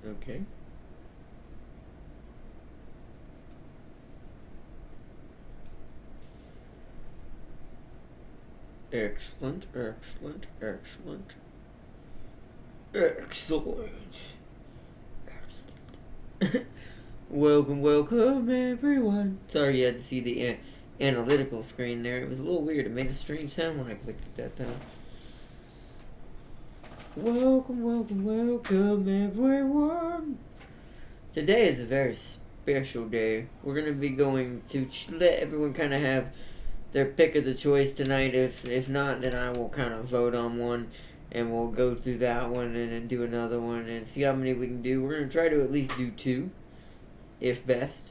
Okay. Excellent, excellent, excellent. Excellent. Excellent. Welcome, welcome, everyone. Sorry you had to see the analytical screen there. It was a little weird. It made a strange sound when I clicked it that time. Welcome, welcome, welcome, everyone. Today is a very special day. We're going to be going to let everyone kind of have their pick of the choice tonight. If not, then I will kind of vote on one, and we'll go through that one and then do another one and see how many we can do. We're going to try to at least do 2, if best,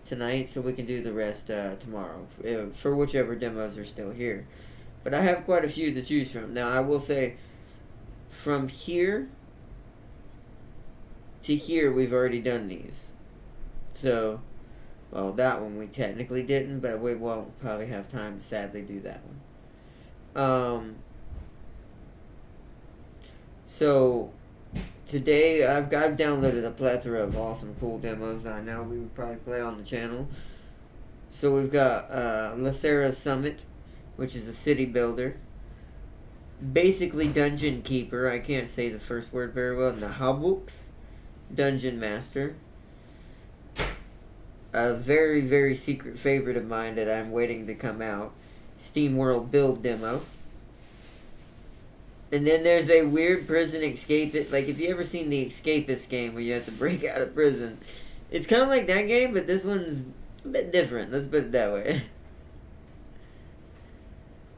tonight, so we can do the rest tomorrow, for whichever demos are still here. But I have quite a few to choose from. Now, I will say, from here to here, we've already done these. So, well, that one we technically didn't, but we won't probably have time to sadly do that one. So, today I've downloaded a plethora of awesome, cool demos that I know we would probably play on the channel. So we've got Lacera Summit, which is a city builder. Basically Dungeon Keeper, I can't say the first word very well. Nahabooks, Dungeon Master. A very, very secret favorite of mine that I'm waiting to come out. SteamWorld Build Demo. And then there's a weird prison escapist. Like, if you ever seen the Escapist game where you have to break out of prison, it's kind of like that game, but this one's a bit different. Let's put it that way.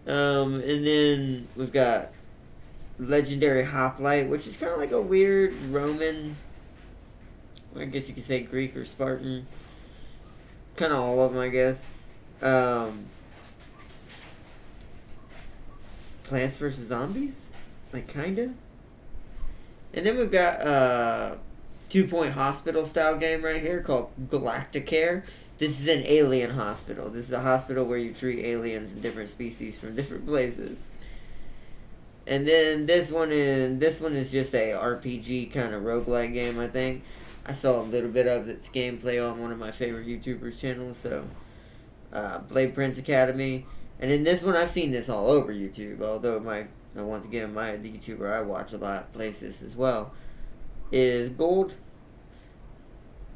And then we've got Legendary Hoplite, which is kind of like a weird Roman, I guess you could say Greek or Spartan. Kind of all of them, I guess. Plants vs. Zombies? Like, kinda. And then we've got 2-point hospital style game right here called Galacticare. This is an alien hospital. This is a hospital where you treat aliens and different species from different places. And then this one is just a RPG kind of roguelike game, I think. I saw a little bit of its gameplay on one of my favorite YouTubers' channels, so Blade Prince Academy. And in this one, I've seen this all over YouTube, although once again, the YouTuber I watch a lot plays this as well, is Gold.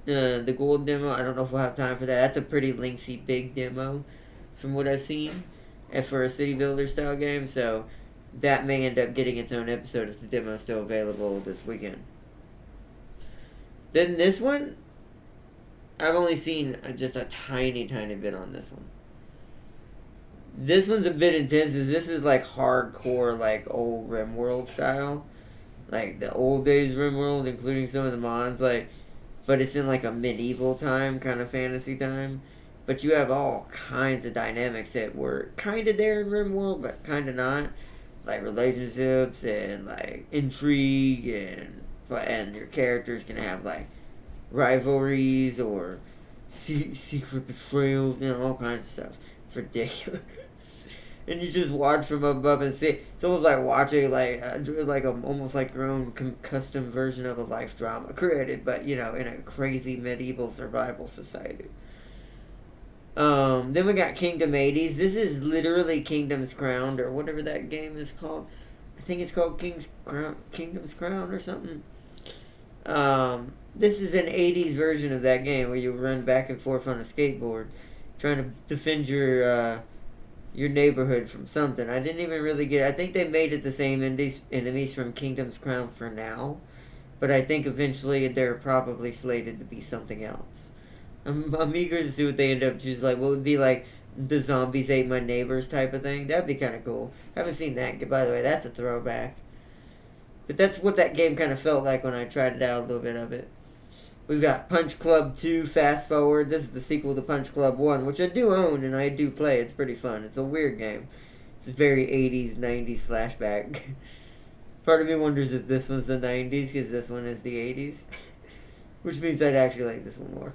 The Gold demo, I don't know if we'll have time for that. That's a pretty lengthy, big demo from what I've seen, and for a city builder style game, so that may end up getting its own episode if the demo is still available this weekend. Then this one, I've only seen just a tiny, tiny bit on this one. This one's a bit intense. This is like hardcore, like old RimWorld style, like the old days RimWorld, including some of the mods, like. But it's in like a medieval time, kind of fantasy time. But you have all kinds of dynamics that were kind of there in RimWorld, but kind of not. Like relationships and like intrigue, and your characters can have like rivalries or secret betrayals, all kinds of stuff. It's ridiculous. And you just watch from above and see. It's almost like watching almost like your own custom version of a life drama created, but in a crazy medieval survival society. Then we got Kingdom 80s. This is literally Kingdom's Crown, or whatever that game is called. I think it's called Kingdom's Crown or something. This is an 80s version of that game where you run back and forth on a skateboard, trying to defend your neighborhood from something. I didn't even really get. I think they made it the same enemies from Kingdom's Crown for now, but I think eventually they're probably slated to be something else. I'm eager to see what they end up choosing. Like, will it be like the zombies ate my neighbors type of thing? That'd be kind of cool. Haven't seen that. By the way, that's a throwback. But that's what that game kind of felt like when I tried it out, a little bit of it. We've got Punch Club 2 Fast Forward. This is the sequel to Punch Club 1, which I do own and I do play. It's pretty fun. It's a weird game. It's a very 80s, 90s flashback. Part of me wonders if this one's the 90s, because this one is the 80s. Which means I'd actually like this one more.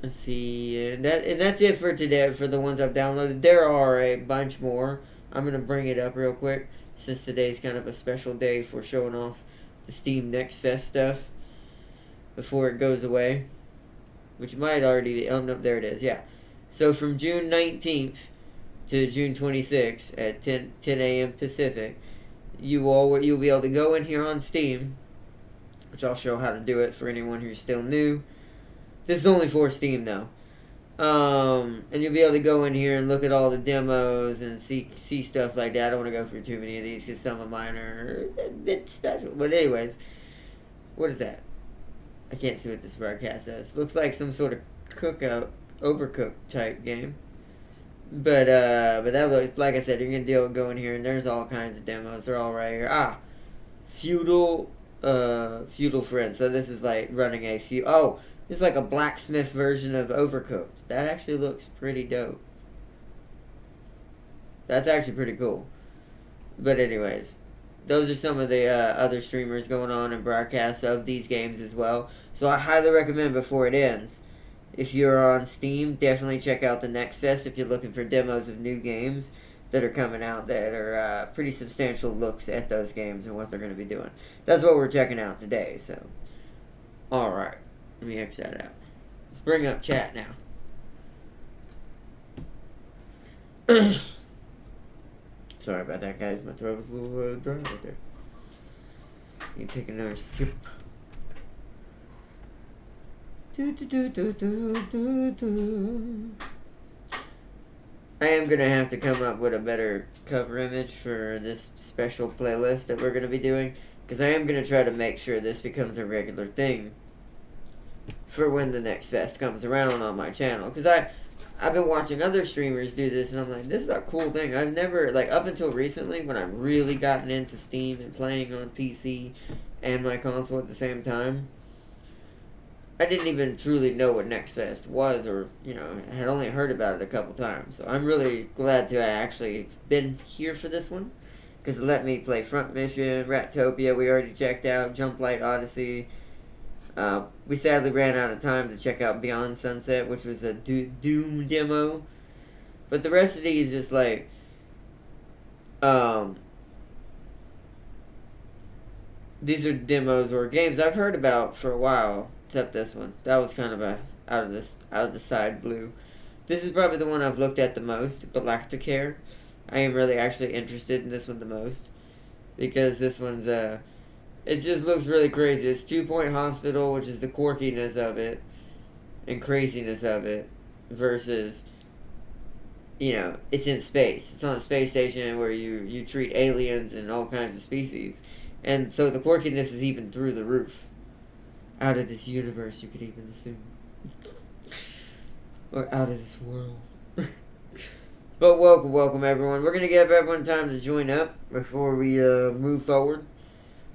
Let's see. And that's it for today, for the ones I've downloaded. There are a bunch more. I'm going to bring it up real quick. since today's kind of a special day for showing off the Steam Next Fest stuff before it goes away, which might already be. Oh no, there it is. Yeah. So from June 19th to June 26th at 10 a.m. Pacific, you'll be able to go in here on Steam, which I'll show how to do it for anyone who's still new. This is only for Steam though. And you'll be able to go in here and look at all the demos and see stuff like that. I don't want to go through too many of these because some of mine are a bit special. But anyways, what is that? I can't see what this broadcast says. Looks like some sort of cookout, overcooked type game. But that looks, like I said, you're gonna deal with going here and there's all kinds of demos. They're all right here. Feudal Friends. So this is like running a few. Oh, it's like a blacksmith version of Overcooked. That actually looks pretty dope. That's actually pretty cool. But anyways, those are some of the other streamers going on and broadcasts of these games as well. So I highly recommend before it ends, if you're on Steam, definitely check out the Next Fest if you're looking for demos of new games that are coming out that are pretty substantial looks at those games and what they're going to be doing. That's what we're checking out today. So, alright. Let me X that out. Let's bring up chat now. Sorry about that, guys. My throat was a little dry right there. Need to take another sip. I am going to have to come up with a better cover image for this special playlist that we're going to be doing. Because I am going to try to make sure this becomes a regular thing for when the Next Fest comes around on my channel. Because I've been watching other streamers do this, and I'm like, this is a cool thing. I've never, like, up until recently, when I've really gotten into Steam and playing on PC and my console at the same time, I didn't even truly know what Next Fest was, or, I had only heard about it a couple times. So I'm really glad to have actually been here for this one, because it let me play Front Mission, Ratopia, we already checked out, Jump Light Odyssey. We sadly ran out of time to check out Beyond Sunset, which was a Doom demo. But the rest of these is like, these are demos or games I've heard about for a while, except this one. That was kind of out of the side blue. This is probably the one I've looked at the most, Galacticare. I am really actually interested in this one the most, because this one's it just looks really crazy. It's 2 Point Hospital, which is the quirkiness of it and craziness of it, versus, it's in space. It's on a space station where you treat aliens and all kinds of species. And so the quirkiness is even through the roof. Out of this universe, you could even assume. Or out of this world. But welcome everyone. We're going to give everyone time to join up before we move forward.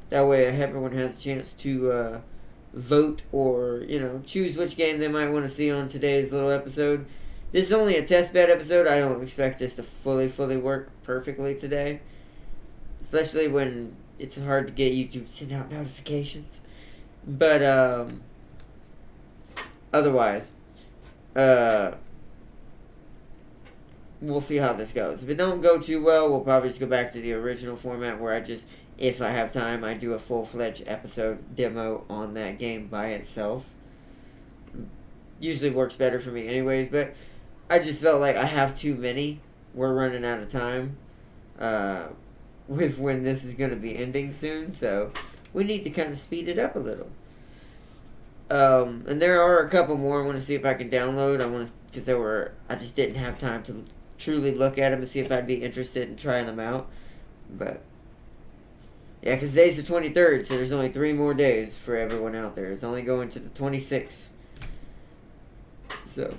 That way everyone has a chance to vote or, choose which game they might want to see on today's little episode. This is only a test bed episode. I don't expect this to fully work perfectly today. Especially when it's hard to get YouTube to send out notifications. But, otherwise, we'll see how this goes. If it don't go too well, we'll probably just go back to the original format where if I have time, I do a full-fledged episode demo on that game by itself. Usually works better for me anyways, but I just felt like I have too many. We're running out of time with when this is going to be ending soon, so we need to kind of speed it up a little. And there are a couple more I want to see if I can download. Because I just didn't have time to truly look at them and see if I'd be interested in trying them out. But yeah, because today's the 23rd, so there's only 3 more days for everyone out there. It's only going to the 26th. So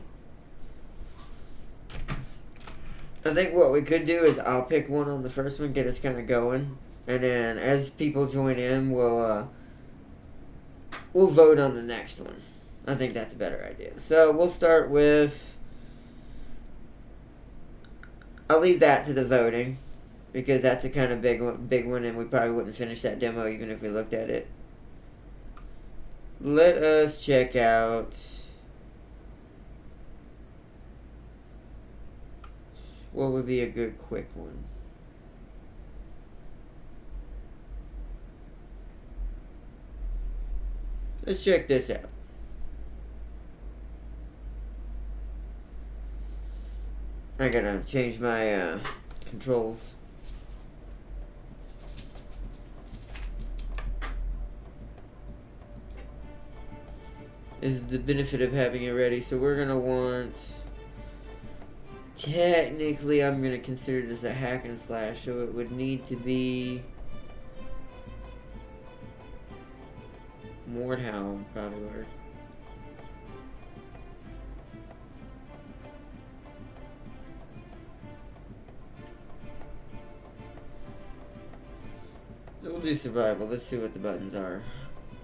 I think what we could do is I'll pick one on the first one, get us kind of going, and then as people join in, we'll vote on the next one. I think that's a better idea. So we'll start with, I'll leave that to the voting, because that's a kind of big one, and we probably wouldn't finish that demo even if we looked at it. Let us check out, what would be a good quick one? Let's check this out. I gotta change my controls. Is the benefit of having it ready. So we're gonna want. Technically, I'm gonna consider this a hack and slash, so it would need to be Mordhau probably work. We'll do survival. Let's see what the buttons are.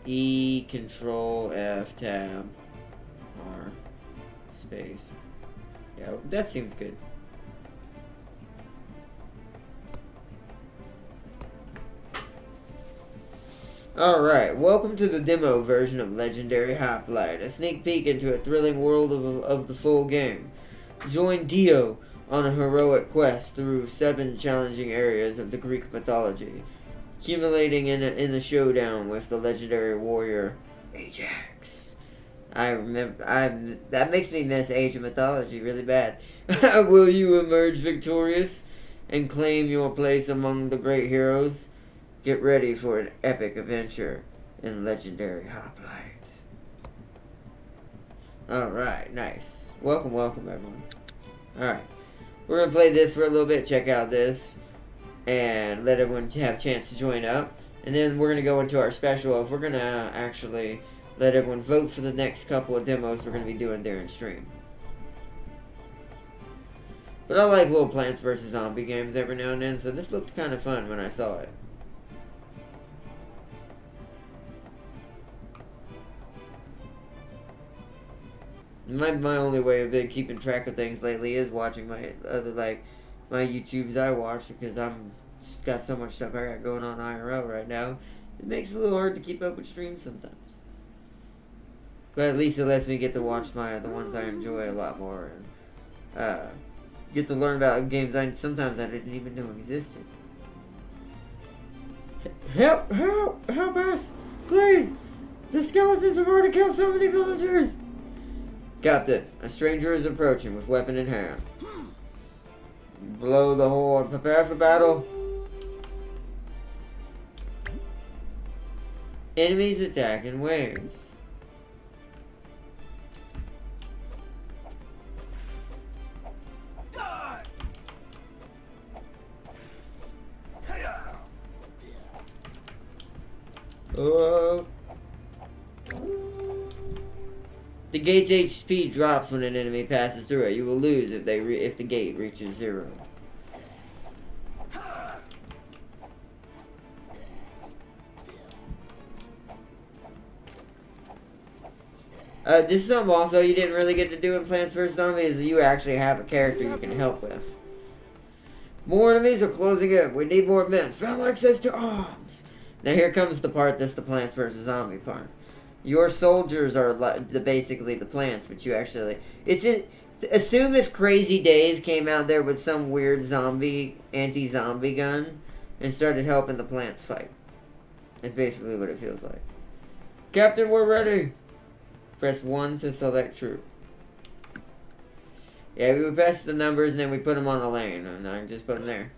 E, Control, F, Tab, R, space. Yeah, that seems good. Alright, welcome to the demo version of Legendary Hoplite, a sneak peek into a thrilling world of the full game. Join Dio on a heroic quest through 7 challenging areas of the Greek mythology, accumulating in a showdown with the legendary warrior Ajax. That makes me miss Age of Mythology really bad. Will you emerge victorious and claim your place among the great heroes? Get ready for an epic adventure in Legendary Hoplite. Alright, nice. Welcome, everyone. Alright. We're going to play this for a little bit, check out this, and let everyone have a chance to join up. And then we're going to go into our special of we're going to actually let everyone vote for the next couple of demos we're going to be doing during stream. But I like little Plants vs. Zombie games every now and then, so this looked kind of fun when I saw it. My only way of keeping track of things lately is watching my my YouTubes I watch, because I'm just got so much stuff I got going on IRL right now. It makes it a little hard to keep up with streams sometimes. But at least it lets me get to watch the ones I enjoy a lot more, and get to learn about games sometimes I didn't even know existed. Help us, please! The skeletons have already killed so many villagers. Captain, a stranger is approaching with weapon in hand. Blow the horn. Prepare for battle. Enemies attack in waves. Oh. The gate's HP drops when an enemy passes through it. You will lose if the gate reaches 0. This is something also you didn't really get to do in Plants vs. Zombies, is you actually have a character you can help with. More enemies are closing in. We need more men. Full access to arms. Now here comes the part that's the Plants vs. Zombie part. Your soldiers are basically the plants, but you actually... assume if Crazy Dave came out there with some weird anti-zombie gun and started helping the plants fight. That's basically what it feels like. Captain, we're ready! Press 1 to select troop. Yeah, we would press the numbers and then we put them on a lane, and I just put them there.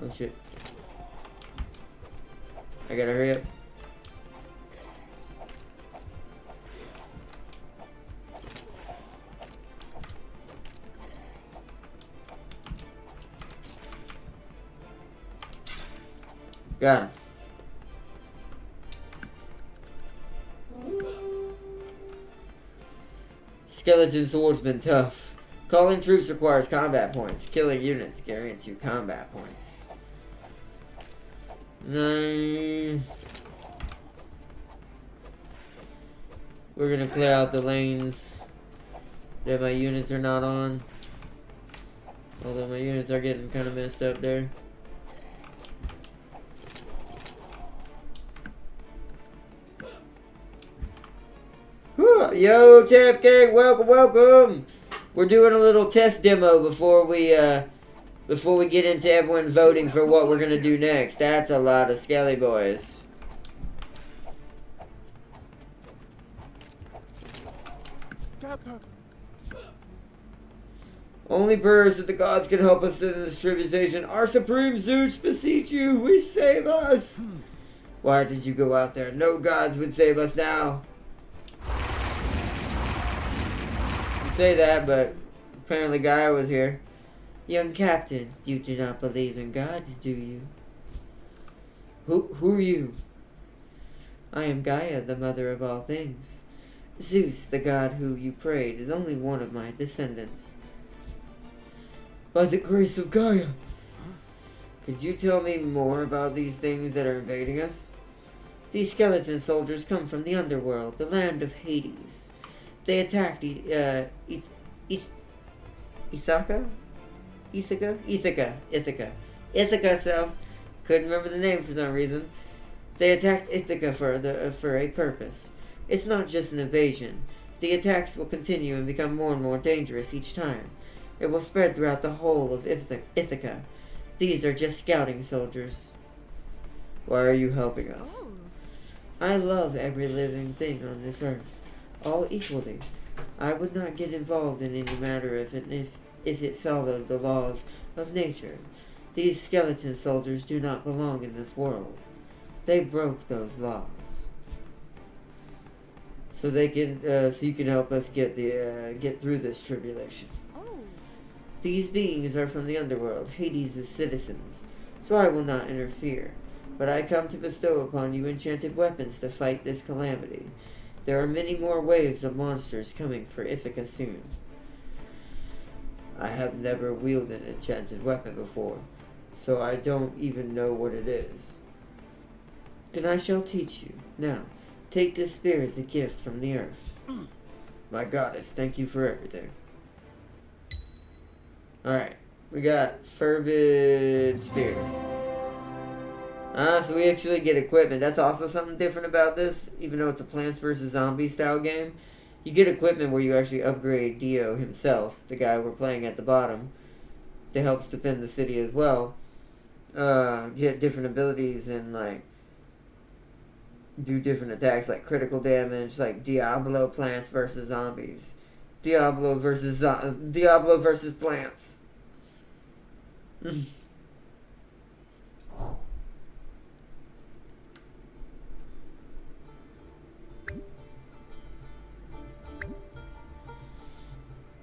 Oh shit. I gotta hurry up. Got him. Skeleton swordsman tough. Calling troops requires combat points. Killing units guarantees you combat points. We're gonna clear out the lanes that my units are not on. Although my units are getting kind of messed up there. Yo, Champ King, welcome! We're doing a little test demo before we get into everyone voting for what we're gonna do next. That's a lot of Skelly boys. Only prayers that the gods can help us in this tribulation. Our supreme Zeus, beseech you, we save us. Why did you go out there? No gods would save us now. You say that, but apparently Gaia was here. Young captain, you do not believe in gods, do you? Who are you? I am Gaia, the mother of all things. Zeus, the god who you prayed, is only one of my descendants. By the grace of Gaia. Could you tell me more about these things that are invading us? These skeleton soldiers come from the underworld, the land of Hades. They attacked Ithaca? Ithaca itself. Couldn't remember the name for some reason. They attacked Ithaca for a purpose. It's not just an invasion. The attacks will continue and become more and more dangerous each time. It will spread throughout the whole of Ithaca. These are just scouting soldiers. Why are you helping us? I love every living thing on this earth, all equally. I would not get involved in any matter if it followed the laws of nature. These skeleton soldiers do not belong in this world. They broke those laws. So they can, so you can help us get through this tribulation. These beings are from the underworld, Hades' citizens, so I will not interfere. But I come to bestow upon you enchanted weapons to fight this calamity. There are many more waves of monsters coming for Ithaca soon. I have never wielded an enchanted weapon before, so I don't even know what it is. Then I shall teach you. Now, take this spear as a gift from the earth. My goddess, thank you for everything. Alright, we got Fervid Spear. So we actually get equipment. That's also something different about this, even though it's a Plants vs. Zombies style game. You get equipment where you actually upgrade Dio himself, the guy we're playing at the bottom, that helps defend the city as well. Get different abilities and, like, do different attacks, like critical damage, like Diablo Plants vs. Zombies. Diablo versus Plants. The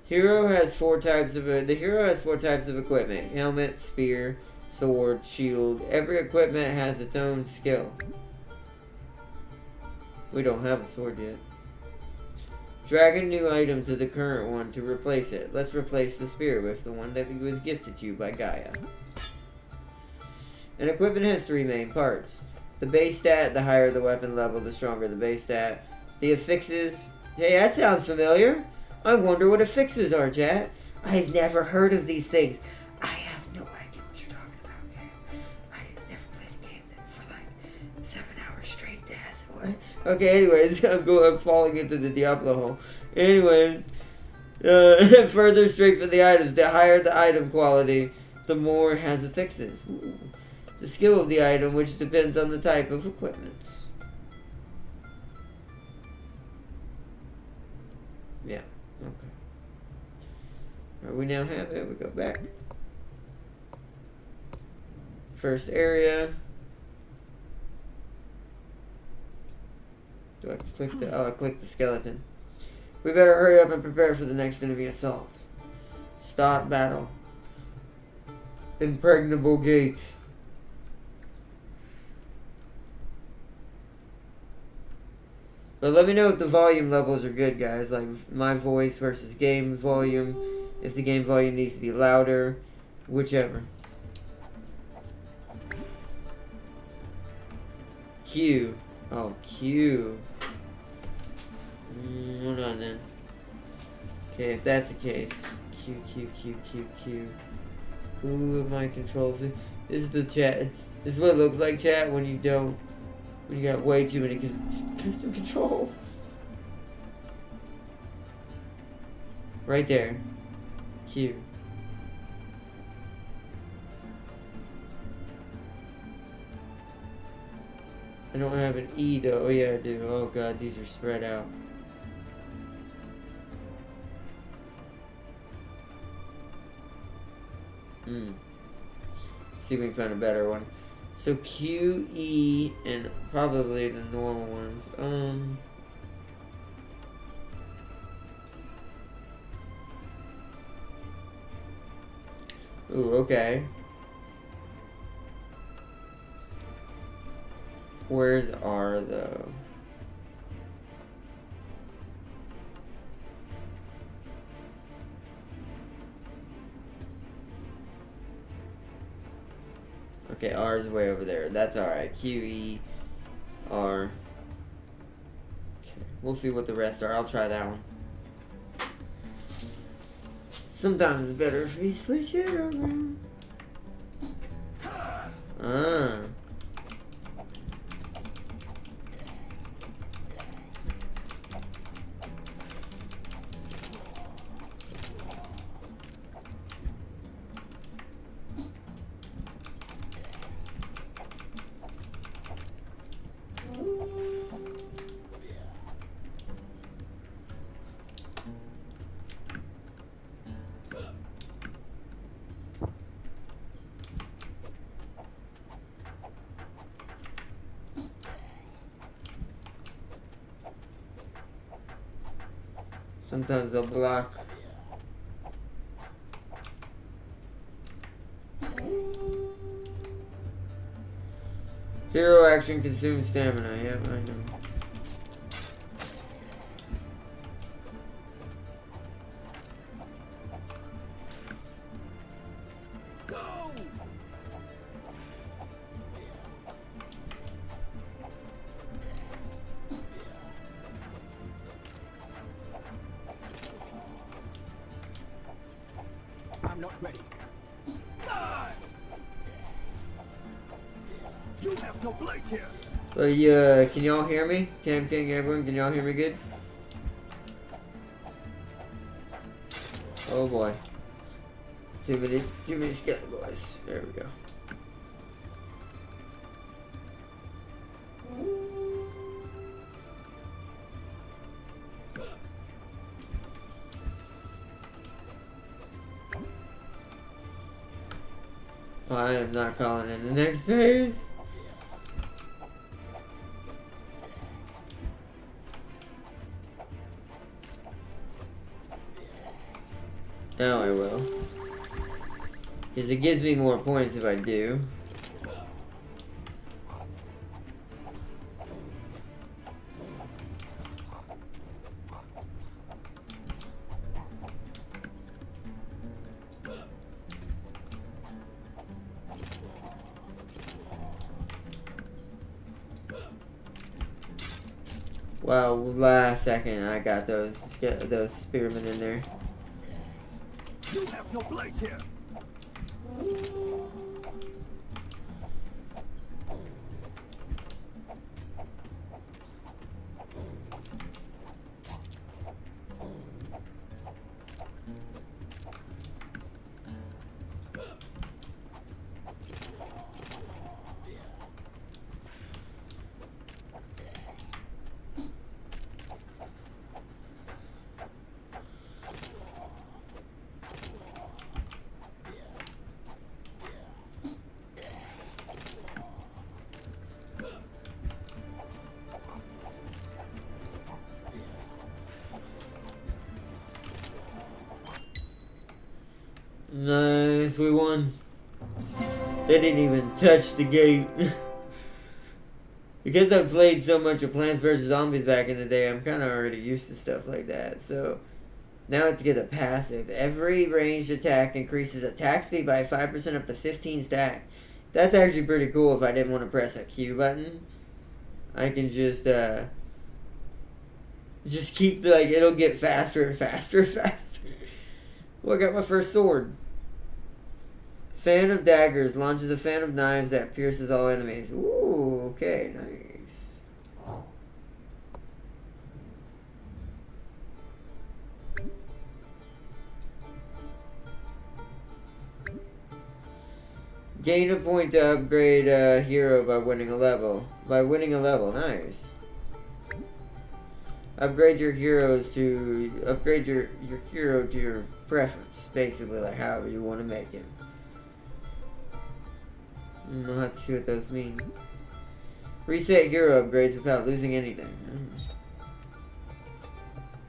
hero has four types of equipment: helmet, spear, sword, shield. Every equipment has its own skill. We don't have a sword yet. Drag a new item to the current one to replace it. Let's replace the spear with the one that was gifted to you by Gaia. An equipment has three main parts. The base stat, the higher the weapon level, the stronger the base stat. The affixes. Hey, that sounds familiar. I wonder what affixes are, chat. I've never heard of these things. I have no idea what you're talking about, okay? I never played a game that for like 7 hours straight. That's what. Okay, anyways, I'm falling into the Diablo hole. Anyways, further strengthen the items. The higher the item quality, the more it has affixes. Ooh. The skill of the item, which depends on the type of equipment. Yeah, okay. Right, we now have it. We go back. First area. Do I click the... Oh, I clicked the skeleton. We better hurry up and prepare for the next enemy assault. Start battle. Impregnable gate. But let me know if the volume levels are good, guys. Like my voice versus game volume. If the game volume needs to be louder. Whichever. Q. Oh, Q. Hold on then. Okay, if that's the case. Q, Q, Q, Q, Q. Who are my controls? This is the chat. This is what it looks like, chat, when you don't. When you got way too many custom controls. Right there. Q. I don't have an E though. Oh yeah, I do. Oh god, these are spread out. See if we can find a better one. So Q, E, and probably the normal ones. Ooh, okay. Where's R though? Okay, R is way over there. That's alright. Q, E, R. Okay, we'll see what the rest are. I'll try that one. Sometimes it's better if we switch it around. Ah. Sometimes they'll block. Hero action consumes stamina. Yep, I know. I'm not ready. You have no place here. Can y'all hear me? Tam King, everyone, can y'all hear me good? Oh boy. Too many skeleton boys. There we go. I am not calling in the next phase. Now I will. Because it gives me more points if I do. Wow, last second I got those spearmen in there. You have no place here. Nice, we won. They didn't even touch the gate. Because I played so much of Plants vs. Zombies back in the day, I'm kind of already used to stuff like that. So, now I have to get a passive. Every ranged attack increases attack speed by 5% up to 15 stack. That's actually pretty cool if I didn't want to press a Q button. I can just keep, like, it'll get faster and faster and faster. Well, I got my first sword. Fan of daggers launches a fan of knives that pierces all enemies. Ooh, okay, nice. Gain a point to upgrade a hero by winning a level. Nice. Upgrade your hero to your preference, basically, like however you want to make it. We'll have to see what those mean. Reset hero upgrades without losing anything.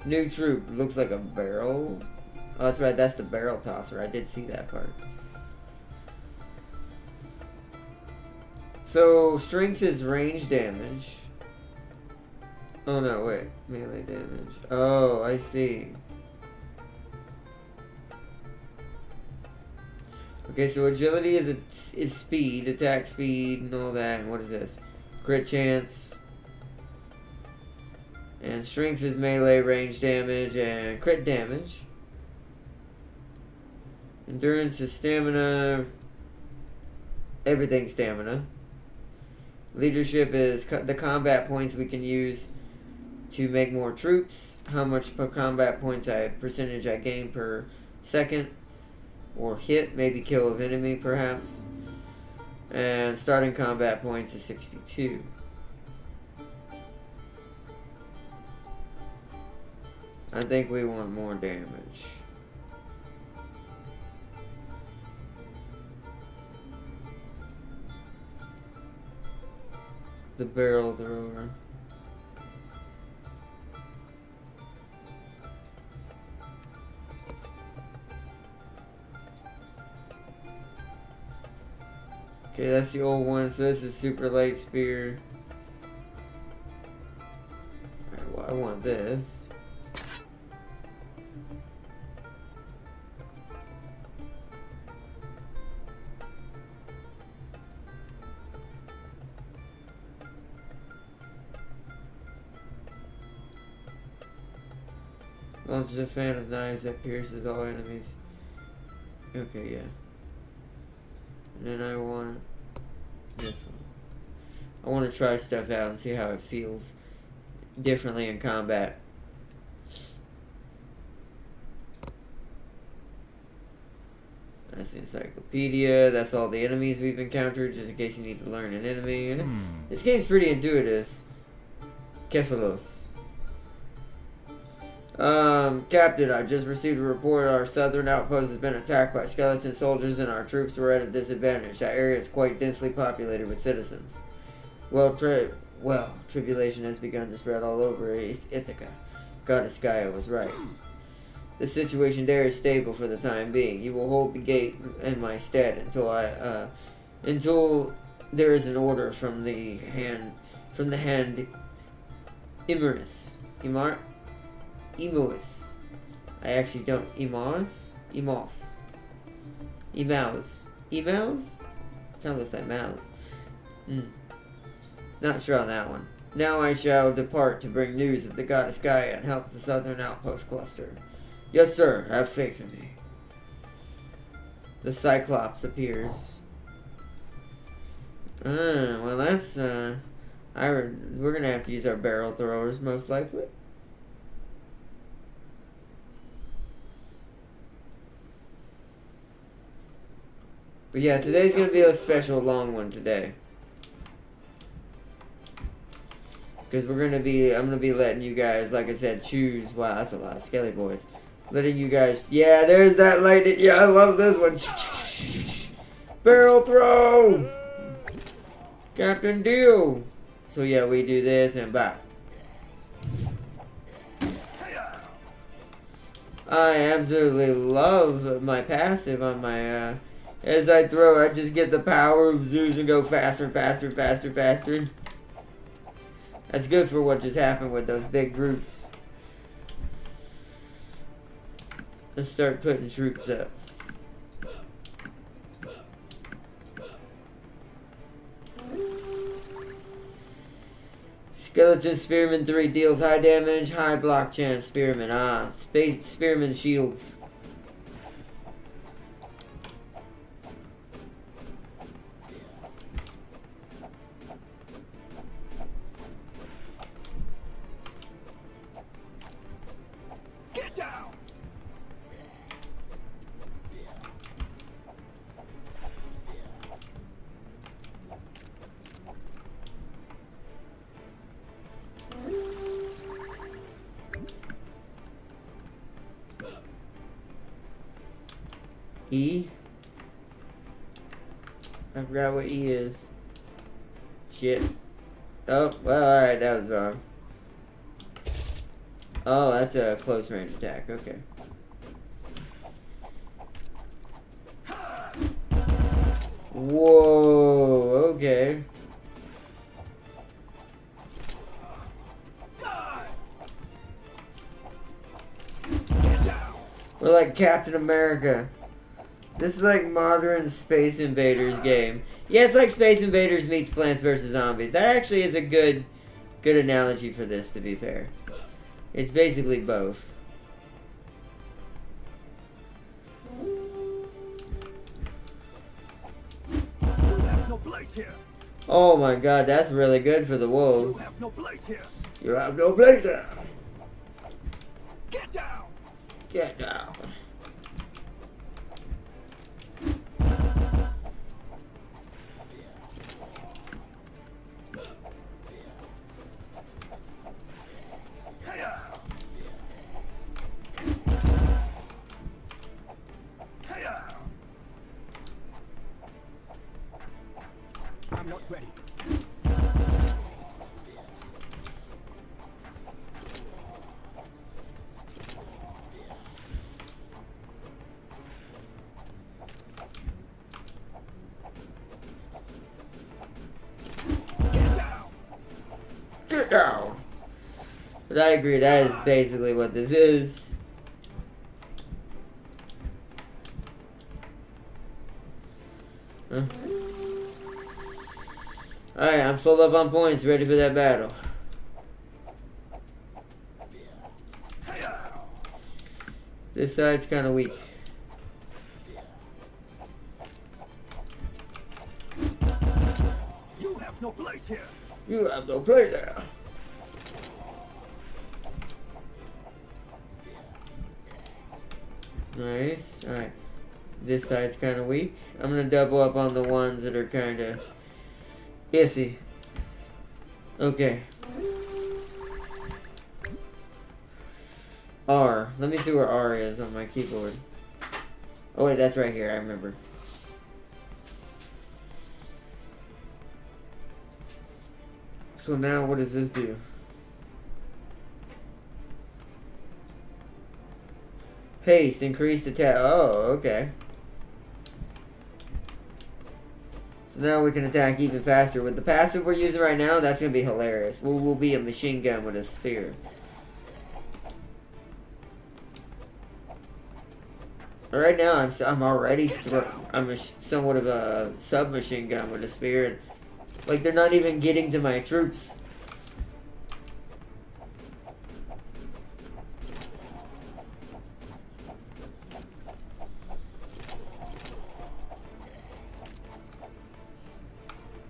New troop looks like a barrel. Oh, that's right. That's the barrel tosser. I did see that part. So strength is range damage. Oh no, wait. Melee damage. Oh, I see. Okay, so agility is speed, attack speed, and all that. And what is this? Crit chance. And strength is melee, range damage, and crit damage. Endurance is stamina. Everything stamina. Leadership is the combat points we can use to make more troops. How much per combat points percentage I gain per second. Or hit, maybe kill of enemy perhaps. And starting combat points is 62. I think we want more damage. The barrel thrower. Okay, that's the old one. So this is super light spear. Alright, well, I want this. Launches a fan of knives that pierces all enemies. Okay, yeah. And then I want this one. I want to try stuff out and see how it feels differently in combat. That's the encyclopedia. That's all the enemies we've encountered, just in case you need to learn an enemy. This game's pretty intuitive. Kephalos. Captain, I just received a report. Our southern outpost has been attacked by skeleton soldiers and our troops were at a disadvantage. That area is quite densely populated with citizens. Tribulation has begun to spread all over Ithaca. Goddess Gaia was right. The situation there is stable for the time being. You will hold the gate in my stead until there is an order from the hand Imerus. Emois. I actually don't. Emos? Emos. Emaus. Emaus? Sounds looks like mouse. Not sure on that one. Now I shall depart to bring news of the Goddess Gaia and help the southern outpost cluster. Yes, sir. Have faith in me. The Cyclops appears. Well, that's, we're gonna have to use our barrel throwers, most likely. But yeah, today's gonna be a special long one today. Because I'm gonna be letting you guys, like I said, choose. Wow, that's a lot of Skelly boys. Letting you guys, yeah, there's that lightning. Yeah, I love this one. Barrel throw! Captain Deal! So yeah, we do this and bye. I absolutely love my passive on my, as I throw, I just get the power of Zeus and go faster, faster, faster, faster. That's good for what just happened with those big groups. Let's start putting troops up. Skeleton Spearman 3 deals high damage, high block chance. Spearman, Spearman shields. Get down! E? I forgot what E is. Shit. Oh, well, alright, that was wrong. Oh, that's a close range attack, okay. Whoa, okay. We're like Captain America. This is like modern Space Invaders game. Yeah, it's like Space Invaders meets Plants vs. Zombies. That actually is a good analogy for this, to be fair. It's basically both. You have no place here. Oh my god, that's really good for the You wolves. have no place here. You have no place there. Get down. Get down. Hiya. Hiya. I'm not ready. Get down. Get down. But I agree, that is basically what this is. Huh? Alright, I'm full up on points, ready for that battle. Hiya. This side's kind of weak. You have no place here. You have no place there. Nice. Alright. This side's kind of weak. I'm going to double up on the ones that are kind of iffy. Okay. R. Let me see where R is on my keyboard. Oh wait, that's right here. I remember. So now what does this do? Haste, increased attack. Oh, okay. So now we can attack even faster. With the passive we're using right now, that's going to be hilarious. We'll be a machine gun with a spear. Right now, I'm already I'm somewhat of a submachine gun with a spear. Like, they're not even getting to my troops.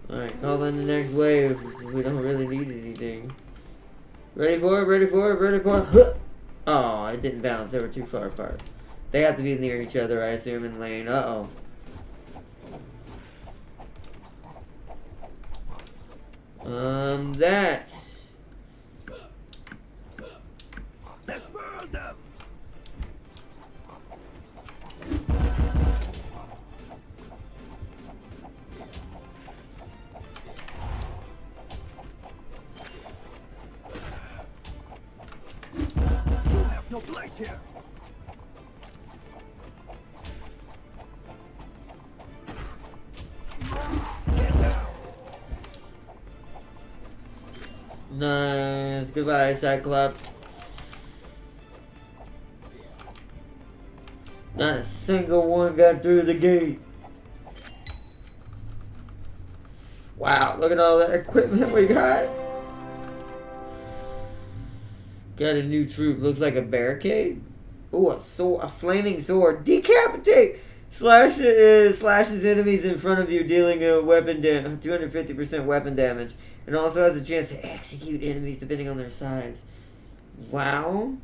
Alright, call in the next wave. We don't really need anything. Ready for it, ready for it, ready for it. Oh, it didn't bounce. They were too far apart. They have to be near each other, I assume, in lane. Uh-oh. That. Let's burn them. You have no place here. Get down. Nice. Goodbye, Cyclops. Not a single one got through the gate. Wow, look at all that equipment we got. Got a new troop. Looks like a barricade. Ooh, a sword, a flaming sword. Decapitate! Slashes enemies in front of you, dealing a weapon 250% weapon damage. And also has a chance to execute enemies depending on their size. Wow.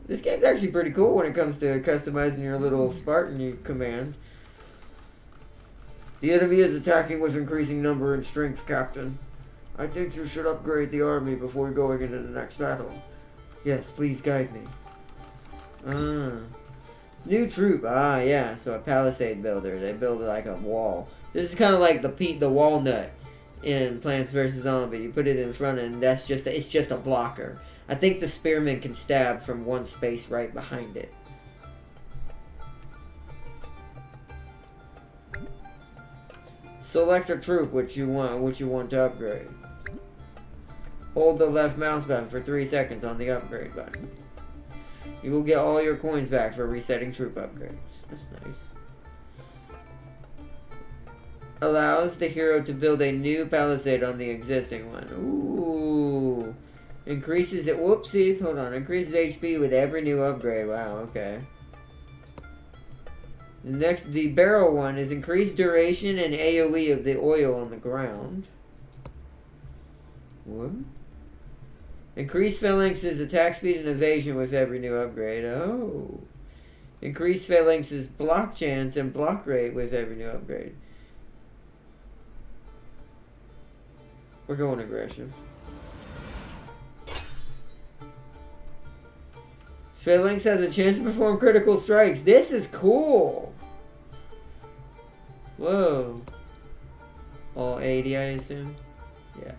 This game's actually pretty cool when it comes to customizing your little Spartan you command. The enemy is attacking with increasing number and strength, Captain. I think you should upgrade the army before going into the next battle. Yes, please guide me. New troop. Ah, yeah. So a palisade builder. They build like a wall. This is kind of like the walnut in Plants vs Zombie. You put it in front, and it's just a blocker. I think the spearman can stab from one space right behind it. Select a troop which you want to upgrade. Hold the left mouse button for 3 seconds on the upgrade button. You will get all your coins back for resetting troop upgrades. That's nice. Allows the hero to build a new palisade on the existing one. Ooh. Increases it. Whoopsies. Hold on. Increases HP with every new upgrade. Wow, okay. Next, the barrel one is increased duration and AoE of the oil on the ground. What? Increased phalanx's attack speed and evasion with every new upgrade. Oh. Increased phalanx's block chance and block rate with every new upgrade. We're going aggressive. Phalanx has a chance to perform critical strikes. This is cool. Whoa. All 80, I assume? Yeah.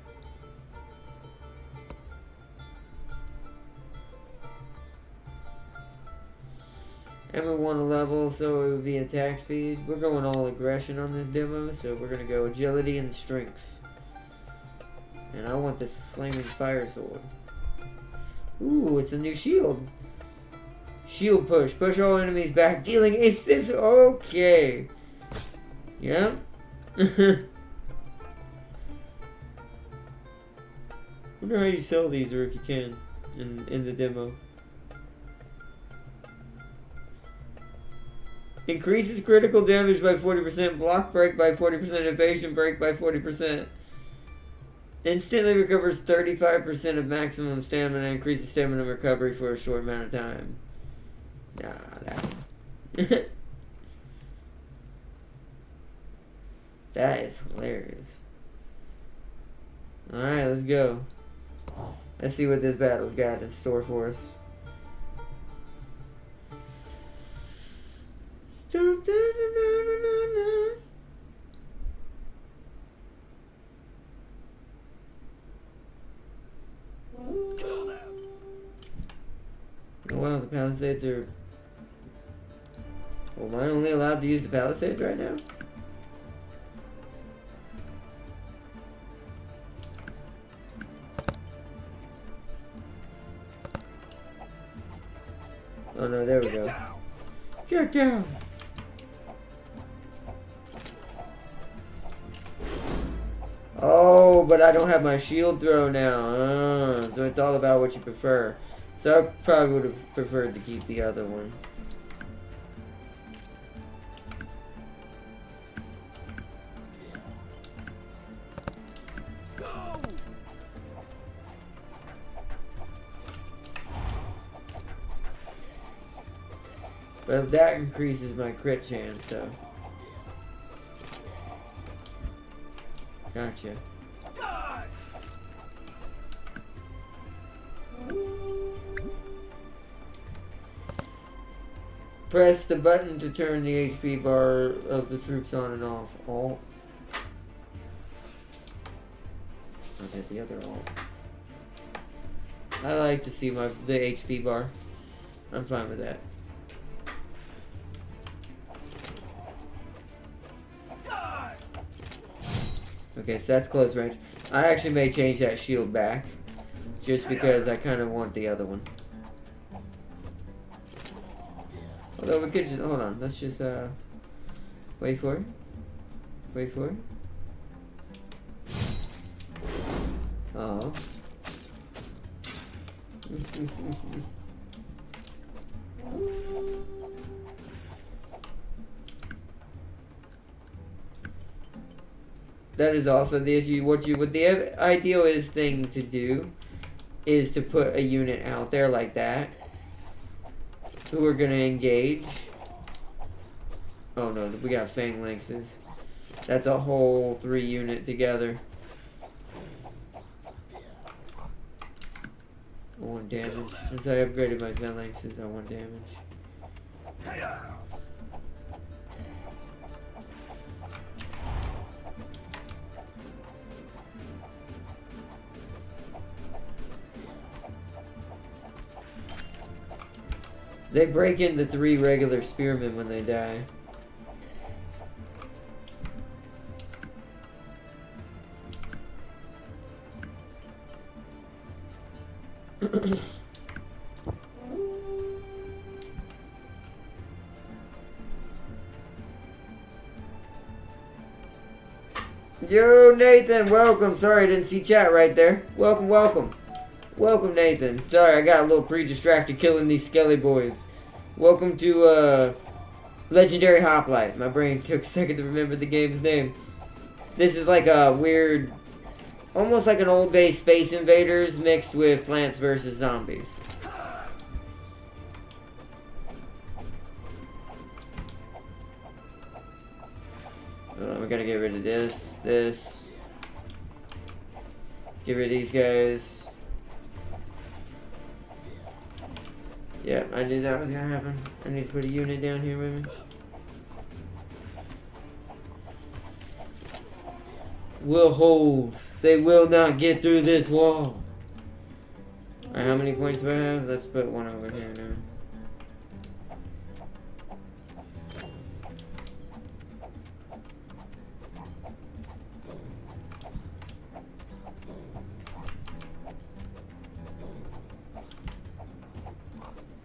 And we want a level, so it would be attack speed. We're going all aggression on this demo, so we're going to go agility and strength. And I want this flaming fire sword. Ooh, it's a new shield. Shield push. Push all enemies back, dealing aces. Okay. Yeah. Wonder how you sell these, or if you can, in the demo. Increases critical damage by 40%, block break by 40%, evasion break by 40%. Instantly recovers 35% of maximum stamina, increases stamina recovery for a short amount of time. Nah, that that is hilarious. Alright, let's go. Let's see what this battle's got in store for us. Oh wow, the palisades are... Well, am I only allowed to use the palisades right now? Oh no, there we go. Get down! Oh, but I don't have my shield throw now. So it's all about what you prefer. So I probably would have preferred to keep the other one. But that increases my crit chance, so. Gotcha. Press the button to turn the HP bar of the troops on and off. Alt. Okay, the other alt. I like to see the HP bar. I'm fine with that. Okay, so that's close range. I actually may change that shield back, just because I kind of want the other one. Although we could just, hold on, let's just, wait for it. Wait for it. Oh. That is also the issue. What the ideal thing to do is to put a unit out there like that who are gonna engage. Oh no, we got phalanxes. That's a whole 3 unit together. I want damage. Since I upgraded my phalanxes, I want damage. Hiya! They break into 3 regular spearmen when they die. Yo, Nathan, welcome. Sorry, I didn't see chat right there. Welcome, welcome. Welcome, Nathan. Sorry, I got a little pre-distracted killing these skelly boys. Welcome to, Legendary Hoplite. My brain took a second to remember the game's name. This is like a weird, almost like an old day Space Invaders mixed with Plants vs. Zombies. We gotta get rid of this. Get rid of these guys. Yeah, I knew that was gonna happen. I need to put a unit down here with me. Will hold. They will not get through this wall. Alright, how many points do I have? Let's put one over here now.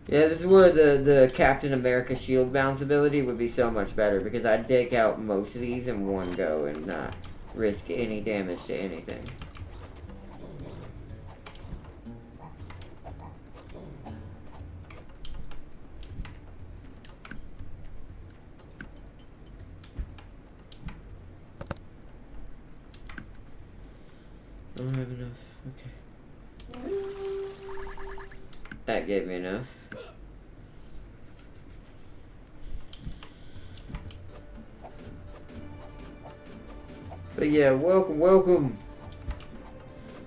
Yeah, this is where the Captain America shield bounce ability would be so much better, because I'd take out most of these in one go and not risk any damage to anything. Don't have enough. Okay. That gave me enough. But yeah, welcome.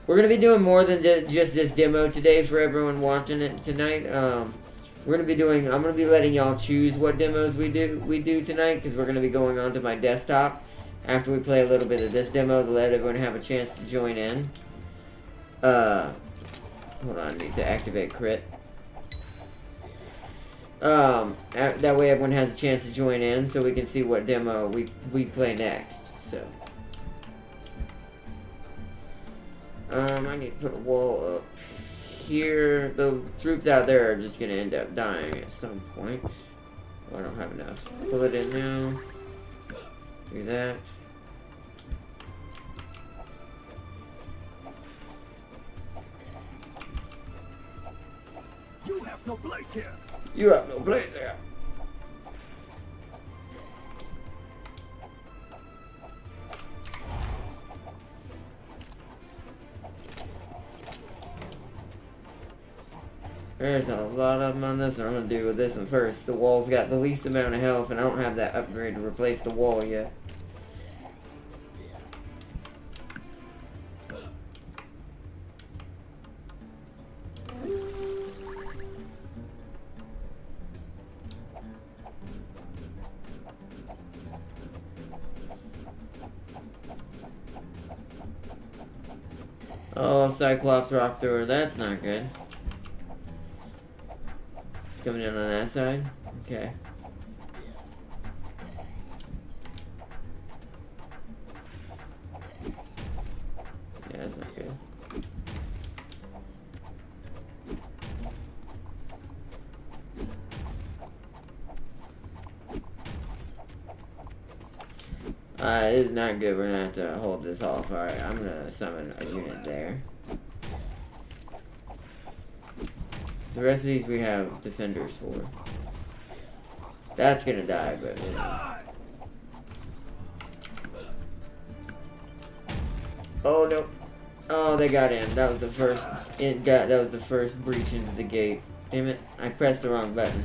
We're gonna be doing more than just this demo today for everyone watching it tonight. We're gonna be doing. I'm gonna be letting y'all choose what demos we do tonight, because we're gonna be going onto my desktop after we play a little bit of this demo to let everyone have a chance to join in. Hold on, I need to activate crit. That way everyone has a chance to join in, so we can see what demo we play next. So. I need to put a wall up here. The troops out there are just gonna end up dying at some point. Oh, I don't have enough. Pull it in now. Do that. You have no place here. You have no place here. There's a lot of them on this one. I'm gonna do with this one first. The wall's got the least amount of health, and I don't have that upgrade to replace the wall yet. Oh, Cyclops Rock Thrower, that's not good. It's coming in on that side? Okay. Yeah, that's not good. This is not good. We're gonna have to hold this off. Alright, I'm gonna summon a unit there. The rest of these we have defenders for. That's gonna die, but you know. Oh no. Oh, they got in. That was the first that was the first breach into the gate. Damn it. I pressed the wrong button.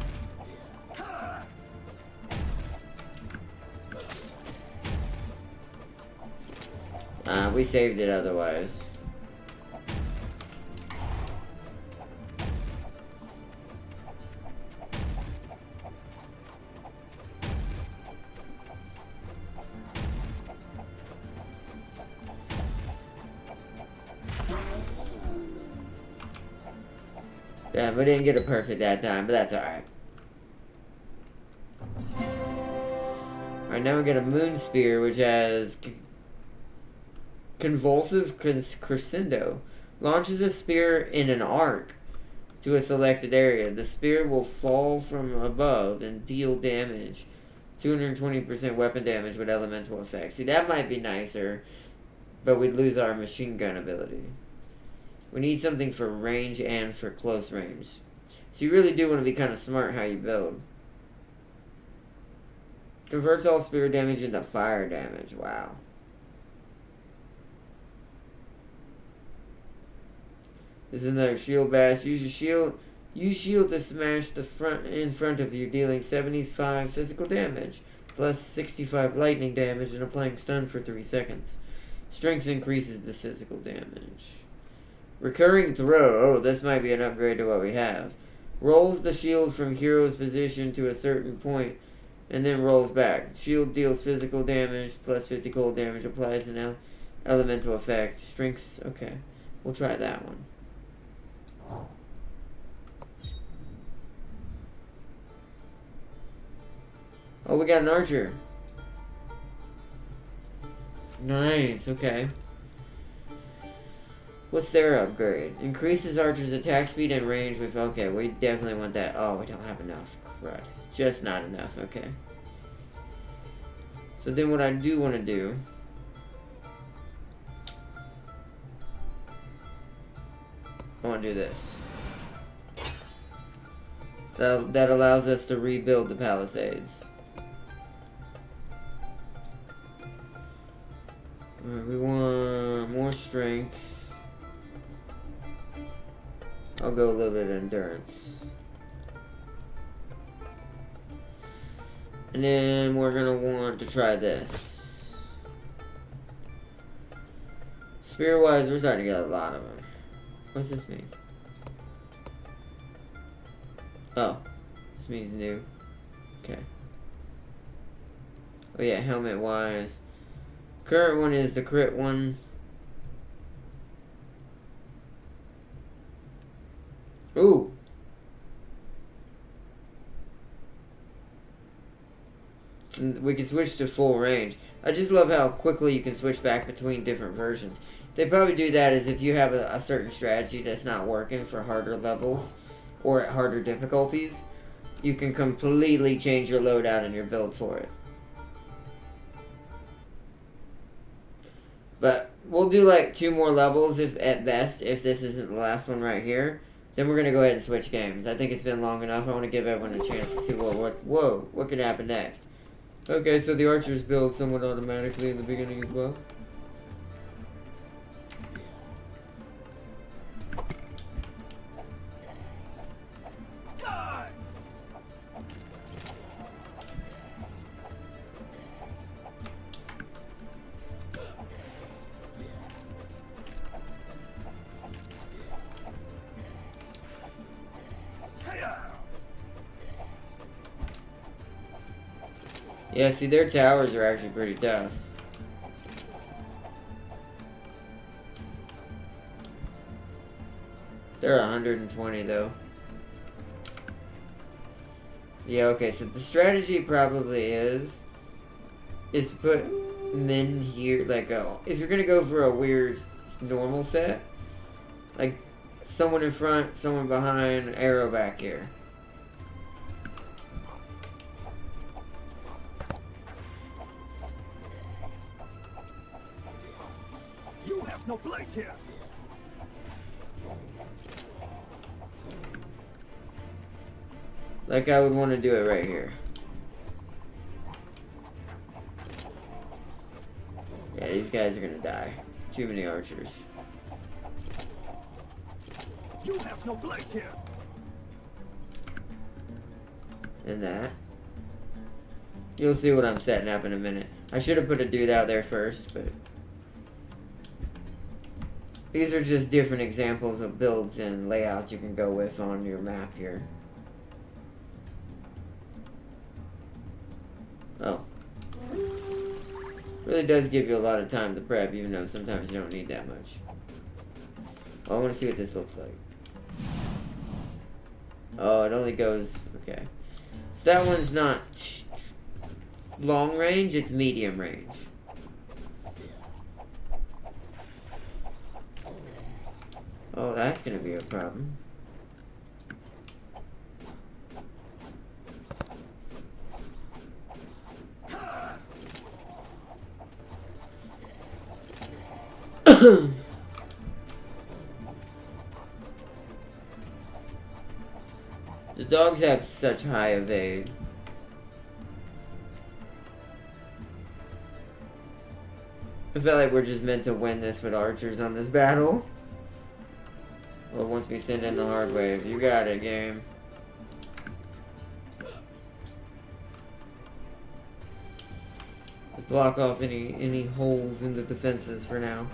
We saved it otherwise. Damn, we didn't get it perfect that time, but that's alright. Alright, now we got a Moon Spear, which has Convulsive Crescendo. Launches a spear in an arc to a selected area. The spear will fall from above and deal damage. 220% weapon damage with elemental effects. See, that might be nicer, but we'd lose our machine gun ability. We need something for range and for close range. So you really do want to be kind of smart how you build. Converts all spear damage into fire damage. Wow. This is another shield bash. Use shield to smash the front in front of you, dealing 75 physical damage, plus 65 lightning damage, and applying stun for 3 seconds. Strength increases the physical damage. Recurring throw. Oh, this might be an upgrade to what we have. Rolls the shield from hero's position to a certain point, and then rolls back. Shield deals physical damage, plus 50 cold damage, applies an elemental effect. Strength. Okay, we'll try that one. Oh, we got an archer. Nice, okay. What's their upgrade? Increases archer's attack speed and range with... Okay, we definitely want that. Oh, we don't have enough. Crud. Just not enough, okay. So then what I do want to do... I want to do this. That allows us to rebuild the palisades. Alright, we want more strength. I'll go a little bit of endurance. And then we're gonna want to try this. Spear-wise, we're starting to get a lot of them. What's this mean? Oh, this means new. Okay. Oh yeah, helmet-wise. Current one is the crit one. Ooh. And we can switch to full range. I just love how quickly you can switch back between different versions. They probably do that as if you have a certain strategy that's not working for harder levels or at harder difficulties. You can completely change your loadout and your build for it. But we'll do like 2 more levels if at best, if this isn't the last one right here. Then we're going to go ahead and switch games. I think it's been long enough. I want to give everyone a chance to see what could happen next. Okay, so the archers build somewhat automatically in the beginning as well. Yeah, see, their towers are actually pretty tough. They're 120 though. Yeah, okay, so the strategy probably is to put men here, like, if you're gonna go for a weird normal set, like, someone in front, someone behind, arrow back here. No place here. Like I would want to do it right here. Yeah, these guys are gonna die. Too many archers. You have no place here. And that. You'll see what I'm setting up in a minute. I should have put a dude out there first, but... These are just different examples of builds and layouts you can go with on your map here. Oh. Really does give you a lot of time to prep, even though sometimes you don't need that much. Well, I want to see what this looks like. Oh, it only goes... Okay. So that one's not long range, it's medium range. Oh, that's gonna be a problem. The dogs have such high evade. I feel like we're just meant to win this with archers on this battle. Well, once we send in the hard wave, you got it, game. Let's block off any holes in the defenses for now.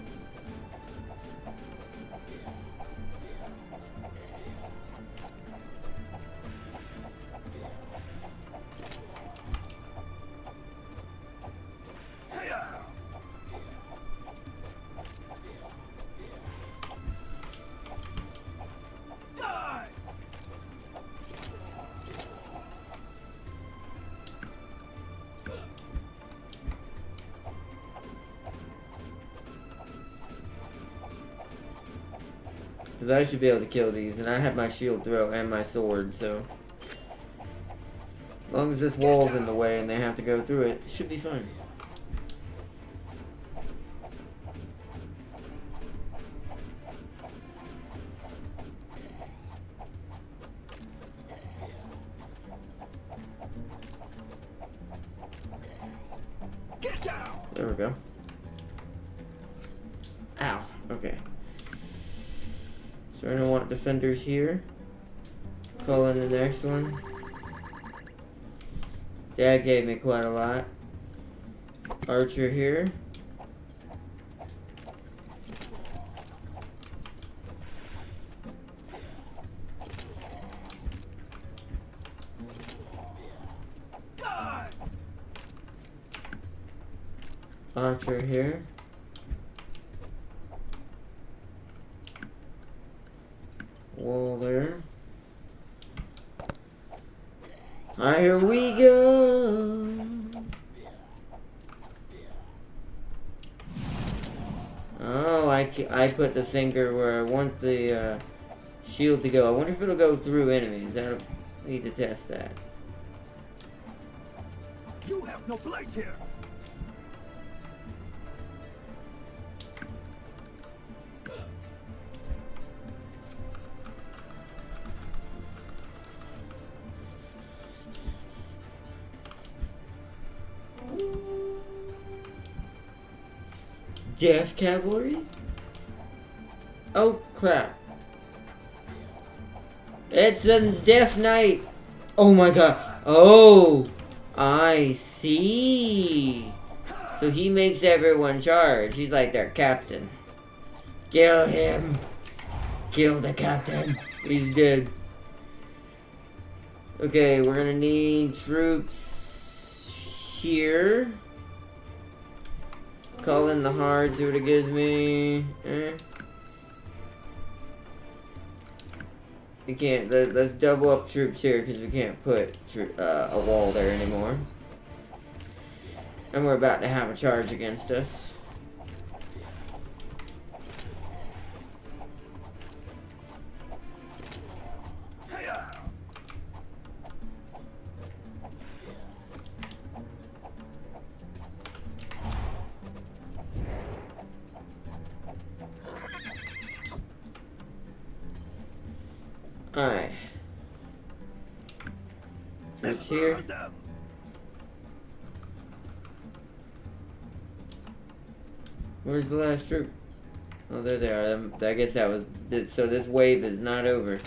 Because I should be able to kill these, and I have my shield throw and my sword, so... As long as this wall's in the way and they have to go through it, it should be fine. There we go. Ow, okay. So I don't want defenders here. Call in the next one. Dad gave me quite a lot. Archer here. Archer here. Wall there. Here we go. Oh, I put the finger where I want the shield to go. I wonder if it'll go through enemies. I need to test that. You have no place here. Death Cavalry? Oh crap. It's a Death Knight! Oh my god. Oh! I see. So he makes everyone charge. He's like their captain. Kill him. Kill the captain. He's dead. Okay, we're gonna need troops here. Call in the hard, see what it gives me. We can't, let's double up troops here because we can't put a wall there anymore. And we're about to have a charge against us. Alright. Troops here. Where's the last troop? Oh, there they are. I guess that was... So this wave is not over.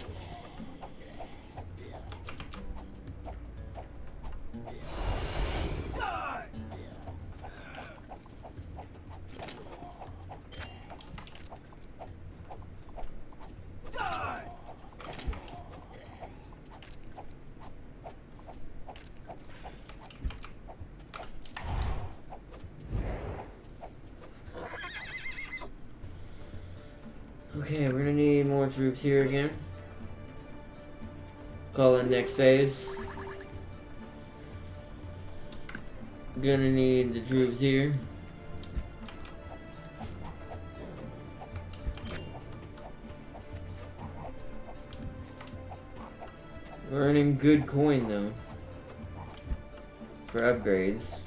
Okay, we're gonna need more troops here again. Call in next phase. Gonna need the troops here. We're earning good coin though for upgrades.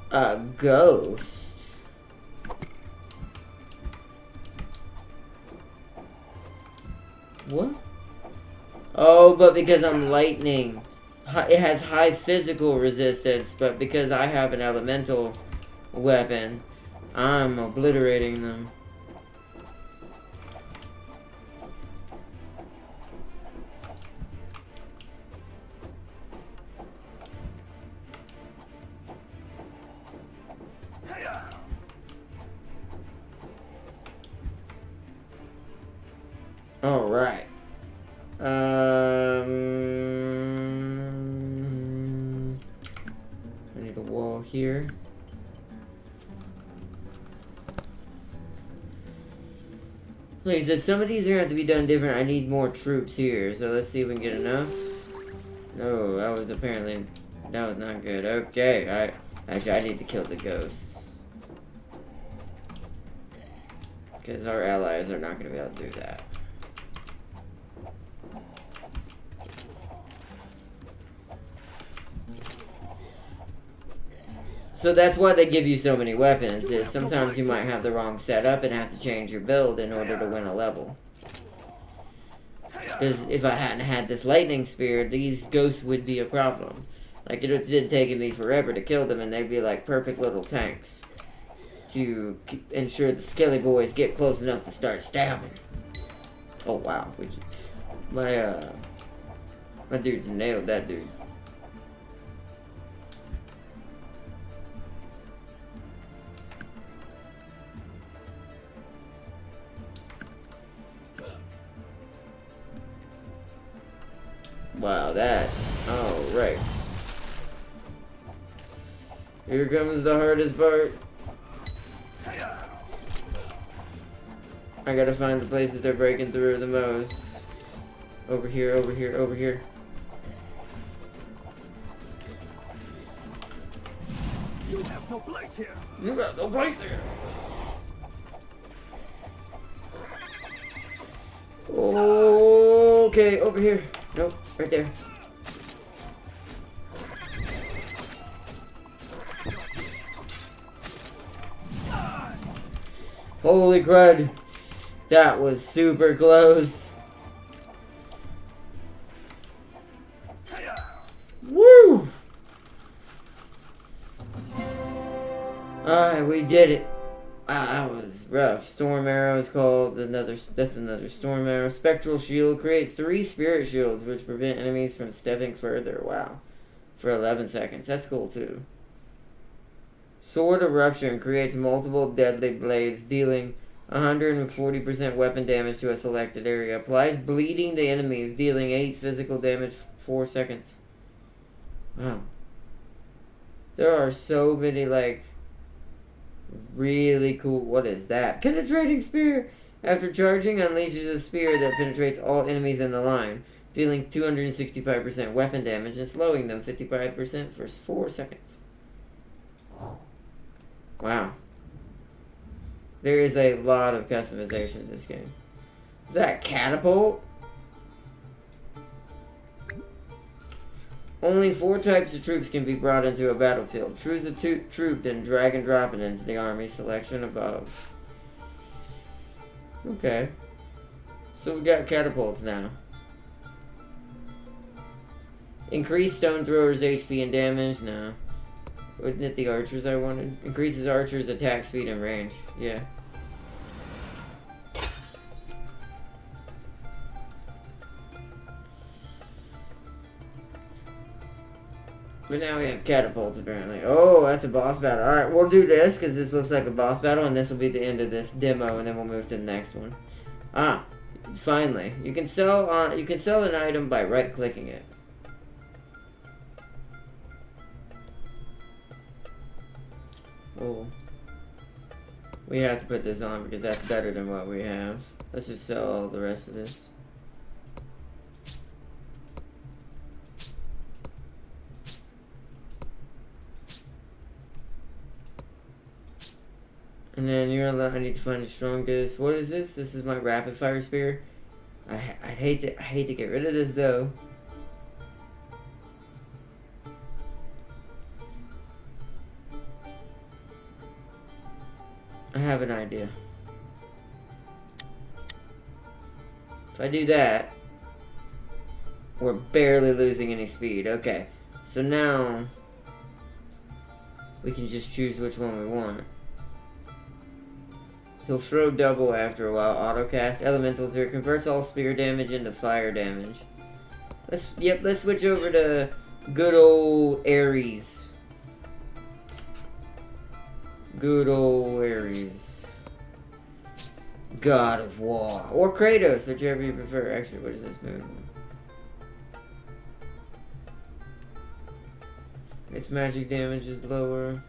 A ghost. What? Oh, but because I'm lightning, it has high physical resistance, but because I have an elemental weapon, I'm obliterating them. All right. I need a wall here. Like I said, some of these are going to have to be done different. I need more troops here, so let's see if we can get enough. No, that was not good. Okay, I need to kill the ghosts. Because our allies are not going to be able to do that. So that's why they give you so many weapons, is sometimes you might have the wrong setup and have to change your build in order to win a level. Because if I hadn't had this lightning spear, these ghosts would be a problem. Like, it would have been taking me forever to kill them, and they'd be like perfect little tanks to ensure the skelly boys get close enough to start stabbing. Oh wow, my dude's nailed that dude. Wow, that. Alright. Here comes the hardest part. I gotta find the places they're breaking through the most. Over here, over here, over here. You have no place here. You got no place here. Okay, over here. Nope, right there. Holy crud. That was super close. Woo! Alright, we did it. Wow, that was rough. Storm Arrow is called that's another Storm Arrow. Spectral Shield creates 3 Spirit Shields which prevent enemies from stepping further. Wow. For 11 seconds. That's cool too. Sword Eruption creates multiple deadly blades, dealing 140% weapon damage to a selected area. Applies bleeding to enemies, dealing 8 physical damage 4 seconds. Wow. There are so many, like, really cool. What is that? Penetrating Spear. After charging, unleashes a spear that penetrates all enemies in the line, dealing 265% weapon damage and slowing them 55% for 4 seconds. Wow. There is a lot of customization in this game. Is that a catapult? Only 4 types of troops can be brought into a battlefield. Choose a troop, then drag and drop it into the army selection above. Okay. So we got catapults now. Increase stone throwers' HP and damage? No. Wasn't it the archers I wanted? Increases archers' attack speed and range. Yeah. But now we have catapults, apparently. Oh, that's a boss battle. Alright, we'll do this, because this looks like a boss battle, and this will be the end of this demo, and then we'll move to the next one. Finally, you can sell an item by right-clicking it. Oh, we have to put this on because that's better than what we have. Let's just sell all the rest of this. And then you're allowed. I need to find the strongest. What is this? This is my rapid fire spear. I hate to get rid of this though. I have an idea. If I do that, we're barely losing any speed. Okay, so now we can just choose which one we want. He'll throw double after a while. Autocast. Elemental Spear. Converts all spear damage into fire damage. Let's switch over to good old Ares. Good old Ares. God of War. Or Kratos, whichever you prefer. Actually, what is this move? Its magic damage is lower.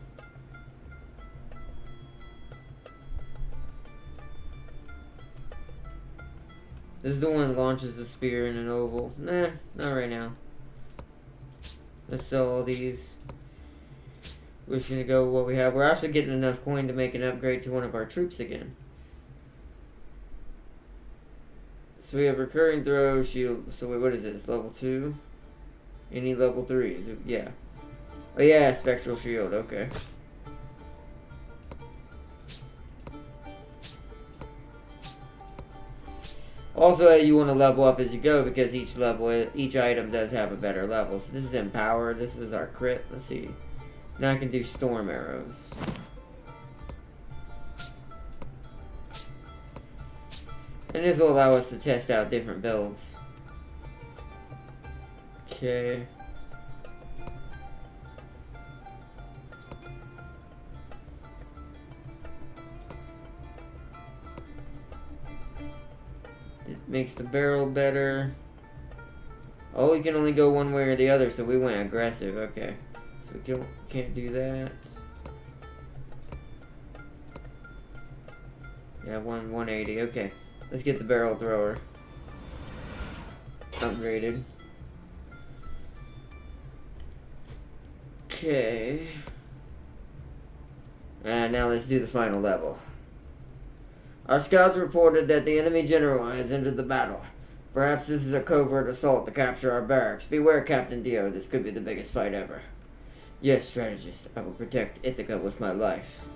This is the one that launches the spear in an oval. Nah, not right now. Let's sell all these. We're just gonna go with what we have. We're actually getting enough coin to make an upgrade to one of our troops again. So we have recurring throw, shield. So wait, what is this? Level 2? Any level 3s? Yeah. Oh yeah, spectral shield. Okay. Also, you want to level up as you go because each item does have a better level. So this is Empower. This was our crit. Let's see. Now I can do Storm Arrows. And this will allow us to test out different builds. Okay. It makes the barrel better. Oh, we can only go one way or the other, so we went aggressive. Okay. So we can't do that. Yeah, 180. Okay. Let's get the barrel thrower upgraded. Okay. And now let's do the final level. Our scouts reported that the enemy general has entered the battle. Perhaps this is a covert assault to capture our barracks. Beware, Captain Dio. This could be the biggest fight ever. Yes, strategist. I will protect Ithaca with my life.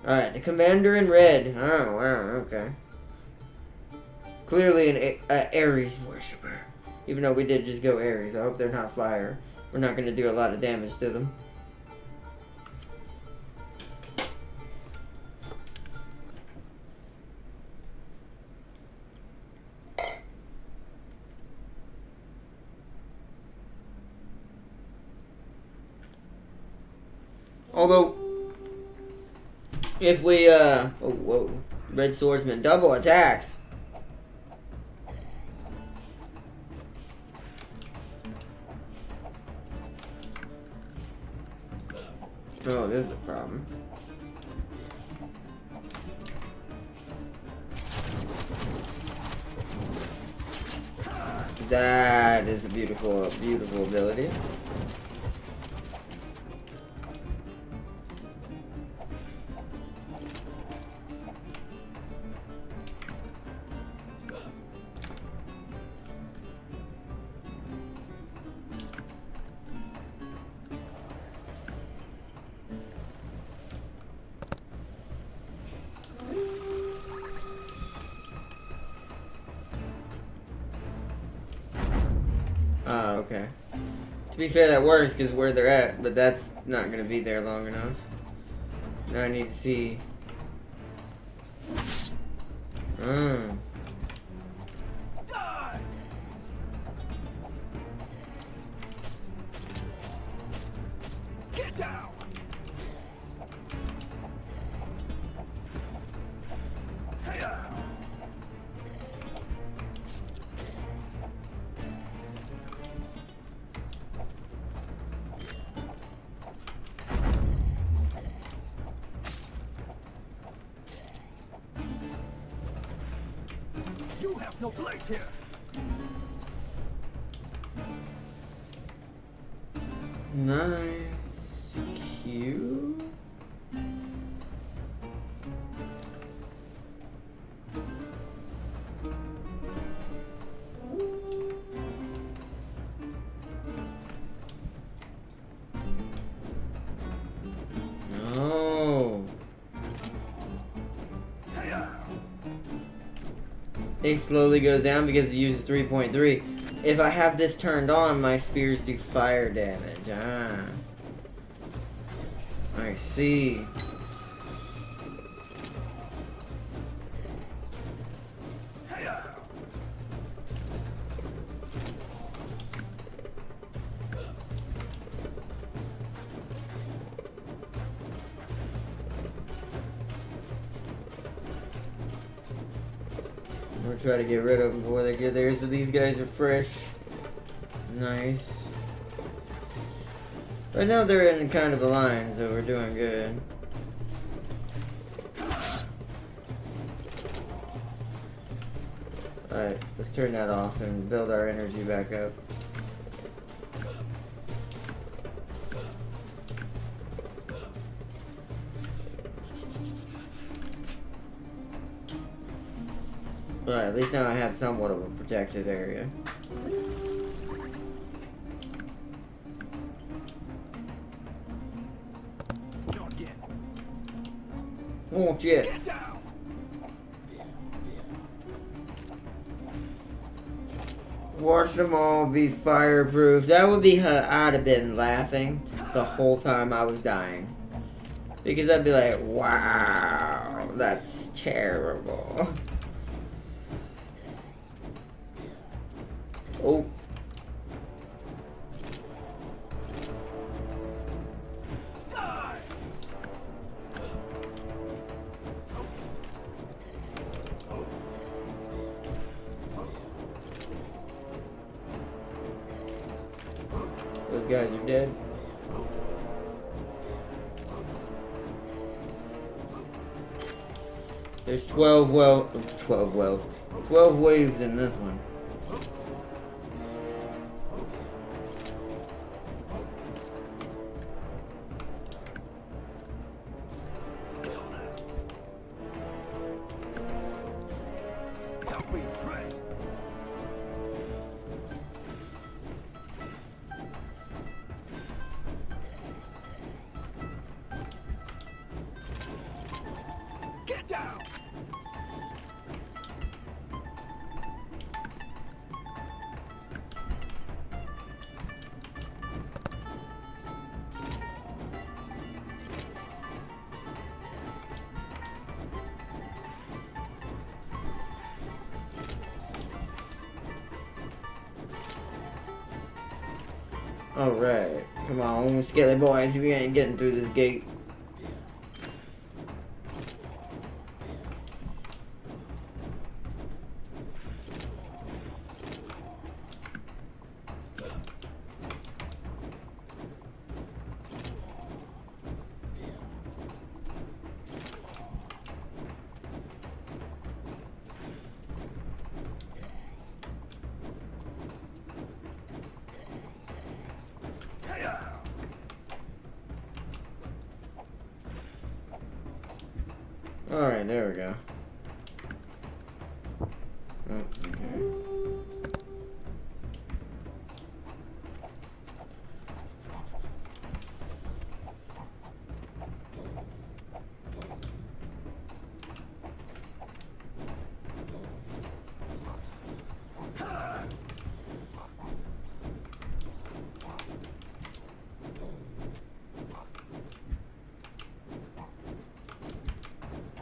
Alright, the commander in red. Oh, wow, okay. Clearly an Ares worshipper. Even though we did just go Ares. I hope they're not fire. We're not going to do a lot of damage to them. Although, if we, oh, whoa. Red Swordsman, double attacks. Oh, this is a problem. That is a beautiful, beautiful ability. Oh, okay. To be fair, that works because where they're at, but that's not going to be there long enough. Now I need to see. Get down. You have no place here. Nice. Cute. No. It slowly goes down because it uses 3.3. If I have this turned on, my spears do fire damage. Ah. I see. I'm gonna try to get rid of them before they get there. So these guys are fresh. Nice. Right now they're in kind of a line, so we're doing good. Alright, let's turn that off and build our energy back up. Alright, at least now I have somewhat of a protected area. Not yet. Won't yet. Get down. Watch them all be fireproof. That would be how I'd have been laughing the whole time I was dying. Because I'd be like, wow, that's terrible. Oh. Die. Those guys are dead. There's 12 waves in this one. Help me, friend. Get down. Alright, come on, skelly boys, we ain't getting through this gate. Alright, there we go. Oh, okay.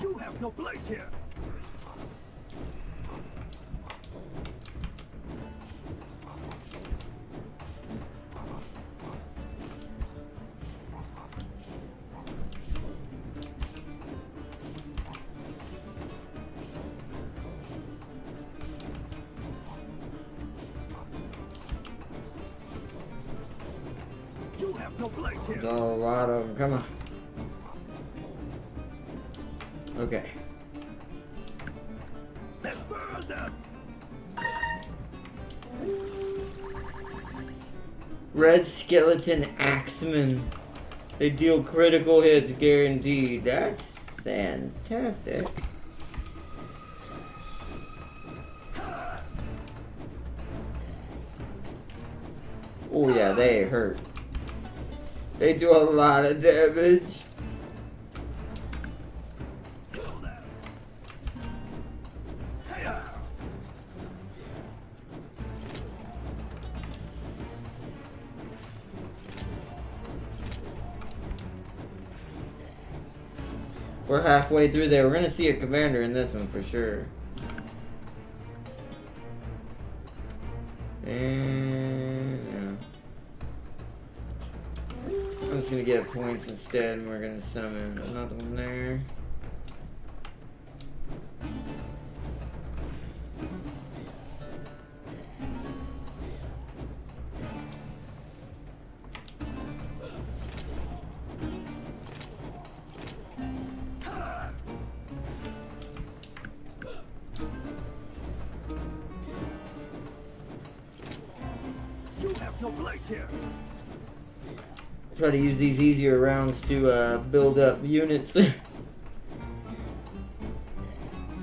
You have no place here. You have no place here. There's a lot of them. Come on. Okay. Let's burn them. Red Skeleton Axeman. They deal critical hits guaranteed. That's fantastic. Oh yeah, they hurt. They do a lot of damage. We're halfway through there. We're gonna see a commander in this one for sure. And yeah. I'm just gonna get points instead, and we're gonna summon another one there. No place here. Try to use these easier rounds to build up units. So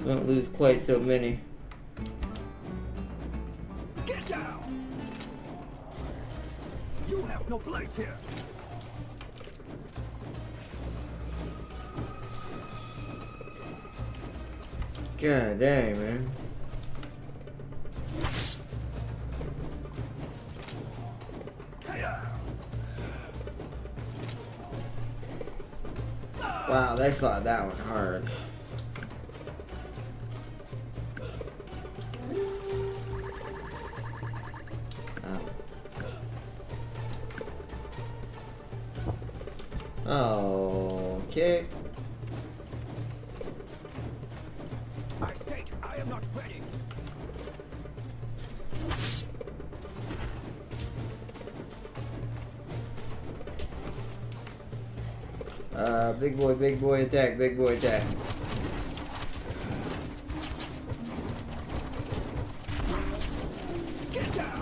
don't lose quite so many. Get down. You have no place here. God dang, man. Wow, they fought that one hard. Oh. Okay. I said I am not ready. Big boy attack, big boy attack. Get down.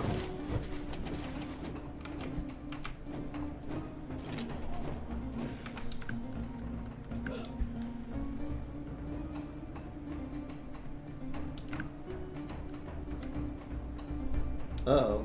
Uh-oh.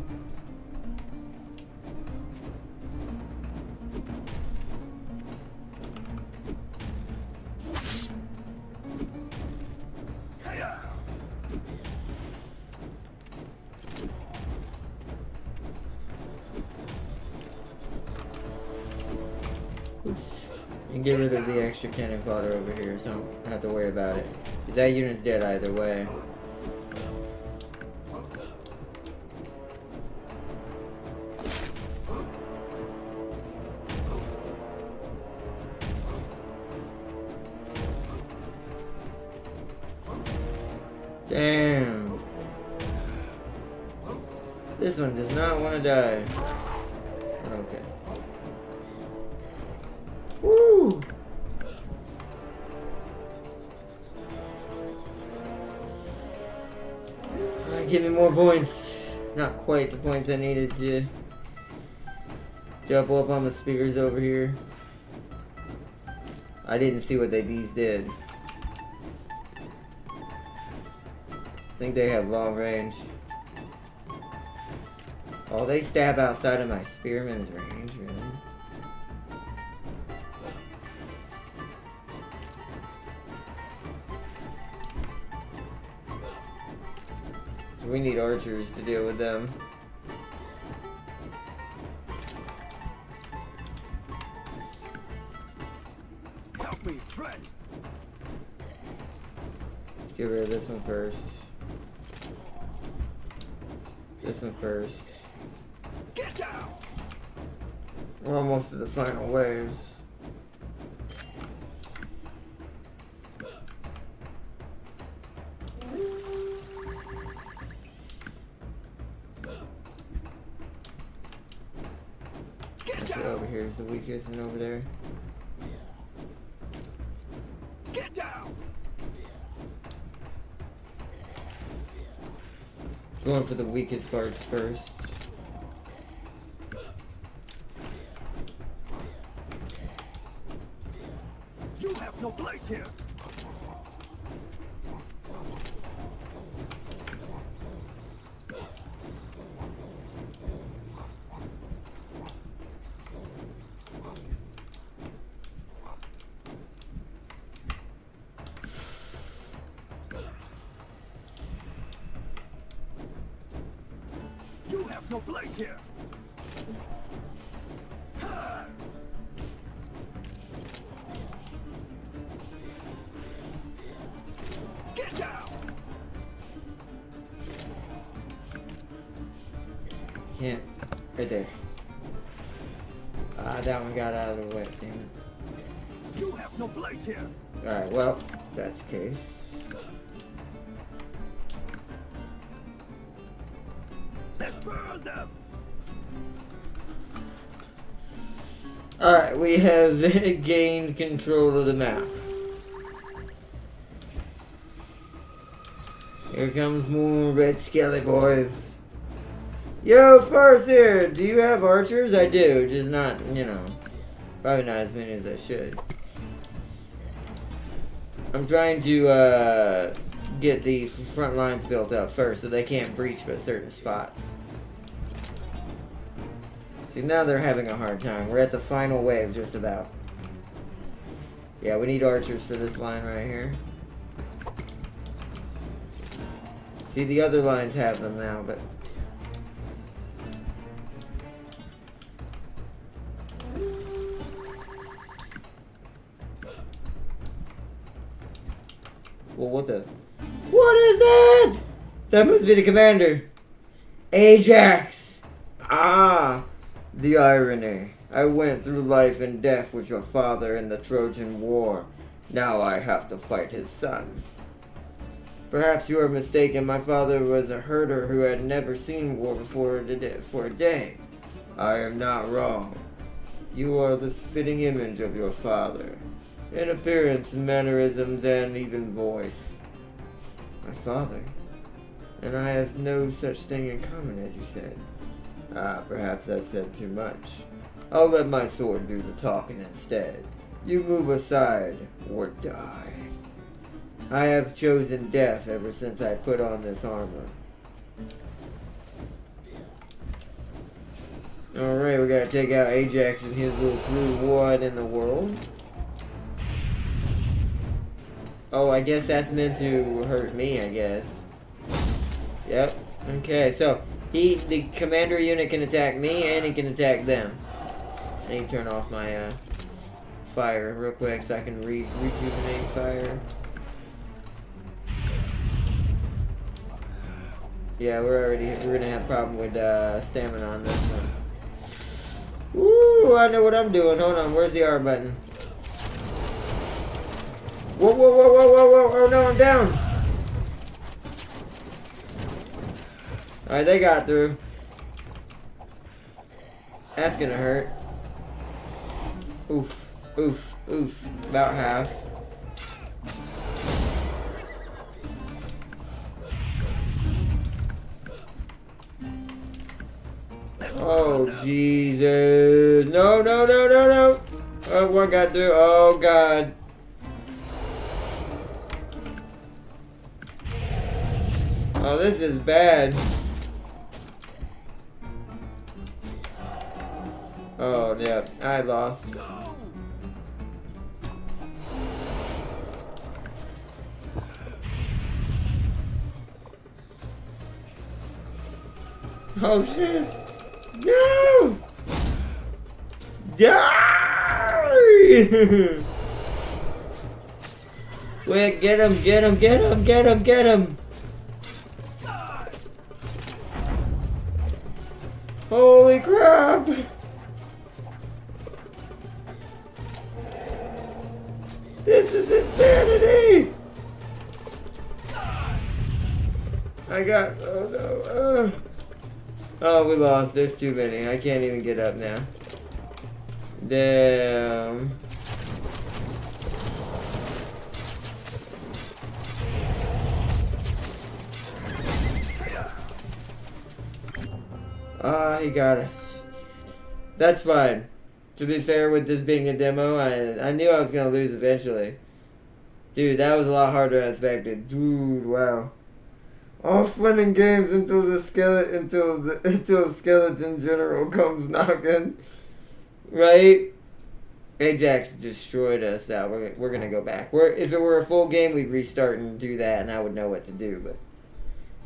And get rid of the extra cannon fodder over here, so I don't have to worry about it. Because that unit's dead either way. Damn. This one does not want to die. Okay. Woo! Alright, give me more points. Not quite the points I needed to double up on the spears over here. I didn't see what these did. I think they have long range. Oh, they stab outside of my spearman's range, really? So we need archers to deal with them. Help me, friend. Let's get rid of this one first. This one first. Get down. We're almost to the final waves. That's it over here is the weakest, and over there. Get down. Going for the weakest parts first. have no place here. Get down. Can't. Right there. Ah, that one got out of the way. Damn it. You have no place here. Alright, well, if that's the case. Let's burn them. Alright, we have gained control of the map. Here comes more red skelly boys. Yo, Farseer, do you have archers? I do, just not, you know, probably not as many as I should. I'm trying to get the front lines built up first so they can't breach but certain spots. See, now they're having a hard time. We're at the final wave just about. Yeah, we need archers for this line right here. See, the other lines have them now, but... Well, what the... What is that? That must be the commander. Ajax! Ah! The irony. I went through life and death with your father in the Trojan War. Now I have to fight his son. Perhaps you are mistaken. My father was a herder who had never seen war before for a day. I am not wrong. You are the spitting image of your father. In appearance, mannerisms, and even voice. My father? And I have no such thing in common, as you said. Ah, perhaps I've said too much. I'll let my sword do the talking instead. You move aside, or die. I have chosen death ever since I put on this armor. Alright, we gotta take out Ajax and his little crew. What in the world? Oh, I guess that's meant to hurt me, I guess. Yep. Okay, so the commander unit can attack me and he can attack them. I need to turn off my fire real quick so I can rejuvenate fire. Yeah, we're gonna have a problem with stamina on this one. Woo! I know what I'm doing. Hold on, where's the R button? Whoa, whoa, whoa, whoa, whoa, whoa! Oh no, I'm down! Alright, they got through. That's gonna hurt. Oof, oof, oof. About half. Oh, Jesus. No, no, no, no, no. Oh, one got through. Oh, God. Oh, this is bad. Oh, yeah. I lost. Oh, shit. No! Die! Wait, get him, get him, get him, get him, get him! Holy crap! This is insanity! I got... Oh no... Oh, we lost. There's too many. I can't even get up now. Damn. Ah, he got us. That's fine. To be fair, with this being a demo, I knew I was gonna lose eventually. Dude, that was a lot harder than I expected. Dude, wow. All fun and games until the skeleton general comes knocking. Right? Ajax destroyed us. Now we're gonna go back. If it were a full game, we'd restart and do that, and I would know what to do.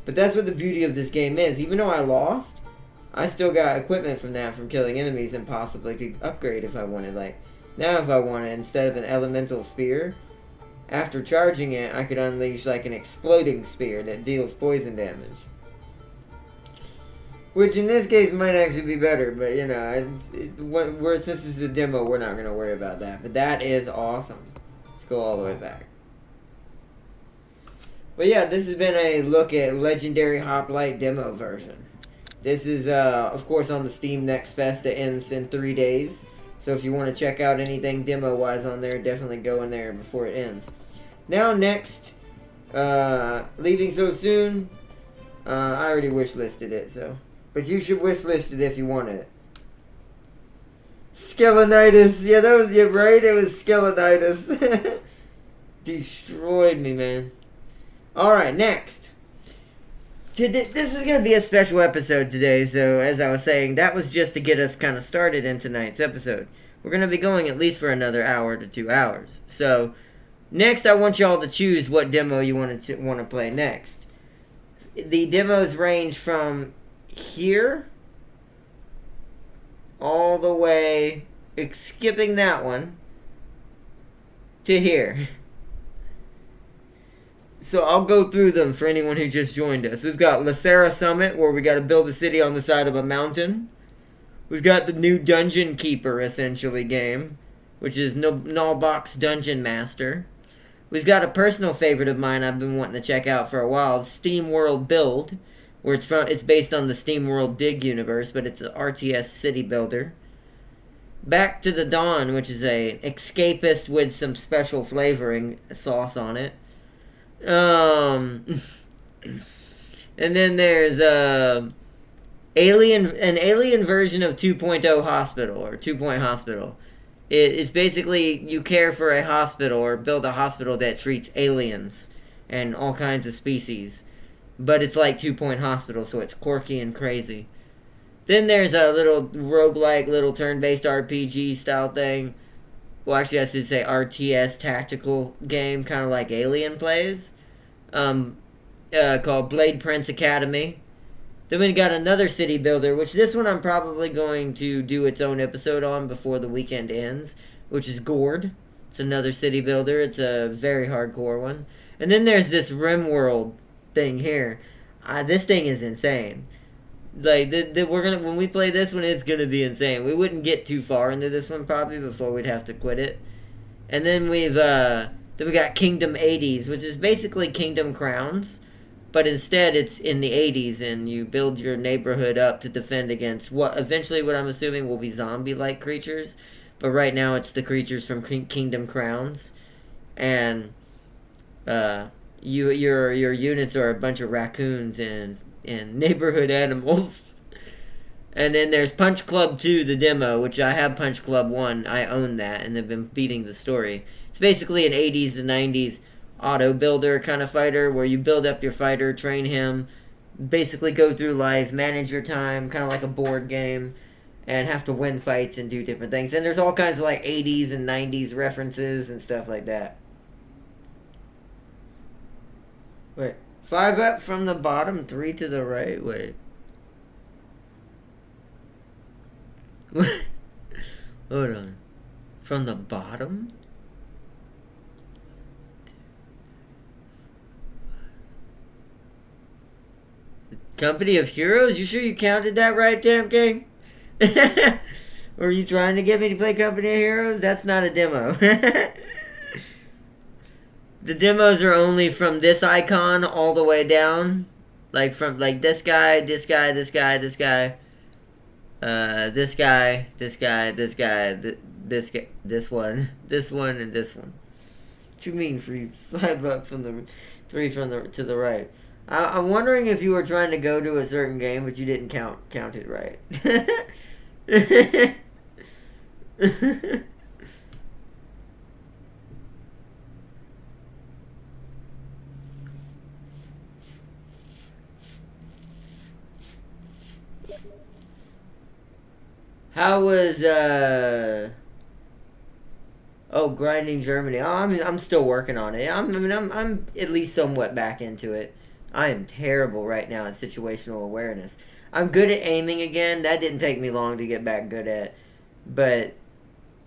But that's what the beauty of this game is. Even though I lost, I still got equipment from that from killing enemies and possibly could upgrade if I wanted. Like, now if I wanted, instead of an elemental spear, after charging it, I could unleash like an exploding spear that deals poison damage. Which in this case might actually be better, but you know, since this is a demo, we're not going to worry about that. But that is awesome. Let's go all the way back. But yeah, this has been a look at Legendary Hoplite demo version. This is, of course, on the Steam Next Fest that ends in 3 days. So if you want to check out anything demo-wise on there, definitely go in there before it ends. Now, next, Leaving So Soon, I already wish-listed it, so. But you should wish-list it if you want it. Skelenitis. Yeah, that was, yeah, right? It was Skelenitis. Destroyed me, man. Alright, next. This is going to be a special episode today, so as I was saying, that was just to get us kind of started in tonight's episode. We're going to be going at least for another hour to 2 hours. So, next I want y'all to choose what demo you want to play next. The demos range from here all the way, skipping that one, to here. So I'll go through them for anyone who just joined us. We've got Lacera Summit, where we got to build a city on the side of a mountain. We've got the new Dungeon Keeper, essentially, game, which is Nullbox Dungeon Master. We've got a personal favorite of mine I've been wanting to check out for a while, Steam World Build, where it's based on the Steam World Dig universe, but it's an RTS city builder. Back to the Dawn, which is a escapist with some special flavoring sauce on it. And then there's an alien version of 2.0 Hospital, or 2-Point Hospital. It's basically you care for a hospital or build a hospital that treats aliens and all kinds of species. But it's like 2-Point Hospital, so it's quirky and crazy. Then there's a little roguelike, little turn-based RPG style thing. Well, actually, I should say RTS tactical game, kind of like Alien plays. Called Blade Prince Academy. Then we got another city builder, which this one I'm probably going to do its own episode on before the weekend ends, which is Gord. It's another city builder. It's a very hardcore one. And then there's this RimWorld thing here. This thing is insane. Like, when we play this one, it's gonna be insane. We wouldn't get too far into this one probably before we'd have to quit it. And then we got Kingdom 80s, which is basically Kingdom Crowns, but instead it's in the 80s, and you build your neighborhood up to defend against what I'm assuming will be zombie-like creatures, but right now it's the creatures from Kingdom Crowns, and your units are a bunch of raccoons and neighborhood animals. And then there's Punch Club 2, the demo, which I have Punch Club 1. I own that, and have been beating the story. It's basically an 80s to 90s auto builder kind of fighter, where you build up your fighter, train him, basically go through life, manage your time, kind of like a board game, and have to win fights and do different things. And there's all kinds of like 80s and 90s references and stuff like that. Wait, 5 up from the bottom, 3 to the right? Wait. Hold on. From the bottom? Company of Heroes? You sure you counted that right, Damn King? Or are you trying to get me to play Company of Heroes? That's not a demo. The demos are only from this icon all the way down. Like from like this guy, this guy, this guy, this guy. This guy, this guy, this guy, this guy, this one, and this one. What you mean 5 up from the 3 from the to the right? I'm wondering if you were trying to go to a certain game, but you didn't count it right. How was Grinding Germany? Oh, I'm still working on it. I'm at least somewhat back into it. I am terrible right now at situational awareness. I'm good at aiming again. That didn't take me long to get back good at. But,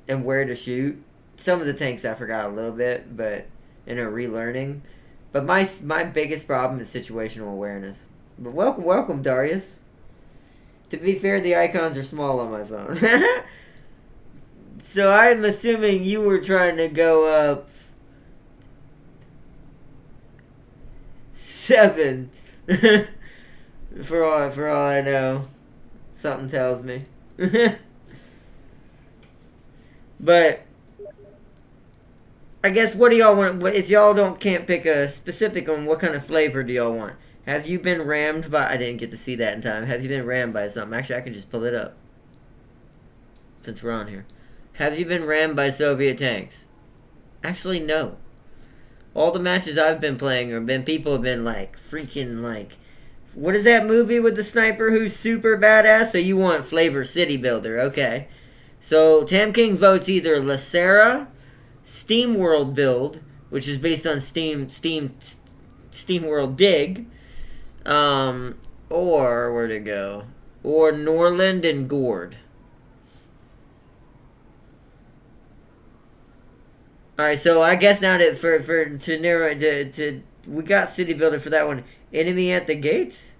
and where to shoot. Some of the tanks I forgot a little bit, but in a relearning. But my biggest problem is situational awareness. But welcome, Darius. To be fair, the icons are small on my phone. So I'm assuming you were trying to go up 7. for all I know. Something tells me. But I guess, what do y'all want? If y'all can't pick a specific on, what kind of flavor do y'all want? Have you been rammed by... I didn't get to see that in time. Have you been rammed by something? Actually, I can just pull it up. Since we're on here. Have you been rammed by Soviet tanks? Actually, no. All the matches I've been playing people have been like, freaking like... What is that movie with the sniper who's super badass? So you want Flavor City Builder. Okay. So Tam King votes either Lacera, Steam World build, which is based on Steam World Dig, or where'd it go? Or Norland and Gord. All right, so I guess now that to narrow it to we got City Builder for that one. Enemy at the gates.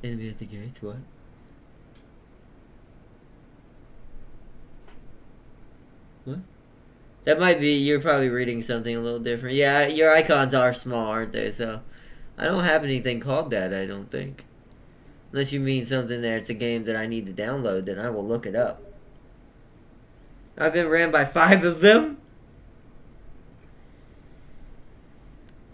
Enemy at the gates. What? What? That might be, you're probably reading something a little different. Yeah, your icons are small, aren't they? So, I don't have anything called that, I don't think. Unless you mean something that's a game that I need to download, then I will look it up. I've been rammed by 5 of them.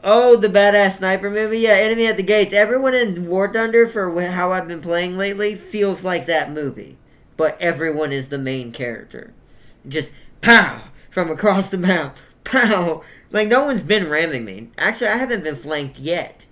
Oh, the Badass Sniper movie? Yeah, Enemy at the Gates. Everyone in War Thunder, for how I've been playing lately, feels like that movie. But everyone is the main character. Just, pow! From across the map. Pow! Like, no one's been ramming me. Actually, I haven't been flanked yet.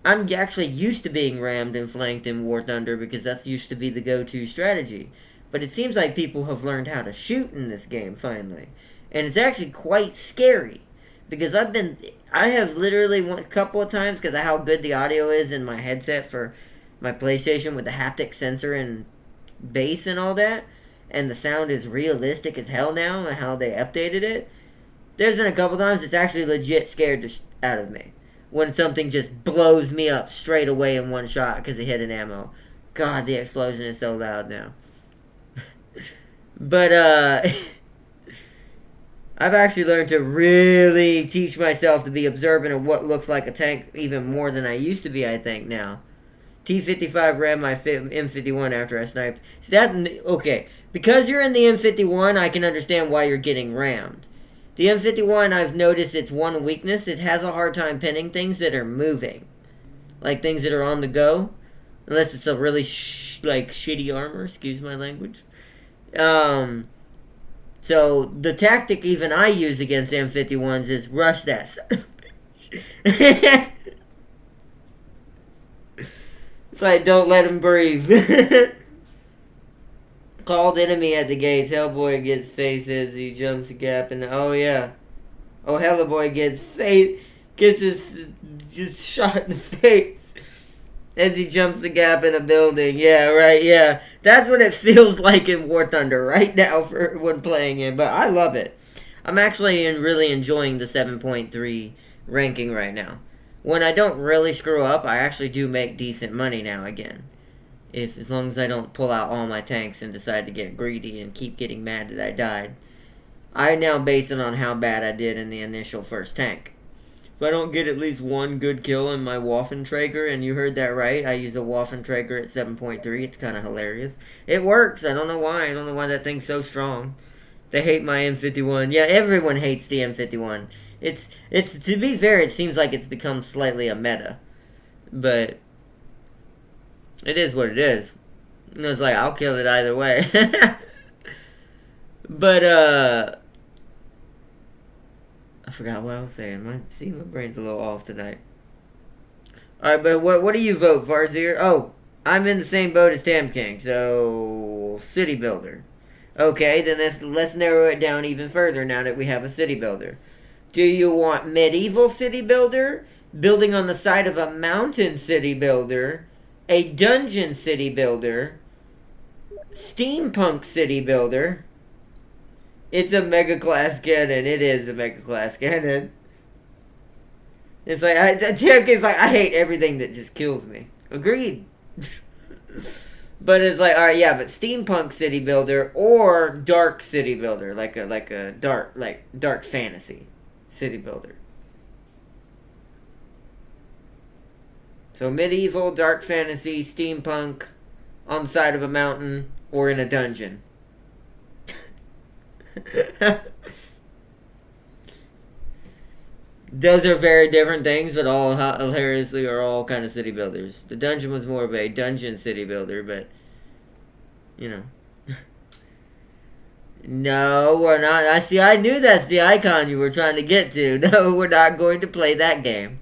I'm actually used to being rammed and flanked in War Thunder because that's used to be the go-to strategy. But it seems like people have learned how to shoot in this game, finally. And it's actually quite scary. Because I have literally a couple of times, because of how good the audio is in my headset for my PlayStation with the haptic sensor and bass and all that, and the sound is realistic as hell now, and how they updated it, there's been a couple times it's actually legit scared out of me. When something just blows me up straight away in one shot because it hit an ammo. God, the explosion is so loud now. But, I've actually learned to really teach myself to be observant of what looks like a tank even more than I used to be, I think, now. T-55 rammed my M51 after I sniped. See, okay. Because you're in the M51, I can understand why you're getting rammed. The M51, I've noticed its one weakness. It has a hard time pinning things that are moving. Like things that are on the go. Unless it's a really, shitty armor. Excuse my language. So, the tactic even I use against M51s is rush that. It's like, don't let him breathe. Called enemy at the gates. Hellboy gets face as he jumps the gap. And oh, yeah. Oh, Hellboy gets his just shot in the face as he jumps the gap in a building. Yeah, right, yeah. That's what it feels like in War Thunder right now for when playing it. But I love it. I'm actually really enjoying the 7.3 ranking right now. When I don't really screw up, I actually do make decent money now again. As long as I don't pull out all my tanks and decide to get greedy and keep getting mad that I died. I now base it on how bad I did in the initial first tank. If I don't get at least one good kill in my Waffenträger, and you heard that right, I use a Waffenträger at 7.3, it's kind of hilarious. It works, I don't know why. I don't know why that thing's so strong. They hate my M51. Yeah, everyone hates the M51. It's to be fair, it seems like it's become slightly a meta. But it is what it is. It's like, I'll kill it either way. But, I forgot what I was saying. My brain's a little off tonight. Alright, but what do you vote, Farzir? Oh, I'm in the same boat as Tam King, so City Builder. Okay, then let's narrow it down even further now that we have a City Builder. Do you want Medieval City Builder, building on the side of a mountain City Builder, a dungeon city builder, steampunk city builder. It's a mega class cannon. It is a mega class cannon. It's like TMK's like, I hate everything that just kills me. Agreed. But it's like, all right, yeah, but steampunk city builder or dark city builder, like a dark fantasy city builder. So medieval, dark fantasy, steampunk, on the side of a mountain or in a dungeon. Those are very different things, but all hilariously are all kind of city builders. The dungeon was more of a dungeon city builder, but you know. No, we're not. I knew that's the icon you were trying to get to. No, we're not going to play that game.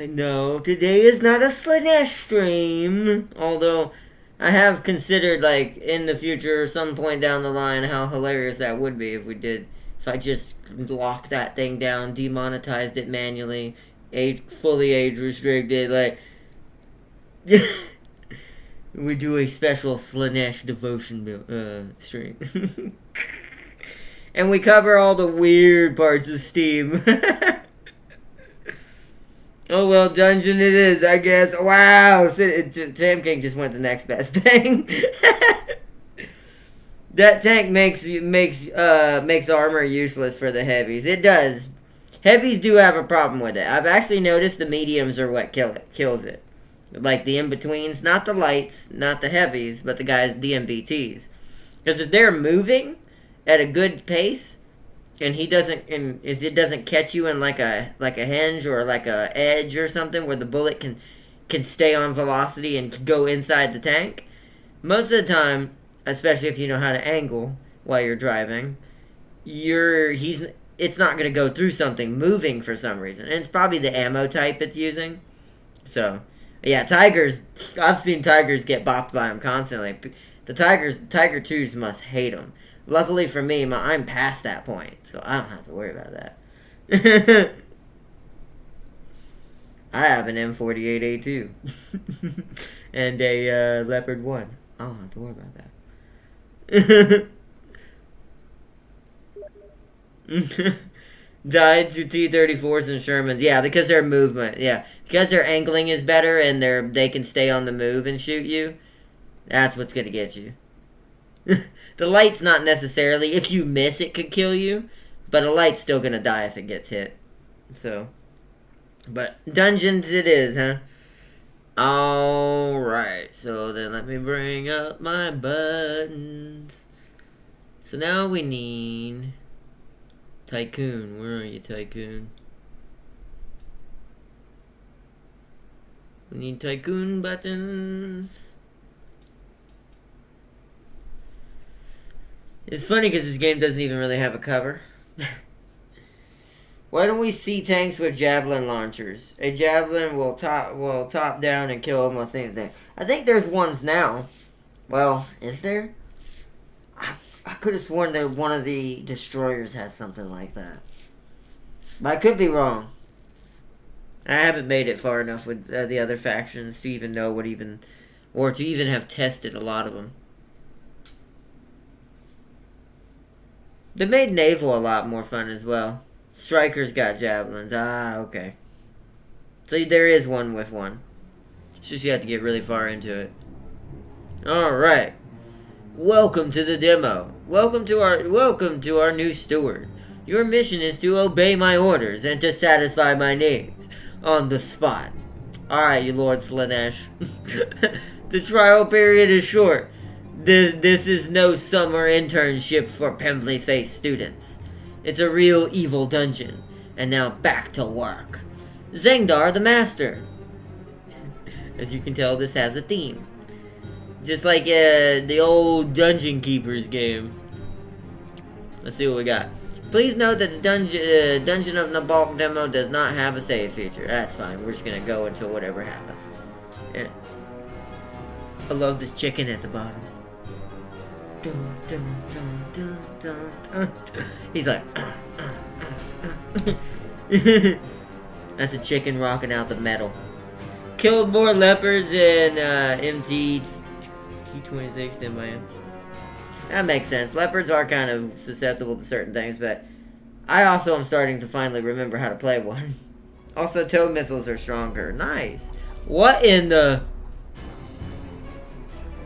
No, today is not a Slanesh stream. Although, I have considered, like, in the future, some point down the line, how hilarious that would be if I just locked that thing down, demonetized it manually, fully age restricted, like, we do a special Slanesh devotion stream. And we cover all the weird parts of Steam. Oh well, dungeon it is, I guess. Wow, Tam King just went the next best thing. That tank makes armor useless for the heavies. It does. Heavies do have a problem with it. I've actually noticed the mediums are what kills it. Like the in-betweens, not the lights, not the heavies, but the guys, DMBTs. Because if they're moving at a good pace, and if it doesn't catch you in like a hinge or like a edge or something where the bullet can stay on velocity and go inside the tank, most of the time, especially if you know how to angle while you're driving, it's not going to go through something moving for some reason, and it's probably the ammo type it's using. So yeah, tigers. I've seen tigers get bopped by them constantly. The Tiger 2s must hate them. Luckily for me, I'm past that point, so I don't have to worry about that. I have an M48A2 and a Leopard 1. I don't have to worry about that. Died to T-34s and Shermans. Yeah, because their movement. Yeah, because their angling is better and they can stay on the move and shoot you. That's what's gonna get you. The light's not necessarily, if you miss, it could kill you, but a light's still gonna die if it gets hit. So, but dungeons it is, huh? Alright, so then let me bring up my buttons. So now we need Tycoon. Where are you, Tycoon? We need Tycoon buttons. It's funny because this game doesn't even really have a cover. Why don't we see tanks with javelin launchers? A javelin will top down and kill almost anything. I think there's ones now. Well, is there? I could have sworn that one of the destroyers has something like that. But I could be wrong. I haven't made it far enough with the other factions to even know or to even have tested a lot of them. They made naval a lot more fun as well. Strikers got javelins. Ah, okay. So there is one with one. It's just you have to get really far into it. Alright. Welcome to the demo. Welcome to our new steward. Your mission is to obey my orders and to satisfy my needs. On the spot. Alright, you Lord Slanesh. The trial period is short. This is no summer internship for pimply-faced students. It's a real evil dungeon. And now back to work. Zengdar the Master. As you can tell, this has a theme. Just like the old Dungeon Keepers game. Let's see what we got. Please note that the Dungeon of Nabalk demo does not have a save feature. That's fine. We're just going to go until whatever happens. Yeah. I love this chicken at the bottom. Dun, dun, dun, dun, dun, dun, dun. He's like, that's a chicken rocking out the metal. Killed more leopards in MT T26 than my. That makes sense. Leopards are kind of susceptible to certain things, but I also am starting to finally remember how to play one. Also, toad missiles are stronger. Nice. What in the...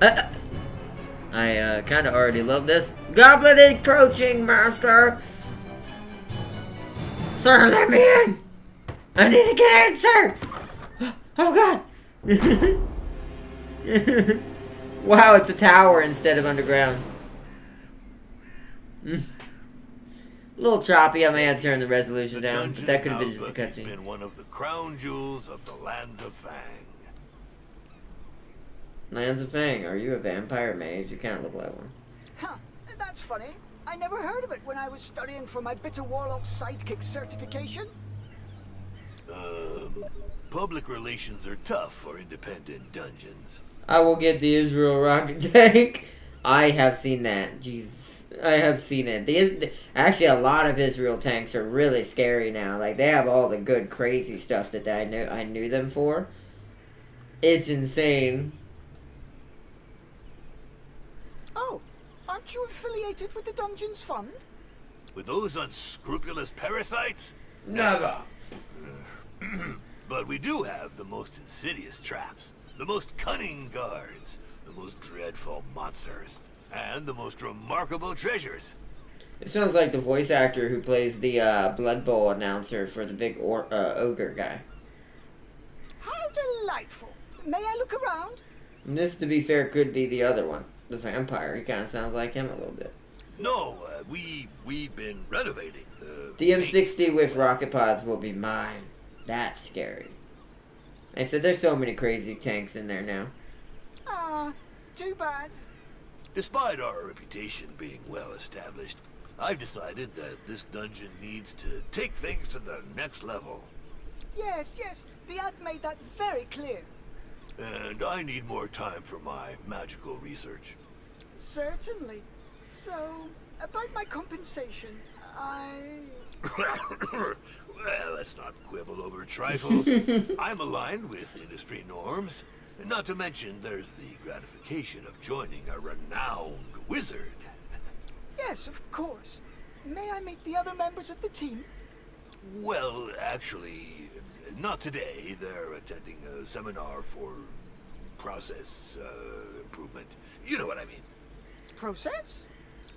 I kind of already love this. Goblin encroaching, master! Sir, let me in! I need to get in, sir! Oh, God! Wow, it's a tower instead of underground. A little choppy. I may have to turn the resolution down, but that could have been just a cutscene. Been one of the crown jewels of the Lands of Fang. Lands of Fang, are you a vampire mage? You kind of look like one. Huh, that's funny. I never heard of it when I was studying for my Bitter Warlock Sidekick certification. Public relations are tough for independent dungeons. I will get the Israel rocket tank. I have seen that. Jesus. I have seen it. Actually, a lot of Israel tanks are really scary now. Like, they have all the good, crazy stuff that I knew them for. It's insane. Oh, aren't you affiliated with the Dungeons Fund? With those unscrupulous parasites? Never. But we do have the most insidious traps, the most cunning guards, the most dreadful monsters, and the most remarkable treasures. It sounds like the voice actor who plays the Blood Bowl announcer for the big ogre guy. How delightful. May I look around? And this, to be fair, could be the other one. The vampire. He kind of sounds like him a little bit. No, we've been renovating. The M60 with rocket pods will be mine. That's scary. I said there's so many crazy tanks in there now. Ah, too bad. Despite our reputation being well established, I've decided that this dungeon needs to take things to the next level. Yes, the ad made that very clear. And I need more time for my magical research. Certainly. So, about my compensation, Well, let's not quibble over trifles. I'm aligned with industry norms. Not to mention, there's the gratification of joining a renowned wizard. Yes, of course. May I meet the other members of the team? Well, actually, not today. They're attending a seminar for process improvement. You know what I mean. Process?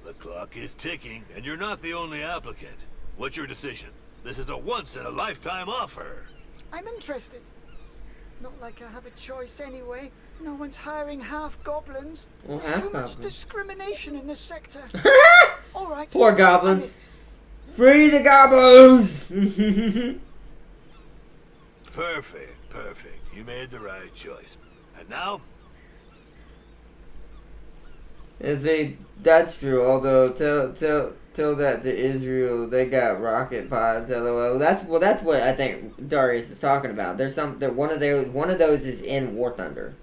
The clock is ticking, and you're not the only applicant. What's your decision? This is a once-in-a-lifetime offer. I'm interested. Not like I have a choice anyway. No one's hiring half-goblins. Well, There's too much half-goblins. discrimination in this sector. All right. Poor goblins. Free the goblins! Perfect. You made the right choice. And now, That's true. Although tell that to Israel, they got rocket pods. LOL. That's what I think Darius is talking about. There's one of those is in War Thunder.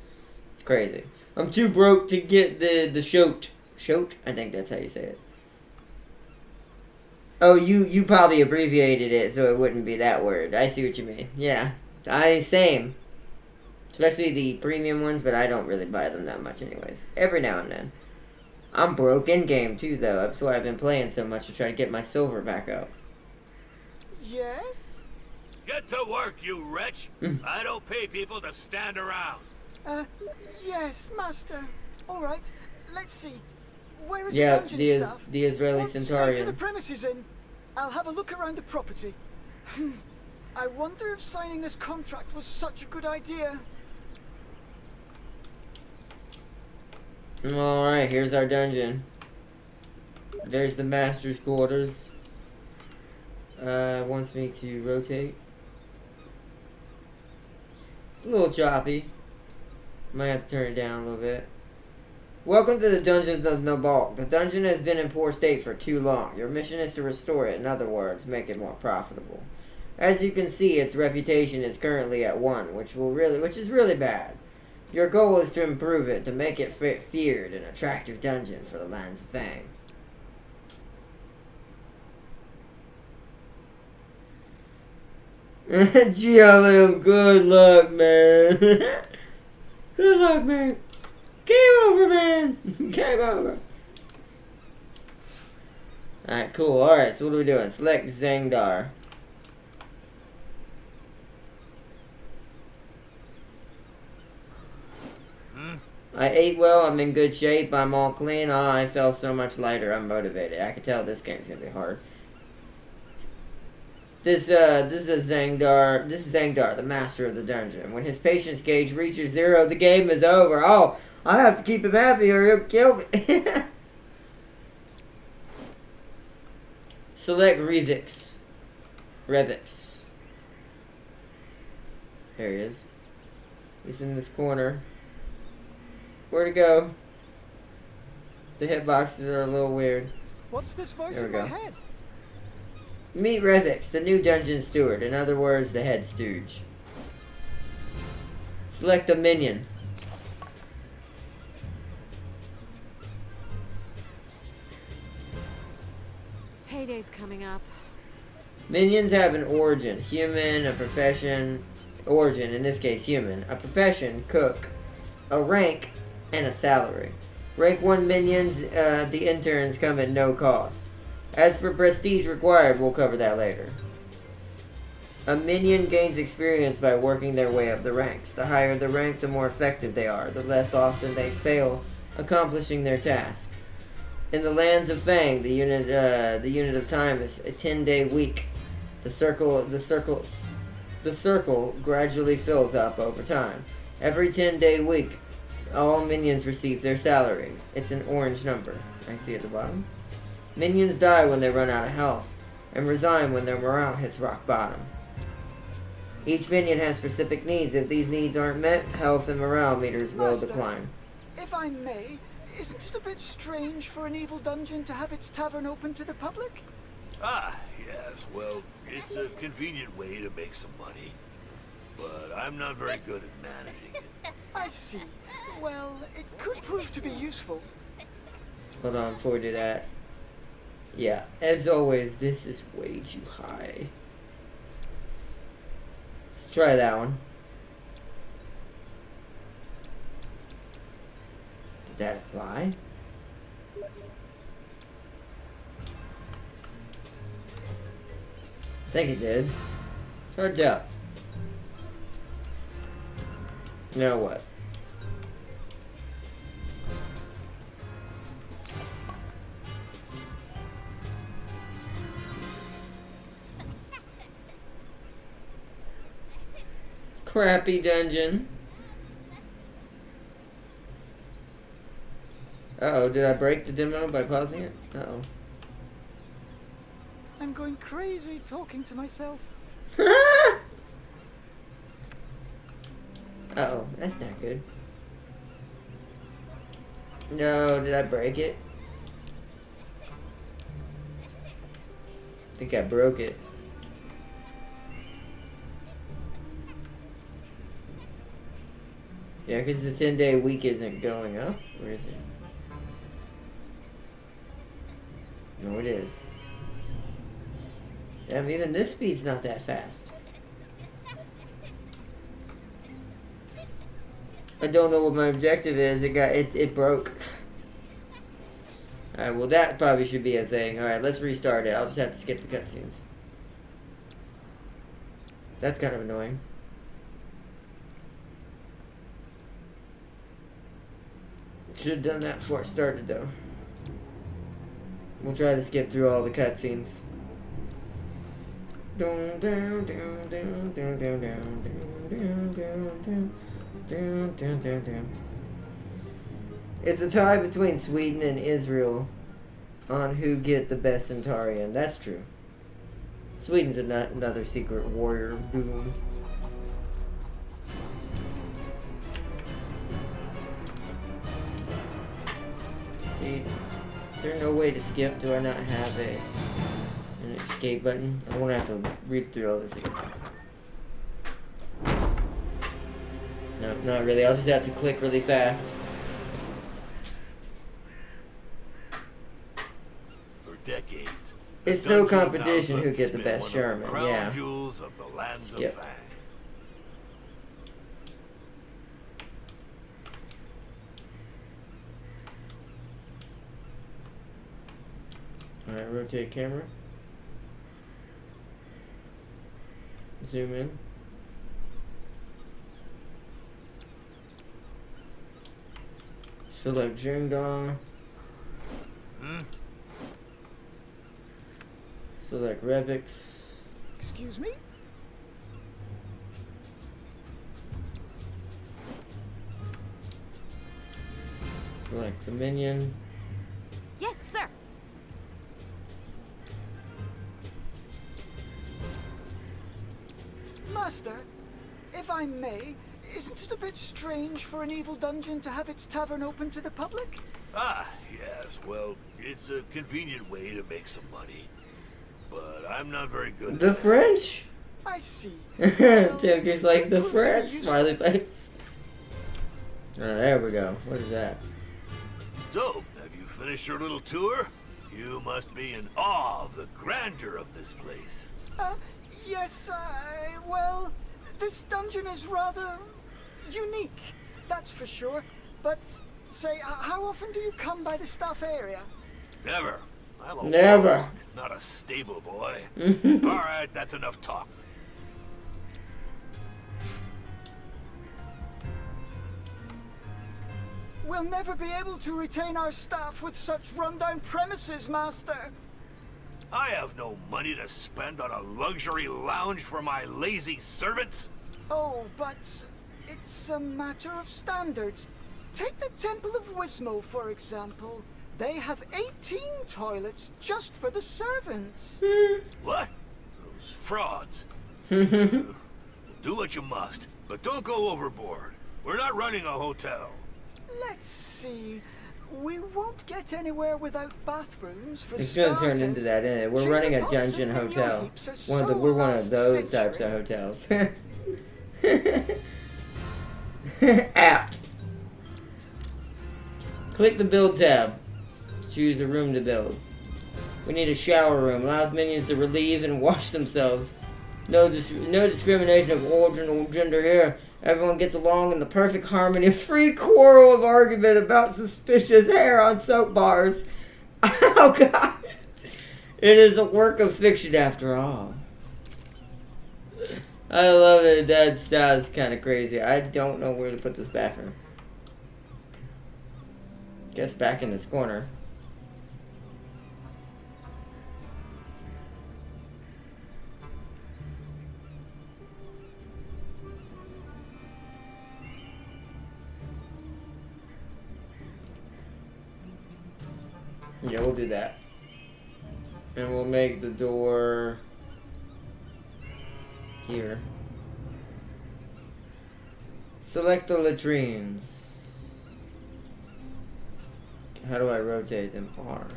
It's crazy. I'm too broke to get the shoat. Shoat? I think that's how you say it. Oh, you probably abbreviated it so it wouldn't be that word. I see what you mean. Yeah. Same. Especially the premium ones, but I don't really buy them that much anyways. Every now and then. I'm broke in game too, though. That's why I've been playing so much to try to get my silver back up. Yes? get to work, you wretch. I don't pay people to stand around. Yes, master. All right, let's see. Where is Yeah, the dungeon stuff? the Israeli Once I get Centaurian. the premises in, I'll have a look around the property. I wonder if signing this contract was such a good idea. Alright, here's our dungeon. There's the master's quarters. Wants me to rotate. It's a little choppy. Might have to turn it down a little bit. Welcome to the Dungeons of Nabal. The dungeon has been in poor state for too long. Your mission is to restore it. In other words, make it more profitable. As you can see, its reputation is currently at 1, which is really bad. Your goal is to improve it, to make it feared and attractive dungeon for the Lands of Fang. GLM, good luck, man. Good luck, man. Game over, man. Game over. Alright, cool. Alright, so what are we doing? Select Zangdar. I ate well, I'm in good shape, I'm all clean. Oh, I feel so much lighter, I'm motivated. I can tell this game's gonna be hard. This is Zangdar, the master of the dungeon. When his patience gauge reaches 0, the game is over. Oh, I have to keep him happy or he'll kill me. Select Revix. Revix. There he is. He's in this corner. Where'd it go? The hitboxes are a little weird. What's this voice There we in go. my head? Meet Revix, the new dungeon steward. In other words, the head stooge. Select a minion. Payday's coming up. Minions have an origin. Human, a profession. Origin, in this case, human. A profession, cook. A rank, and a salary. Rank 1 minions, the interns come at no cost. As for prestige required, we'll cover that later. A minion gains experience by working their way up the ranks. The higher the rank, the more effective they are. The less often they fail accomplishing their tasks. In the Lands of Fang, the unit of time is a 10-day week. The circle gradually fills up over time. Every 10-day week, all minions receive their salary. It's an orange number. I see at the bottom. Minions die when they run out of health, and resign when their morale hits rock bottom. Each minion has specific needs. If these needs aren't met, health and morale meters will Master, decline. If I may, isn't it a bit strange for an evil dungeon to have its tavern open to the public? Ah, yes. Well, it's a convenient way to make some money. But I'm not very good at managing it. I see. Well, it could prove to be useful. Hold on, before we do that. Yeah, as always, this is way too high. Let's try that one. Did that apply? I think it did. It's hard to tell. Now what? Crappy dungeon. Uh-oh, did I break the demo by pausing it? Uh-oh. I'm going crazy talking to myself. Uh-oh, that's not good. No, did I break it? I think I broke it. Yeah, because the 10-day week isn't going up. Where is it? No, it is. Damn, even this speed's not that fast. I don't know what my objective is. It broke. Alright, well that probably should be a thing. Alright, let's restart it. I'll just have to skip the cutscenes. That's kind of annoying. Should have done that before it started though. We'll try to skip through all the cutscenes. It's a tie between Sweden and Israel on who get the best Centaurian. That's true. Sweden's another secret warrior of doom. Dude, is there no way to skip? Do I not have an escape button? I don't want to have to read through all this again. No, not really. I'll just have to click really fast. For decades. It's the no Dungeon competition who Outlook get the has been best one of the Sherman, crown yeah. jewels of the lands Skip. of Fang. Alright, rotate camera. Zoom in. Select Jenga. Select Revix. Excuse me? Select Dominion. Yes, sir. Master, if I may, isn't it a bit strange for an evil dungeon to have its tavern open to the public? Ah, yes. Well, it's a convenient way to make some money. But I'm not very good at The that. French? I see. Timothy's like the Prove French. to use- Smiley face. There we go. What is that? So, have you finished your little tour? You must be in awe of the grandeur of this place. Yes, well, this dungeon is rather unique, that's for sure. But, say, how often do you come by the staff area? Never. I'm a Never. warlock, not a stable boy. All right, that's enough talk. We'll never be able to retain our staff with such rundown premises, Master. I have no money to spend on a luxury lounge for my lazy servants. Oh, but it's a matter of standards. Take the Temple of Wismo, for example. They have 18 toilets just for the servants. What? Those frauds. Do what you must, but don't go overboard. We're not running a hotel. Let's see. We won't get anywhere without bathrooms for It's gonna turn starters. into that, isn't it? We're Chamber running a pots dungeon and manure hotel. heaps are We're so one of last those types of century. hotels. Apt. Click the build tab. Choose a room to build. We need a shower room. Allows minions to relieve and wash themselves. No discrimination of origin or gender here. Everyone gets along in the perfect harmony. A free quarrel of argument about suspicious hair on soap bars. Oh God! It is a work of fiction after all. I love it. That's kind of crazy. I don't know where to put this bathroom. Guess back in this corner. Yeah, we'll do that. And we'll make the door here. Select the latrines. How do I rotate them? R.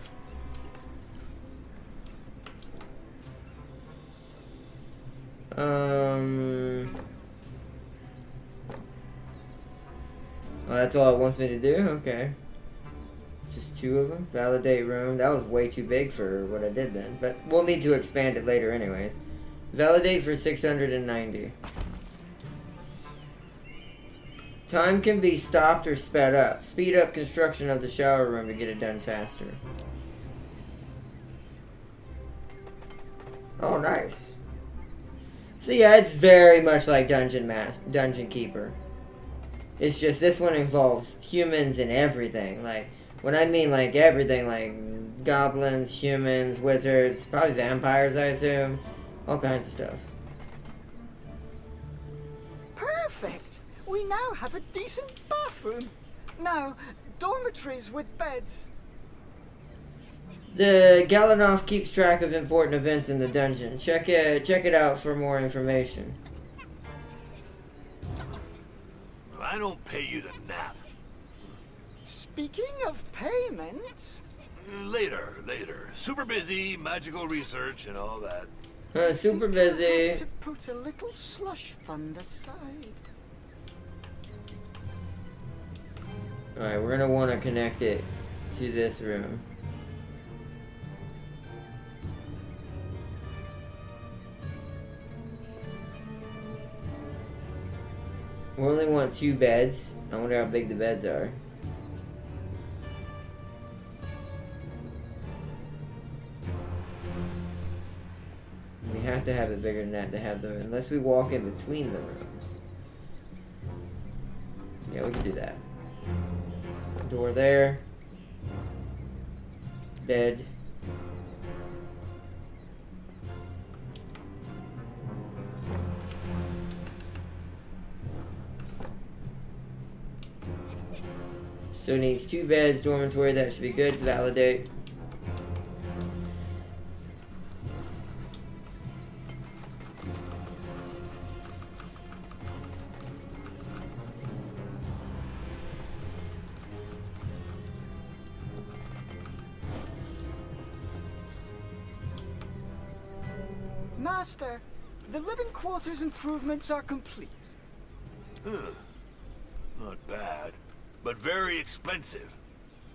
Oh, that's all it wants me to do? Okay. Just 2 of them. Validate room. That was way too big for what I did then. But we'll need to expand it later anyways. Validate for 690. Time can be stopped or sped up. Speed up construction of the shower room to get it done faster. Oh, nice. So yeah, it's very much like Dungeon Keeper. It's just this one involves humans and everything. Like, when I mean like everything, like goblins, humans, wizards, probably vampires, I assume. All kinds of stuff. Perfect. We now have a decent bathroom. Now, dormitories with beds. The Galanov keeps track of important events in the dungeon. Check it out for more information. I don't pay you to nap. Speaking of payment, Later. Super busy, magical research and all that. Super I have busy. to put a little slush fund aside. Alright, we're gonna want to connect it to this room. We only want 2 beds. I wonder how big the beds are. We have to have it bigger than that to have the, unless we walk in between the rooms. Yeah, we can do that. Door there. Bed. So it needs 2 beds, dormitory, that should be good. Validate. Master, the living quarters improvements are complete. Not bad, but very expensive.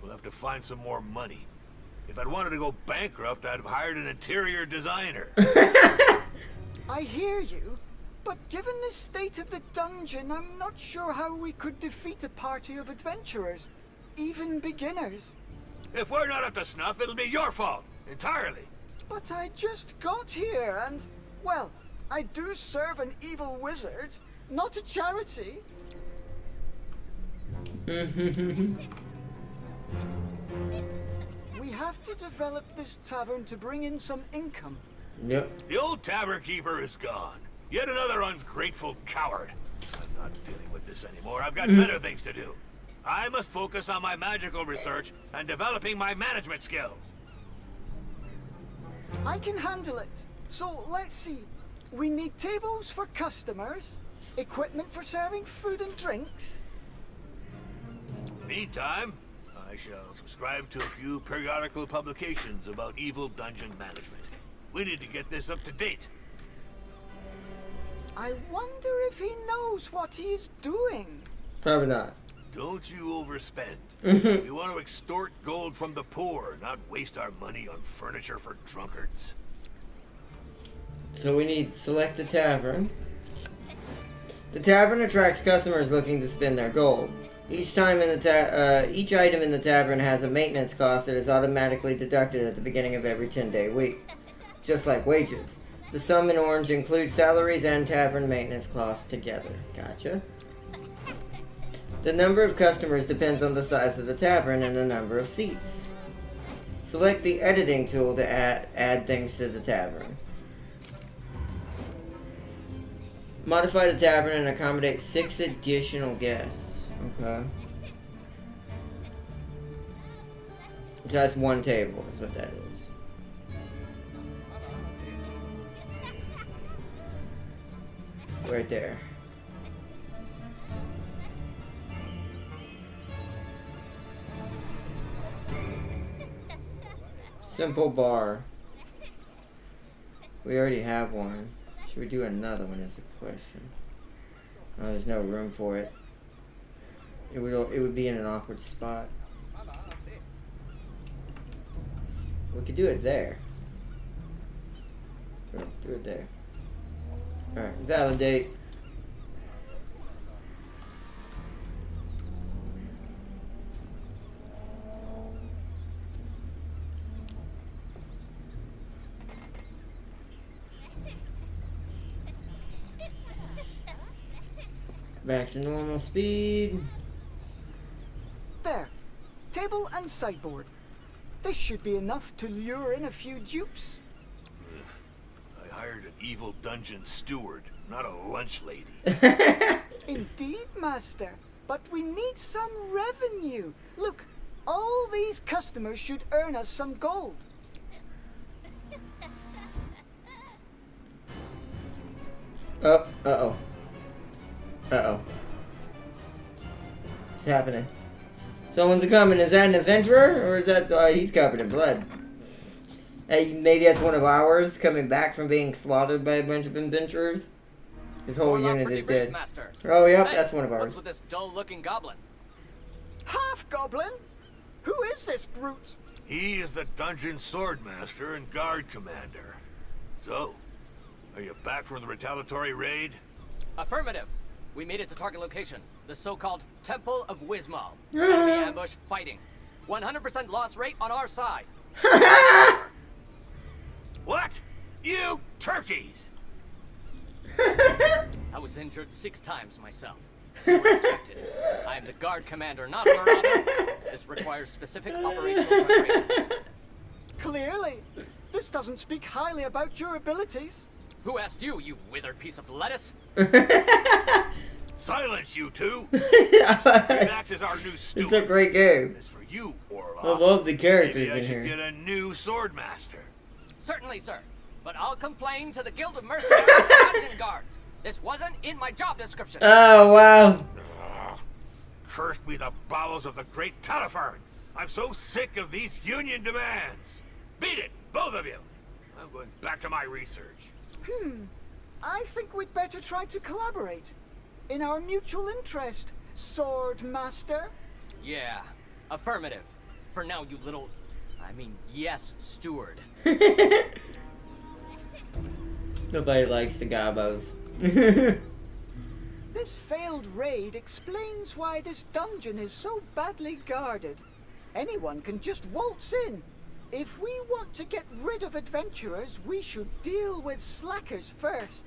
We'll have to find some more money. If I'd wanted to go bankrupt, I'd have hired an interior designer. I hear you, but given the state of the dungeon, I'm not sure how we could defeat a party of adventurers, even beginners. If we're not up to snuff, it'll be your fault, entirely. But I just got here and, well, I do serve an evil wizard, not a charity. We have to develop this tavern to bring in some income. Yep. The old tavern keeper is gone. Yet another ungrateful coward. I'm not dealing with this anymore. I've got better things to do. I must focus on my magical research and developing my management skills. I can handle it. So let's see. We need tables for customers, equipment for serving food and drinks. Meantime, I shall subscribe to a few periodical publications about evil dungeon management. We need to get this up to date. I wonder if he knows what he is doing. Probably not. Don't you overspend. We want to extort gold from the poor, not waste our money on furniture for drunkards. So we need select the tavern. The tavern attracts customers looking to spend their gold. Each item in the tavern has a maintenance cost that is automatically deducted at the beginning of every 10-day week, just like wages. The sum in orange includes salaries and tavern maintenance costs together. Gotcha. The number of customers depends on the size of the tavern and the number of seats. Select the editing tool to add things to the tavern. Modify the tavern and accommodate 6 additional guests. Okay. So that's 1 table is what that is. Right there. Simple bar. We already have one. Should we do another one is the question. Oh, there's no room for it. It would be in an awkward spot. We could do it there. Do it there. Alright, validate. Back to normal speed. There. Table and sideboard. This should be enough to lure in a few dupes. I hired an evil dungeon steward, not a lunch lady. Indeed, Master. But we need some revenue. Look, all these customers should earn us some gold. Oh, uh-oh. Uh-oh. What's happening? Someone's coming. Is that an adventurer? Or is that... he's covered in blood. Hey, maybe that's one of ours coming back from being slaughtered by a bunch of adventurers? His whole unit is dead. Master. Oh, yep, Hey, that's one of what's ours. with this dull-looking goblin? Half Goblin? Who is this brute? He is the dungeon swordmaster and guard commander. So, are you back from the retaliatory raid? Affirmative. We made it to target location, the so-called Temple of Wismo. Enemy ambush fighting. 100% loss rate on our side. What? You turkeys! I was injured 6 times myself. You were expected. I am the guard commander, not a marauder. This requires specific operational preparation. Clearly. This doesn't speak highly about your abilities. Who asked you, you withered piece of lettuce? Silence, you two! Dax is our new steward. It's a great game. As for you, Orloff, I love the characters maybe I in should here. get a new swordmaster. Certainly, sir. But I'll complain to the Guild of Mercenaries and Dungeon Guards. This wasn't in my job description. Oh, wow. Ugh. Cursed be the bowels of the great Talifern. I'm so sick of these union demands. Beat it, both of you. I'm going back to my research. I think we'd better try to collaborate. In our mutual interest, Sword Master. Yeah, affirmative. For now, you little... yes, steward. Nobody likes the Gabos. This failed raid explains why this dungeon is so badly guarded. Anyone can just waltz in. If we want to get rid of adventurers, we should deal with slackers first.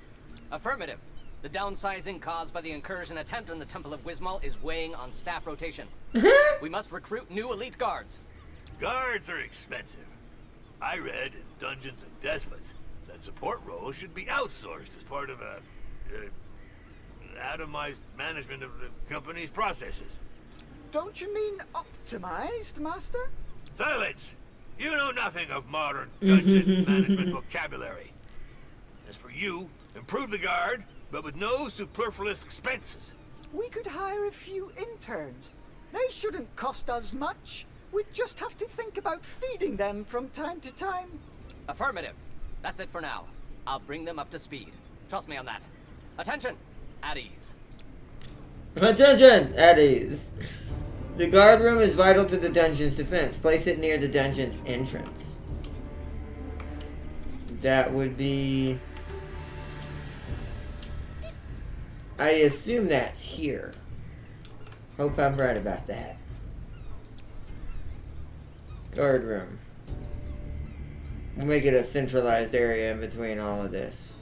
Affirmative. The downsizing caused by the incursion attempt on the Temple of Wismal is weighing on staff rotation. We must recruit new elite guards. Guards are expensive. I read in Dungeons and Despots that support roles should be outsourced as part of a atomized management of the company's processes. Don't you mean optimized, Master? Silence! You know nothing of modern dungeon management vocabulary. As for you, improve the guard, but with no superfluous expenses. We could hire a few interns. They shouldn't cost us much. We'd just have to think about feeding them from time to time. Affirmative. That's it for now. I'll bring them up to speed. Trust me on that. Attention! At ease. Attention! At ease. The guard room is vital to the dungeon's defense. Place it near the dungeon's entrance. That would be... I assume that's here. Hope I'm right about that. Guard room. We'll make it a centralized area in between all of this.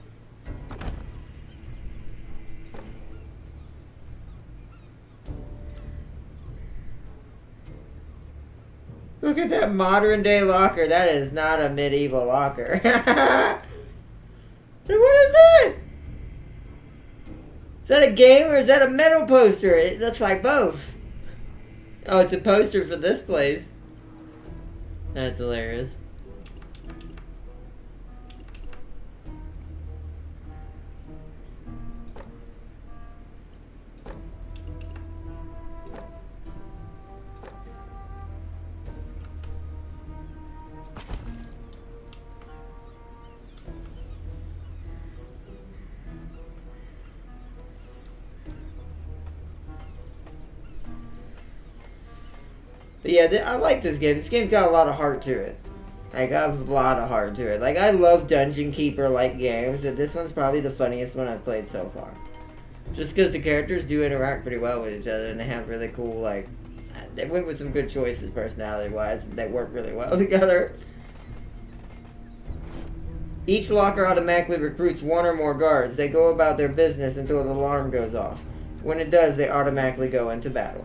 Look at that modern day locker. That is not a medieval locker. What is that? Is that a game or is that a metal poster? It looks like both. Oh, it's a poster for this place. That's hilarious. But yeah, I like this game. This game's got a lot of heart to it. Like, I have a lot of heart to it. Like, I love Dungeon Keeper-like games, and this one's probably the funniest one I've played so far. Just because the characters do interact pretty well with each other, and they have really cool, like... They went with some good choices personality-wise, and they work really well together. Each locker automatically recruits one or more guards. They go about their business until the alarm goes off. When it does, they automatically go into battle.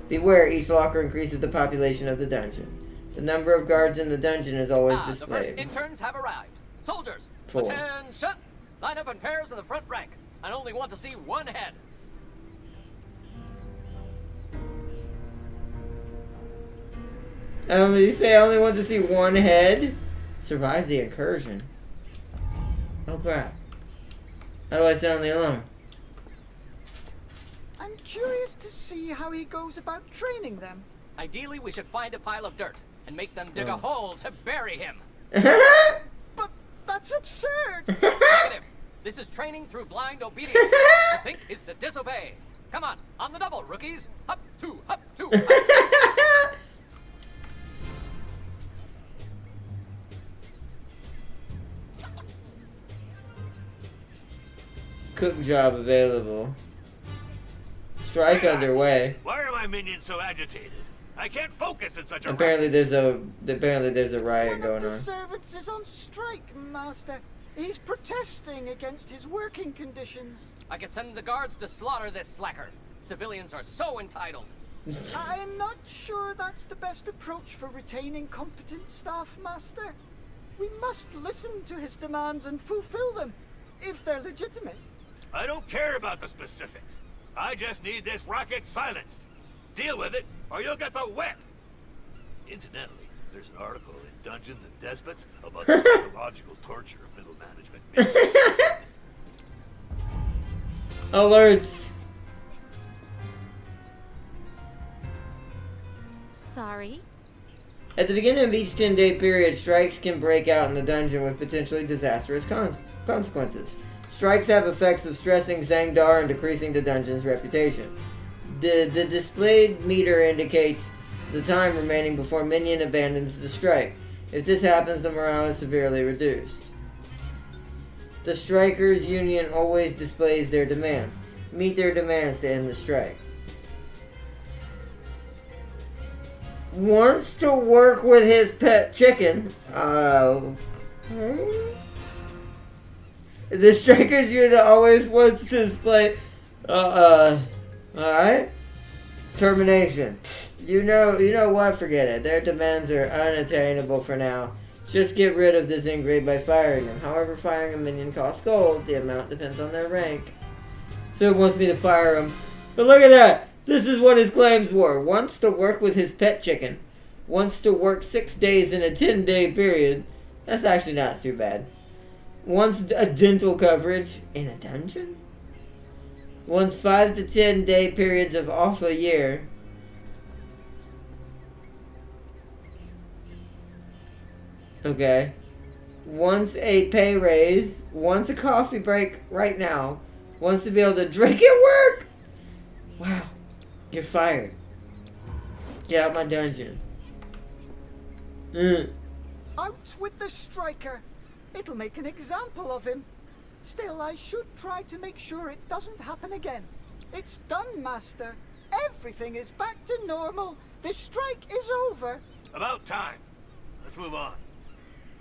Beware, each locker increases the population of the dungeon. The number of guards in the dungeon is always The displayed. first interns have arrived. Soldiers, 4. attention! Line up in pairs in the front rank. I only want to see one head. I only want to see one head? Survive the incursion. Oh crap. How do I sound the alarm? I'm curious to see how he goes about training them. Ideally, we should find a pile of dirt and make them dig Oh. a hole to bury him. But that's absurd! Negative. This is training through blind obedience. To think is to disobey. Come on the double, rookies. Up, two, too. Cook job available. Strike underway. Why are my minions so agitated? I can't focus in such a Apparently there's a riot One going of the on. servants is on strike, Master. He's protesting against his working conditions. I could send the guards to slaughter this slacker. Civilians are so entitled. I am not sure that's the best approach for retaining competent staff, Master. We must listen to his demands and fulfill them, if they're legitimate. I don't care about the specifics. I just need this rocket silenced. Deal with it, or you'll get the whip. Incidentally, there's an article in Dungeons and Despots about the psychological torture of middle management. Alerts. Sorry. At the beginning of each 10-day period, strikes can break out in the dungeon with potentially disastrous consequences. Strikes have effects of stressing Zangdar and decreasing the dungeon's reputation. The displayed meter indicates the time remaining before minion abandons the strike. If this happens, the morale is severely reduced. The Strikers Union always displays their demands. Meet their demands to end the strike. Wants to work with his pet chicken. The Strikers Unit always wants to display. Alright. Termination. You know what? Forget it. Their demands are unattainable for now. Just get rid of this ingrate by firing them. However, firing a minion costs gold. The amount depends on their rank. So it wants me to fire him. But look at that! This is what his claims were. Wants to work with his pet chicken. Wants to work 6 days in a 10-day period. That's actually not too bad. Wants a dental coverage in a dungeon? Wants 5 to 10 day periods of off a year. Okay. Wants a pay raise. Wants a coffee break right now. Wants to be able to drink at work. Wow. You're fired. Get out my dungeon. Out with the striker. It'll make an example of him. Still, I should try to make sure it doesn't happen again. It's done, Master. Everything is back to normal. The strike is over. About time. Let's move on.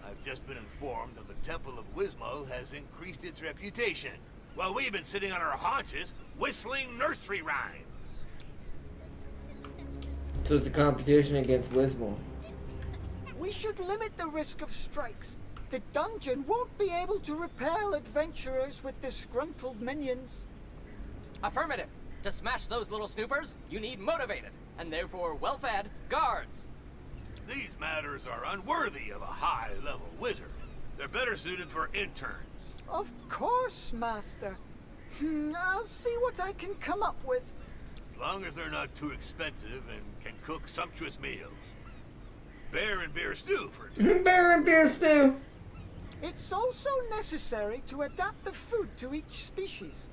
I've just been informed that the Temple of Wismo has increased its reputation, while we've been sitting on our haunches whistling nursery rhymes. So it's a competition against Wismore. We should limit the risk of strikes. The dungeon won't be able to repel adventurers with disgruntled minions. Affirmative. To smash those little snoopers, you need motivated, and therefore well-fed, guards. These matters are unworthy of a high-level wizard. They're better suited for interns. Of course, Master. I'll see what I can come up with. As long as they're not too expensive and can cook sumptuous meals. Bear and beer stew, for example. Bear and beer stew. It's also necessary to adapt the food to each species.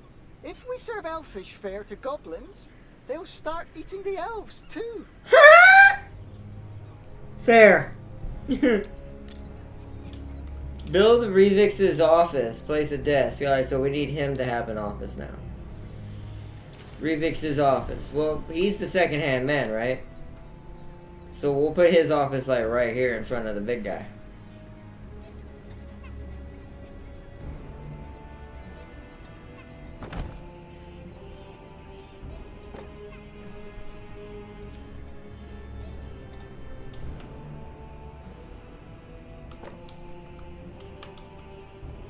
If we serve elfish fare to goblins, they'll start eating the elves too. Fair. Build Revix's office. Place a desk. Alright, so we need him to have an office now. Revix's office. Well, he's the second-hand man, right? So we'll put his office like right here in front of the big guy.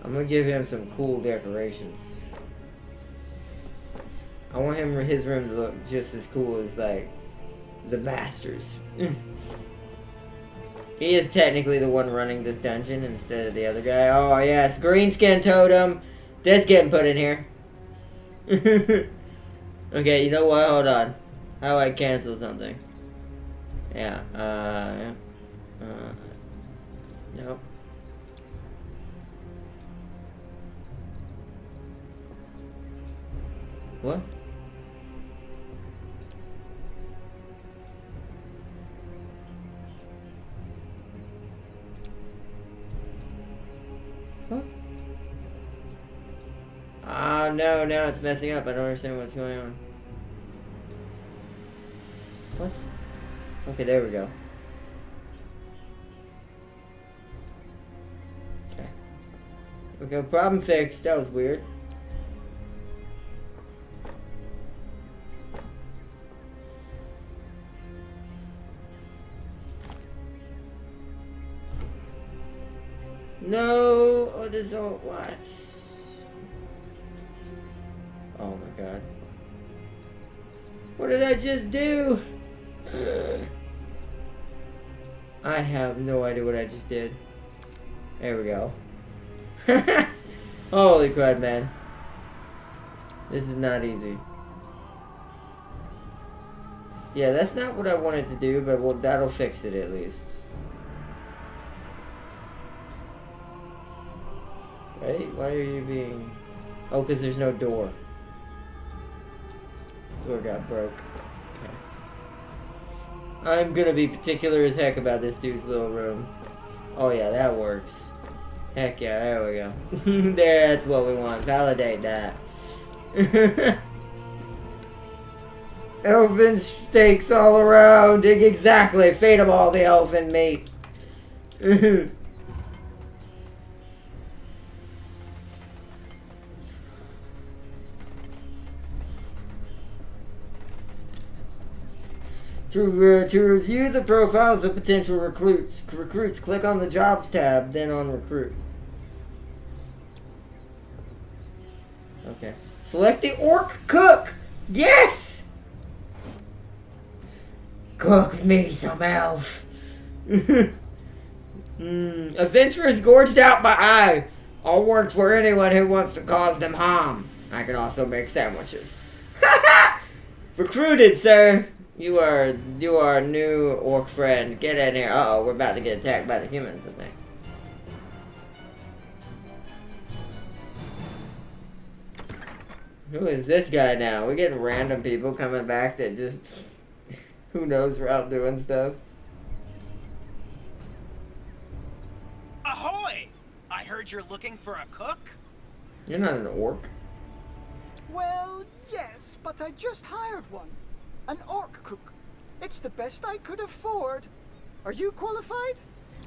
I'm gonna give him some cool decorations. I want his room to look just as cool as like the Masters. He is technically the one running this dungeon instead of the other guy. Oh yes, Greenskin Totem. That's getting put in here. Okay, you know what? Hold on. How do I cancel something? Yeah. Nope. What? Huh? Oh no, now it's messing up. I don't understand what's going on. What? Okay, there we go. Okay. Okay, problem fixed. That was weird. No! What is all what? Oh my god. What did I just do? I have no idea what I just did. There we go. Holy crud, man. This is not easy. Yeah, that's not what I wanted to do, but well, that'll fix it at least. Right? Why are you being... Oh, because there's no door. Door got broke. Okay. I'm gonna be particular as heck about this dude's little room. Oh yeah, that works. Heck yeah, there we go. That's what we want. Validate that. Elven steaks all around. Exactly. Feed them all the elven meat. To review the profiles of potential recruits, click on the Jobs tab, then on Recruit. Okay. Select the Orc Cook! Yes! Cook me some elf. Adventurers gorged out by eye. I'll work for anyone who wants to cause them harm. I can also make sandwiches. Recruited, sir. You are a new orc friend. Get in here. Uh-oh, we're about to get attacked by the humans, I think. Who is this guy now? We're getting random people coming back that just... who knows, we're out doing stuff. Ahoy! I heard you're looking for a cook? You're not an orc. Well, yes, but I just hired one. An orc cook. It's the best I could afford. Are you qualified?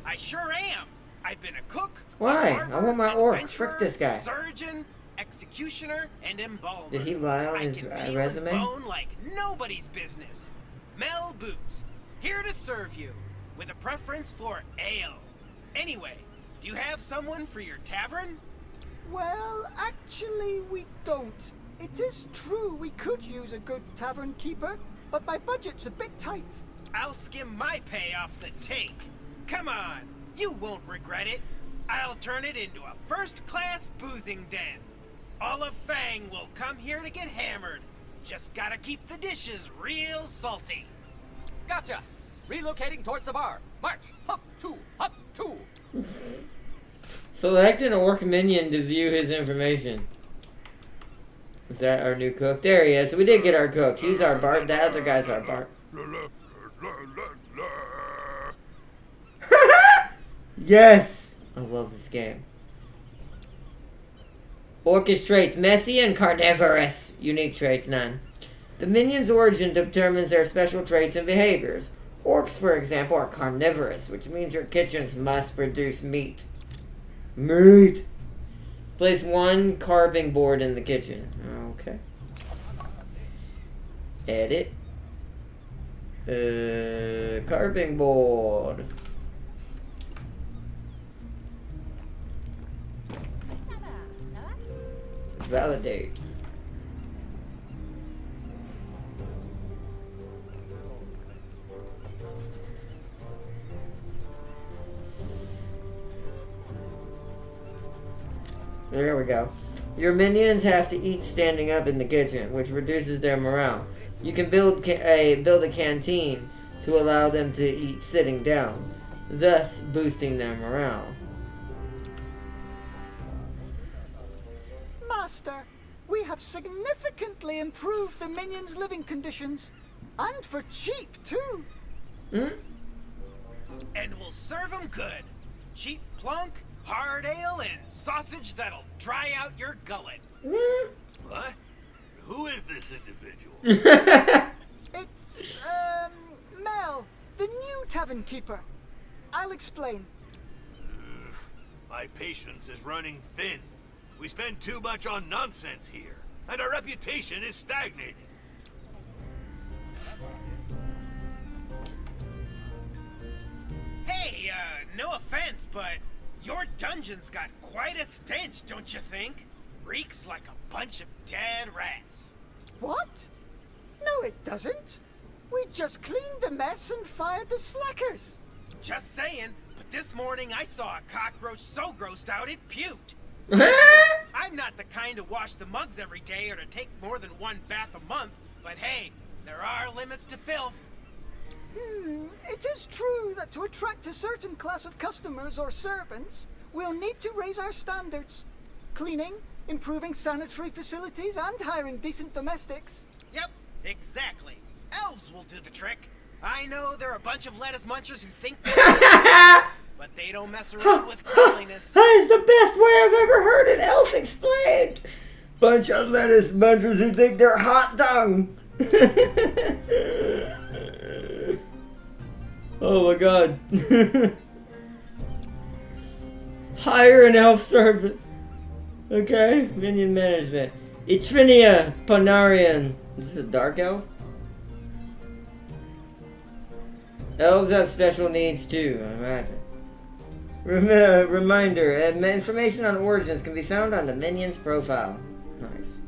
I sure am. I've been a cook. Why? A barber, I want my orc. adventurer, Frick this guy. Surgeon, executioner, and embalmer. Did he lie on I his can peel resume? and bone like nobody's business. Mel Boots, here to serve you, with a preference for ale. Anyway, do you have someone for your tavern? Well, actually, we don't. It is true we could use a good tavern keeper, but my budget's a bit tight. I'll skim my pay off the take. Come on, you won't regret it. I'll turn it into a first-class boozing den. All of Fang will come here to get hammered. Just gotta keep the dishes real salty. Gotcha! Relocating towards the bar. March! Hop, two, hop, two. Select an orc minion to view his information. Is that our new cook? There he is. So we did get our cook. He's our bard. The other guy's our bard. Yes! I love this game. Orchestrates messy and carnivorous. Unique traits, none. The minion's origin determines their special traits and behaviors. Orcs, for example, are carnivorous, which means your kitchens must produce meat. Meat! Place one carving board in the kitchen. Okay. Edit. Carving board. Validate. There we go. Your minions have to eat standing up in the kitchen, which reduces their morale. You can build a canteen to allow them to eat sitting down, thus boosting their morale. Master, we have significantly improved the minions' living conditions. And for cheap, too. Hmm? And we'll serve 'em good. Cheap plunk, hard ale and sausage that'll dry out your gullet. What? Who is this individual? It's, Mel, the new tavern keeper. I'll explain. My patience is running thin. We spend too much on nonsense here, and our reputation is stagnating. Hey, no offense, but your dungeon's got quite a stench, don't you think? Reeks like a bunch of dead rats. What? No, it doesn't. We just cleaned the mess and fired the slackers. Just saying, but this morning I saw a cockroach so grossed out it puked. I'm not the kind to wash the mugs every day or to take more than one bath a month, but hey, there are limits to filth. It is true that to attract a certain class of customers or servants, we'll need to raise our standards. Cleaning, improving sanitary facilities, and hiring decent domestics. Yep, exactly. Elves will do the trick. I know they're a bunch of lettuce munchers who think they're but they don't mess around with cleanliness. That is the best way I've ever heard an elf explained. Bunch of lettuce munchers who think they're hot dung. Oh my god. Hire an elf servant. Okay, minion management. Etrinia Ponarian. Is this a dark elf? Elves have special needs too, I imagine. Reminder, information on origins can be found on the minion's profile. Nice.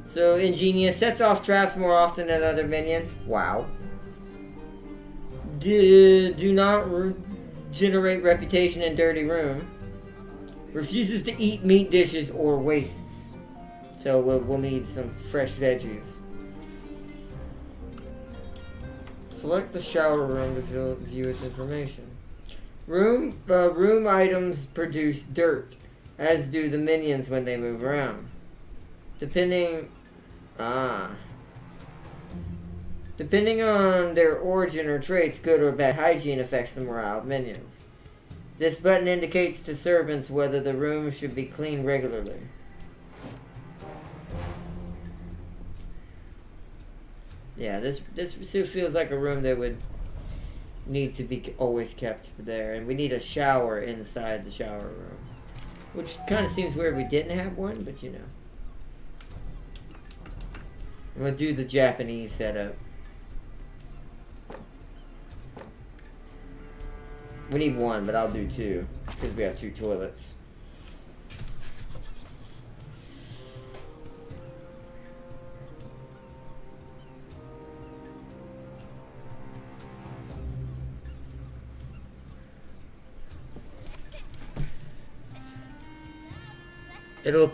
So, ingenious, sets off traps more often than other minions. Wow. Do not generate reputation in dirty room. Refuses to eat meat dishes or wastes. So we'll need some fresh veggies. Select the shower room to view its information. Room items produce dirt, as do the minions when they move around. Depending on their origin or traits, good or bad hygiene affects the morale of minions. This button indicates to servants whether the room should be cleaned regularly. Yeah, this feels like a room that would need to be always kept there, and we need a shower inside the shower room, which kind of seems weird we didn't have one, but you know. I'm gonna do the Japanese setup. We need one, but I'll do two, because we have two toilets. It'll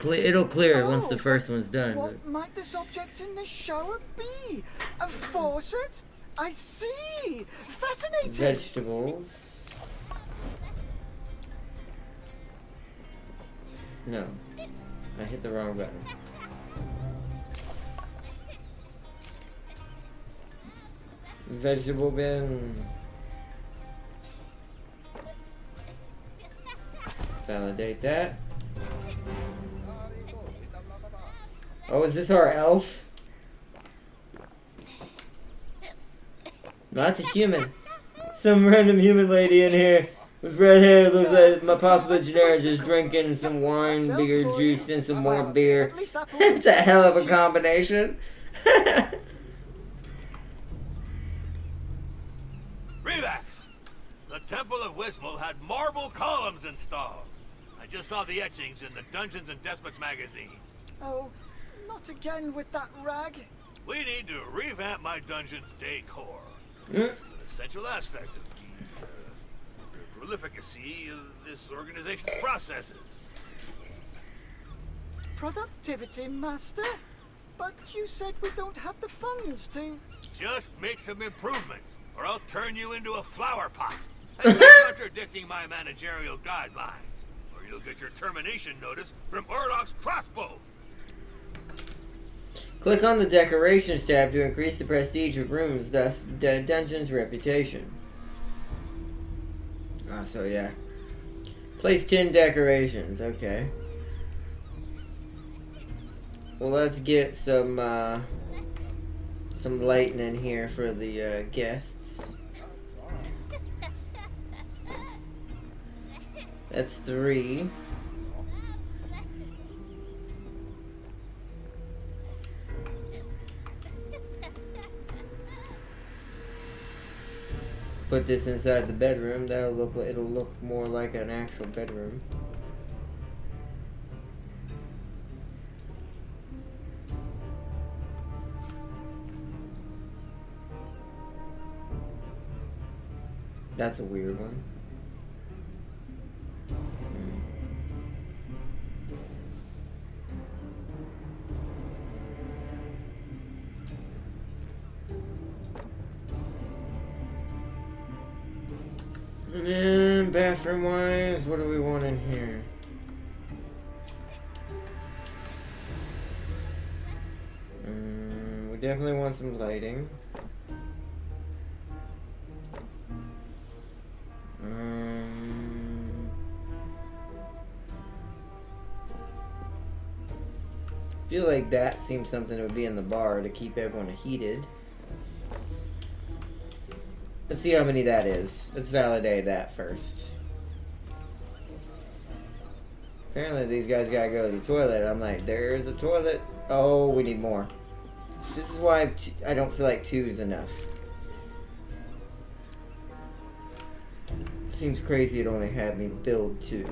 clear once the first one's done. What might this object in the shower be? A faucet? I see! Fascinating! Vegetables. No. I hit the wrong button. Vegetable bin. Validate that. Oh, is this our elf? No, that's a human. Some random human lady in here with red hair looks like my possible generic just drinking some wine, bigger juice, and some more beer. It's a hell of a combination. Revax! The Temple of Wismol had marble columns installed. I just saw the etchings in the Dungeons and Despots magazine. Oh, not again with that rag. We need to revamp my dungeon's decor. It's an essential aspect of the prolificacy of this organization's processes. Productivity, Master? But you said we don't have the funds to... Just make some improvements, or I'll turn you into a flower pot. And that's contradicting my managerial guidelines, or you'll get your termination notice from Orloff's crossbow. Click on the Decorations tab to increase the prestige of rooms, thus the dungeon's reputation. So yeah. Place 10 decorations. Okay. Well, let's get some lighting in here for the guests. That's 3. Put this inside the bedroom. It'll look more like an actual bedroom. That's a weird one. And bathroom wise, what do we want in here? We definitely want some lighting. I feel like that seems something that would be in the bar to keep everyone heated. Let's see how many that is. Let's validate that first. Apparently these guys gotta go to the toilet. I'm like, there's a toilet. Oh, we need more. This is why I don't feel like 2 is enough. Seems crazy it only had me build 2.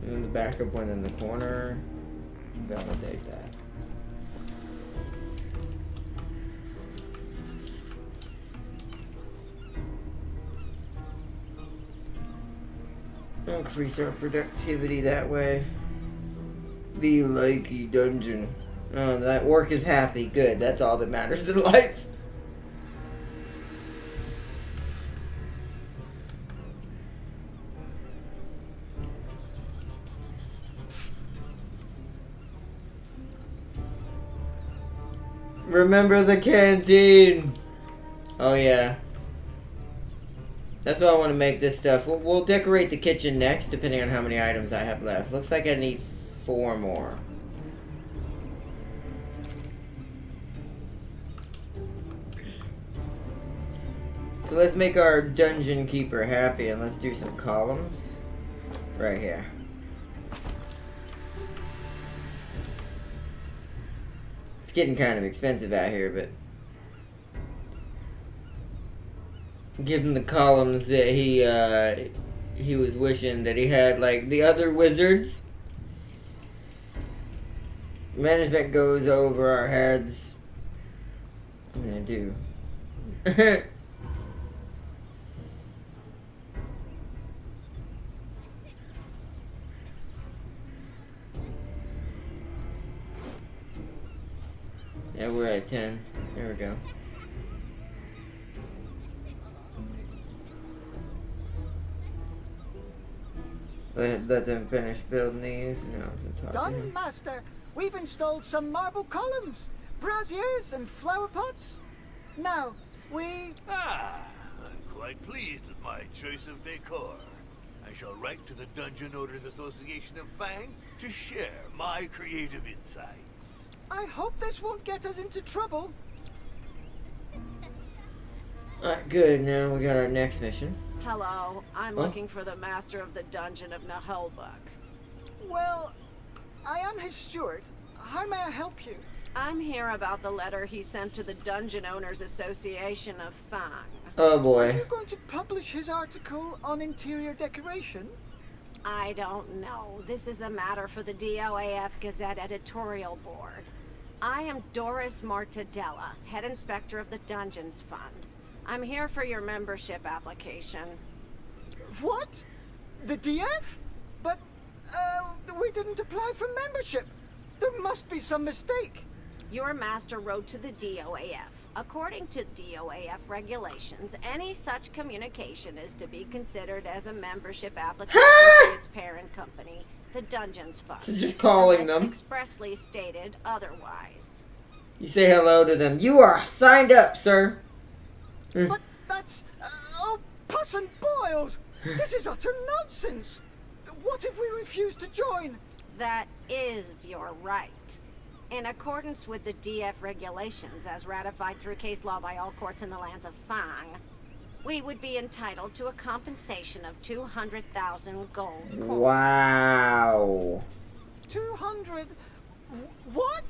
And the backup one in the corner. Validate that. Increase our productivity that way. The likey dungeon. Oh, that orc is happy. Good. That's all that matters in life. Remember the canteen. Oh yeah. That's why I want to make this stuff. We'll decorate the kitchen next, depending on how many items I have left. Looks like I need 4 more. So let's make our dungeon keeper happy, and let's do some columns right here. It's getting kind of expensive out here, but give him the columns that he was wishing that he had, like the other wizards. Management goes over our heads. What am I gonna do? Yeah, we're at 10. There we go. Let them finish building these. You know, to talk to Done, him. Master. We've installed some marble columns, braziers, and flower pots. Now, I'm quite pleased with my choice of decor. I shall write to the Dungeon Owners Association of Fang to share my creative insights. I hope this won't get us into trouble. Alright, good. Now we got our next mission. Hello, I'm Huh? looking for the master of the dungeon of Nahelbuk. Well, I am his steward. How may I help you? I'm here about the letter he sent to the Dungeon Owners Association of Fang. Oh Are boy. you going to publish his article on interior decoration? I don't know. This is a matter for the DOAF Gazette editorial board. I am Doris Mortadella, head inspector of the Dungeons Fund. I'm here for your membership application. What? The DF? But, we didn't apply for membership. There must be some mistake. Your master wrote to the DOAF. According to DOAF regulations, any such communication is to be considered as a membership application to its parent company, the Dungeons Fund. So just calling unless them. expressly stated otherwise. You say hello to them. You are signed up, sir. But that's... oh, Puss and Boils! This is utter nonsense! What if we refuse to join? That is your right. In accordance with the DF regulations as ratified through case law by all courts in the lands of Fang, we would be entitled to a compensation of 200,000 gold coins. Wow. 200... What?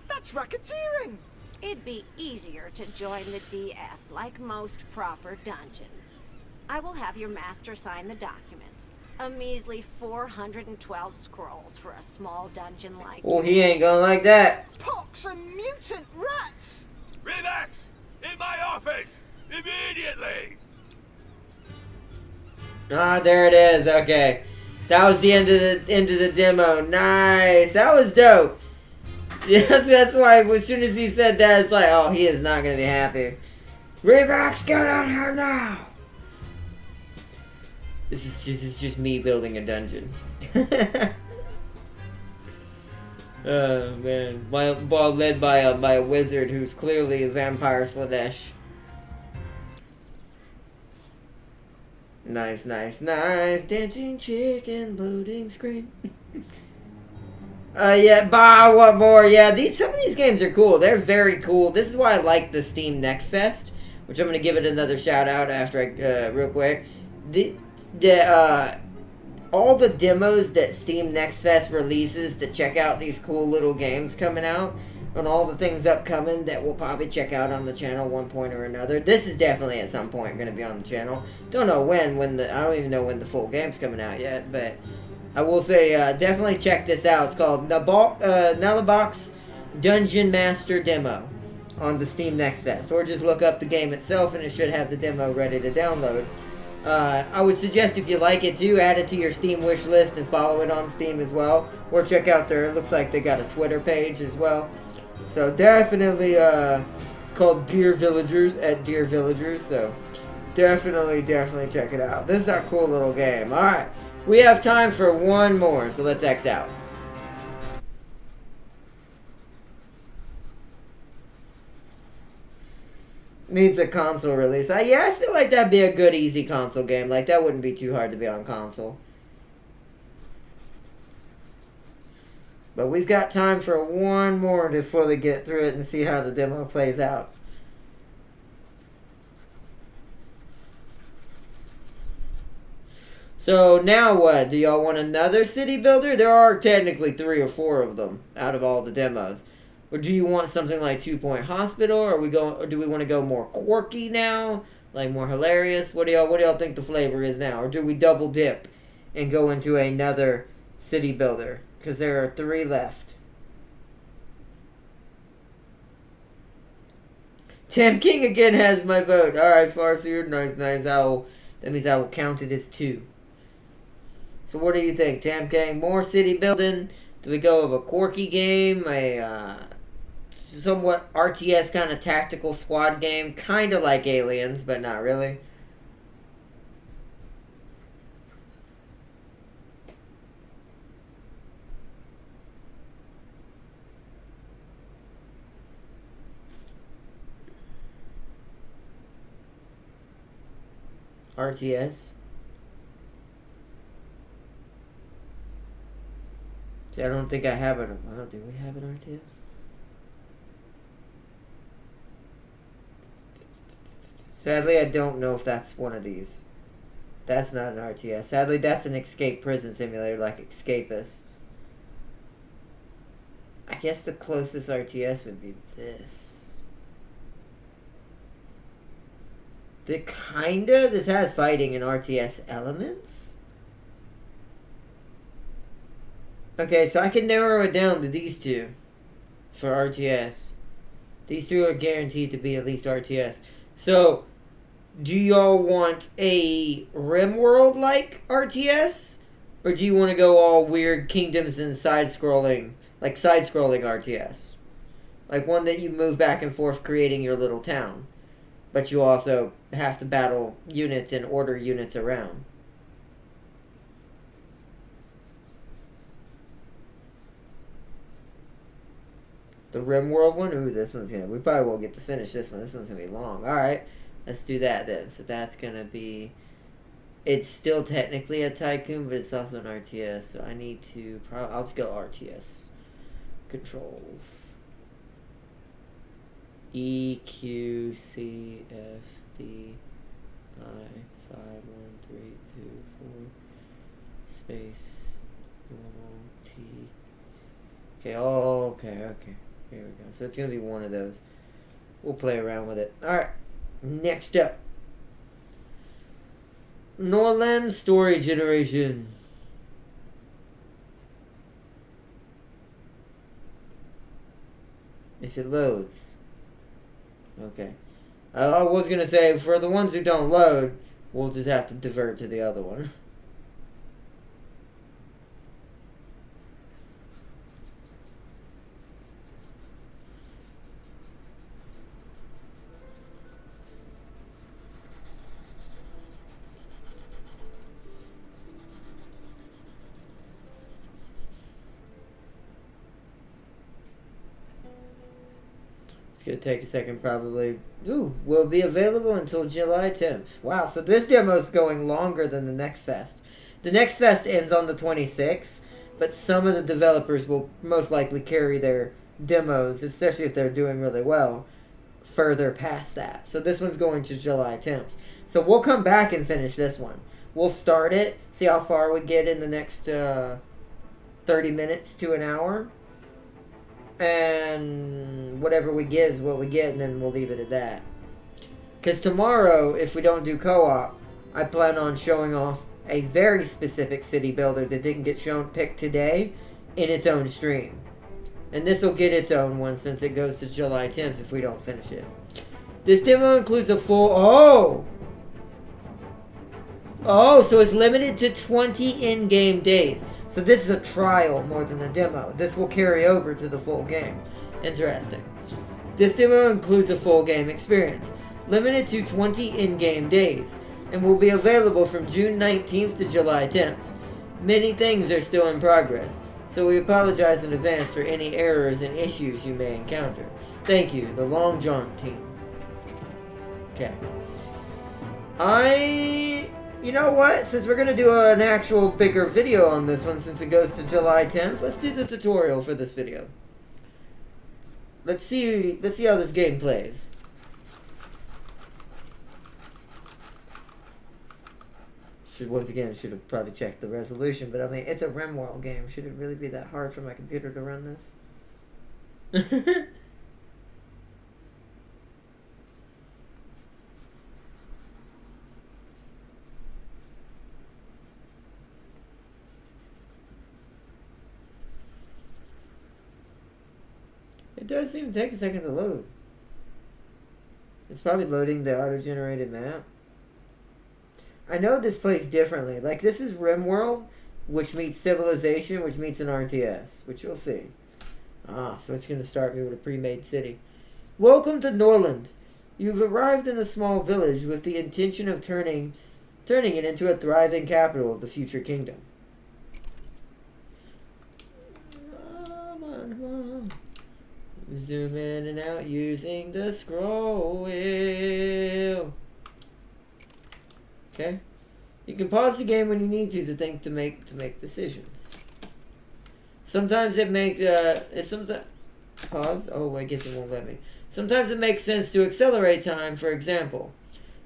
That's racketeering! It'd be easier to join the DF like most proper dungeons. I will have your master sign the documents. A measly 412 scrolls for a small dungeon like Well, he ain't gonna like that. Pox and mutant rats! Relax! In my office! Immediately! Ah, there it is. Okay. That was the end of the demo. Nice. That was dope. Yes, that's why as soon as he said that, it's like, oh, he is not gonna be happy. Reeboks, get on here now! This is just me building a dungeon. Oh man, ball led by a wizard who's clearly a vampire Slanesh. Nice, nice, nice. Dancing chicken, loading screen. Yeah, what more? Yeah, some of these games are cool. They're very cool. This is why I like the Steam Next Fest, which I'm gonna give it another shout out after real quick. All the demos that Steam Next Fest releases to check out these cool little games coming out, and all the things upcoming that we'll probably check out on the channel one point or another. This is definitely at some point going to be on the channel. Don't know when I don't even know when the full game's coming out yet, but I will say definitely check this out. It's called Nullabox Dungeon Master Demo on the Steam Next Fest, or just look up the game itself and it should have the demo ready to download. I would suggest if you like it too, add it to your Steam wish list and follow it on Steam as well. Or check out it looks like they got a Twitter page as well. So definitely called Dear Villagers, at Dear Villagers. So definitely check it out. This is a cool little game. Alright, we have time for one more, so let's X out. Needs a console release. Yeah, I feel like that'd be a good, easy console game. Like, that wouldn't be too hard to be on console. But we've got time for one more to fully get through it and see how the demo plays out. So, now what? Do y'all want another city builder? There are technically 3 or 4 of them out of all the demos. Or do you want something like 2 Point Hospital? Or do we want to go more quirky now? Like more hilarious? What do y'all think the flavor is now? Or do we double dip and go into another city builder? Because there are 3 left. Tam King again has my vote. Alright, Farseer. Nice. That means I will count it as 2. So what do you think, Tam King? More city building? Do we go with a quirky game? A somewhat RTS kind of tactical squad game? Kind of like Aliens, but not really. RTS. See, I don't think I have it. Oh, do we have an RTS? Sadly, I don't know if that's one of these. That's not an RTS. Sadly, that's an escape prison simulator like Escapists. I guess the closest RTS would be this. This has fighting and RTS elements. Okay, so I can narrow it down to these 2 for RTS. These 2 are guaranteed to be at least RTS. So, do y'all want a RimWorld-like RTS? Or do you want to go all weird kingdoms and side-scrolling RTS? Like one that you move back and forth creating your little town. But you also have to battle units and order units around. The RimWorld one? Ooh, this one's gonna... We probably won't get to finish this one. This one's gonna be long. Alright, let's do that then. So that's gonna be... It's still technically a Tycoon, but it's also an RTS. So I need to... I'll just go RTS. Controls. E, Q, C, F, B, I, 5, 1, 3, 2, 4, space, normal, T. Okay, oh, okay. Here we go. So it's going to be one of those. We'll play around with it. Alright, next up. Norland Story Generation. If it loads. Okay. I was going to say, for the ones who don't load, we'll just have to divert to the other one. Gonna take a second probably. Ooh, will be available until July 10th. Wow, so this demo's going longer than the Next Fest. The Next Fest ends on the 26th, but some of the developers will most likely carry their demos, especially if they're doing really well, further past that. So this one's going to July 10th. So we'll come back and finish this one. We'll start it, see how far we get in the next 30 minutes to an hour. And whatever we get is what we get, and then we'll leave it at that. Because tomorrow, if we don't do co-op, I plan on showing off a very specific city builder that didn't get picked today in its own stream. And this will get its own one since it goes to July 10th if we don't finish it. This demo includes a full... Oh, so it's limited to 20 in-game days. So this is a trial more than a demo. This will carry over to the full game. Interesting. This demo includes a full game experience, limited to 20 in-game days, and will be available from June 19th to July 10th. Many things are still in progress, so we apologize in advance for any errors and issues you may encounter. Thank you, the Long Jaunt team. Okay. You know what? Since we're going to do an actual bigger video on this one, since it goes to July 10th, let's do the tutorial for this video. Let's see how this game plays. Once again, should have probably checked the resolution, but I mean, it's a RimWorld game. Should it really be that hard for my computer to run this? It does seem to take a second to load. It's probably loading the auto-generated map. I know this plays differently. Like, this is RimWorld, which meets Civilization, which meets an RTS, which you'll see. So it's going to start me with a pre-made city. Welcome to Norland. You've arrived in a small village with the intention of turning it into a thriving capital of the future kingdom. Zoom in and out using the scroll wheel. Okay. You can pause the game when you need to make decisions. Sometimes it makes pause. Oh, I guess it won't let me. Sometimes it makes sense to accelerate time. For example,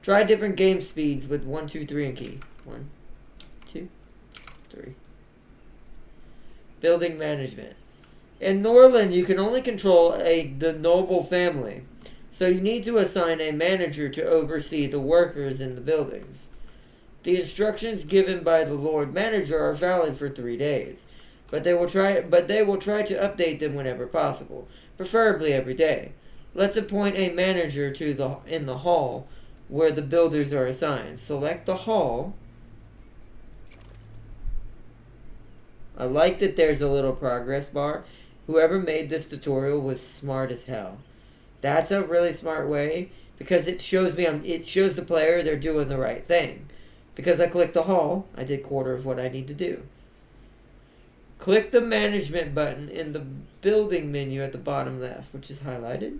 try different game speeds with 1, 2, 3 and key. 1, 2, 3. Building management. In Norland, you can only control the noble family, so you need to assign a manager to oversee the workers in the buildings. The instructions given by the Lord Manager are valid for 3 days, but they will try to update them whenever possible, preferably every day. Let's appoint a manager in the hall where the builders are assigned. Select the hall. I like that there's a little progress bar. Whoever made this tutorial was smart as hell. That's a really smart way because it shows the player they're doing the right thing. Because I clicked the hall, I did quarter of what I need to do. Click the management button in the building menu at the bottom left, which is highlighted.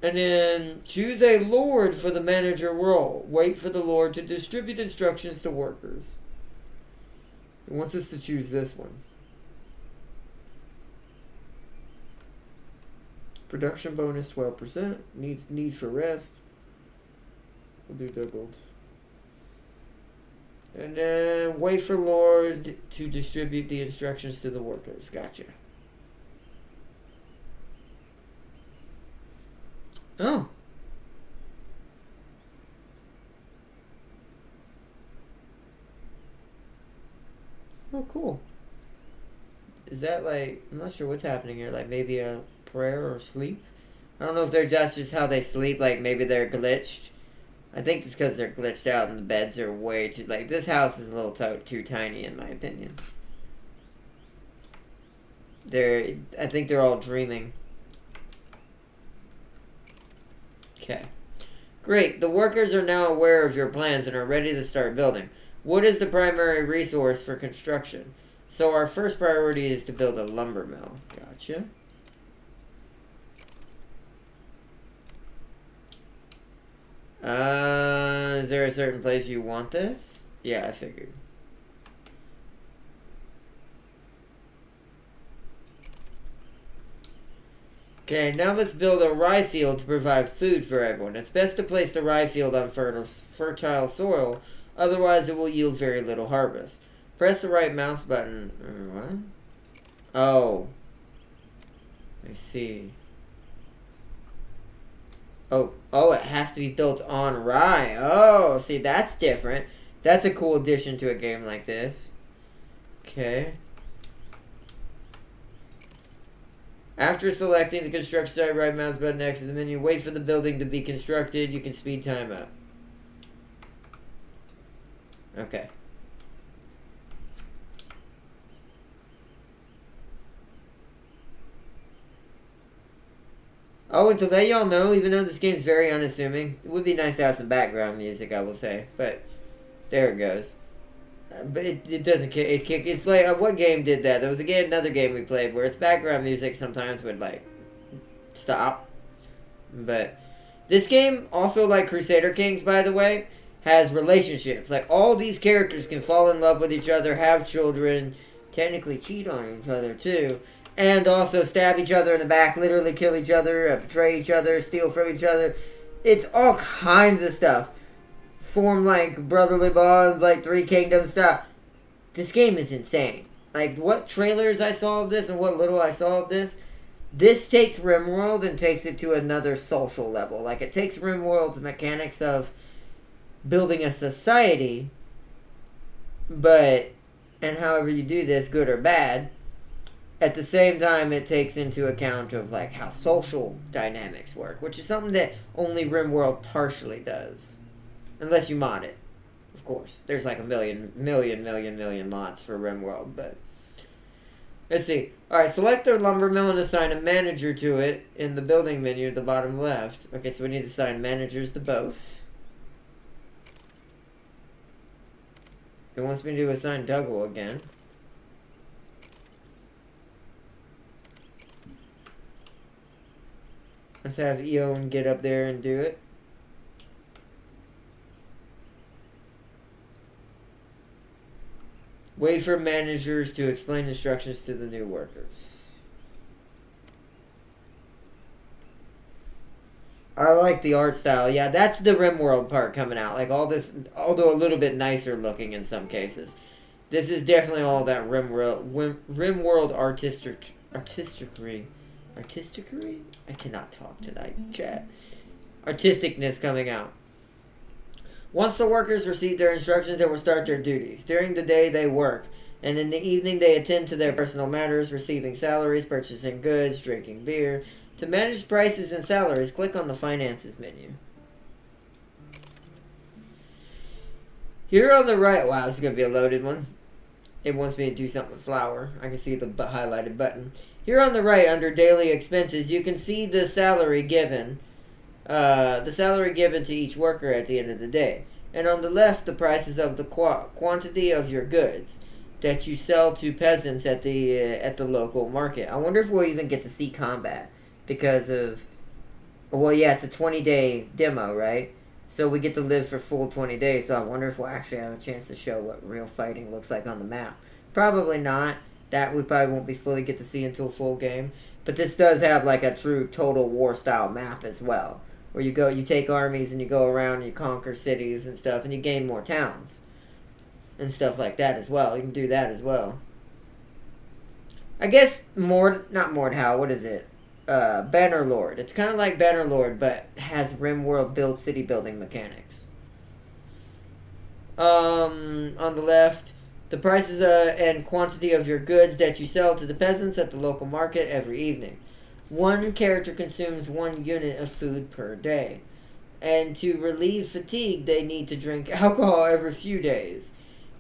And then choose a lord for the manager role. Wait for the lord to distribute instructions to workers. It wants us to choose this one. Production bonus 12%. Need for rest. We'll do doubled. And then wait for lord to distribute the instructions to the workers. Gotcha. Oh. Oh, cool. Is that like, I'm not sure what's happening here, like maybe a prayer or sleep? I don't know if that's just how they sleep, like maybe they're glitched. I think it's because they're glitched out and the beds are way too, like this house is a little too tiny in my opinion. I think they're all dreaming. Okay. Great. The workers are now aware of your plans and are ready to start building. Wood is the primary resource for construction. So our first priority is to build a lumber mill. Gotcha. Is there a certain place you want this? Yeah, I figured. Okay, now let's build a rye field to provide food for everyone. It's best to place the rye field on fertile soil, otherwise it will yield very little harvest. Press the right mouse button. What? Oh. I see. Oh, it has to be built on rye. Oh, see, that's different. That's a cool addition to a game like this. Okay. After selecting the construction site, right mouse button next to the menu, wait for the building to be constructed. You can speed time up. Okay. Oh, and to let y'all know, even though this game's very unassuming, it would be nice to have some background music, I will say. But, there it goes. But it doesn't kick. It's like, what game did that? There was another game we played where its background music sometimes would, like, stop. But, this game, also like Crusader Kings, by the way, has relationships. Like, all these characters can fall in love with each other, have children, technically cheat on each other, too. And also stab each other in the back, literally kill each other, betray each other, steal from each other. It's all kinds of stuff. Form like brotherly bonds, like Three Kingdoms stuff. This game is insane. Like what trailers I saw of this and what little I saw of this. This takes RimWorld and takes it to another social level. Like it takes RimWorld's mechanics of building a society, but, and however you do this, good or bad, at the same time, it takes into account of like how social dynamics work, which is something that only RimWorld partially does, unless you mod it. Of course, there's like a million mods for RimWorld, but let's see. All right, select the lumber mill and assign a manager to it in the building menu at the bottom left. Okay, so we need to assign managers to both. It wants me to assign Dougal again. Let's have Eon get up there and do it. Wait for managers to explain instructions to the new workers. I like the art style. Yeah, that's the RimWorld part coming out. Like all this, although a little bit nicer looking in some cases. This is definitely all that RimWorld artistry. I cannot talk tonight, chat. Artisticness coming out. Once the workers receive their instructions, they will start their duties. During the day, they work, and in the evening, they attend to their personal matters, receiving salaries, purchasing goods, drinking beer. To manage prices and salaries, click on the Finances menu. Here on the right, wow, this is going to be a loaded one. It wants me to do something with flour. I can see the highlighted button. Here on the right, under Daily Expenses, you can see the salary given. The salary given to each worker at the end of the day. And on the left, the prices of the quantity of your goods that you sell to peasants at the local market. I wonder if we'll even get to see combat because of, well, yeah, it's a 20-day demo, right? So we get to live for full 20 days. So I wonder if we'll actually have a chance to show what real fighting looks like on the map. Probably not. That we probably won't be fully get to see until full game. But this does have like a true Total War style map as well, where you take armies and you go around and you conquer cities and stuff, and you gain more towns and stuff like that as well. You can do that as well. I guess not Mordhau, what is it? Bannerlord. It's kind of like Bannerlord, but has RimWorld build city building mechanics. On the left, the prices and quantity of your goods that you sell to the peasants at the local market every evening. One character consumes 1 unit of food per day. And to relieve fatigue, they need to drink alcohol every few days.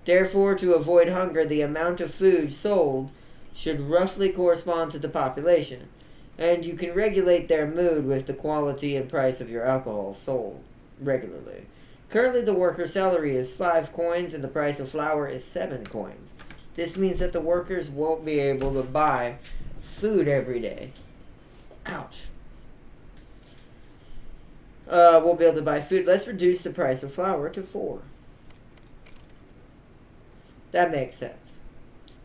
Therefore, to avoid hunger, the amount of food sold should roughly correspond to the population. And you can regulate their mood with the quality and price of your alcohol sold regularly. Currently, the worker's salary is 5 coins and the price of flour is 7 coins. This means that the workers won't be able to buy food every day. Ouch. Won't be able to buy food. Let's reduce the price of flour to 4. That makes sense.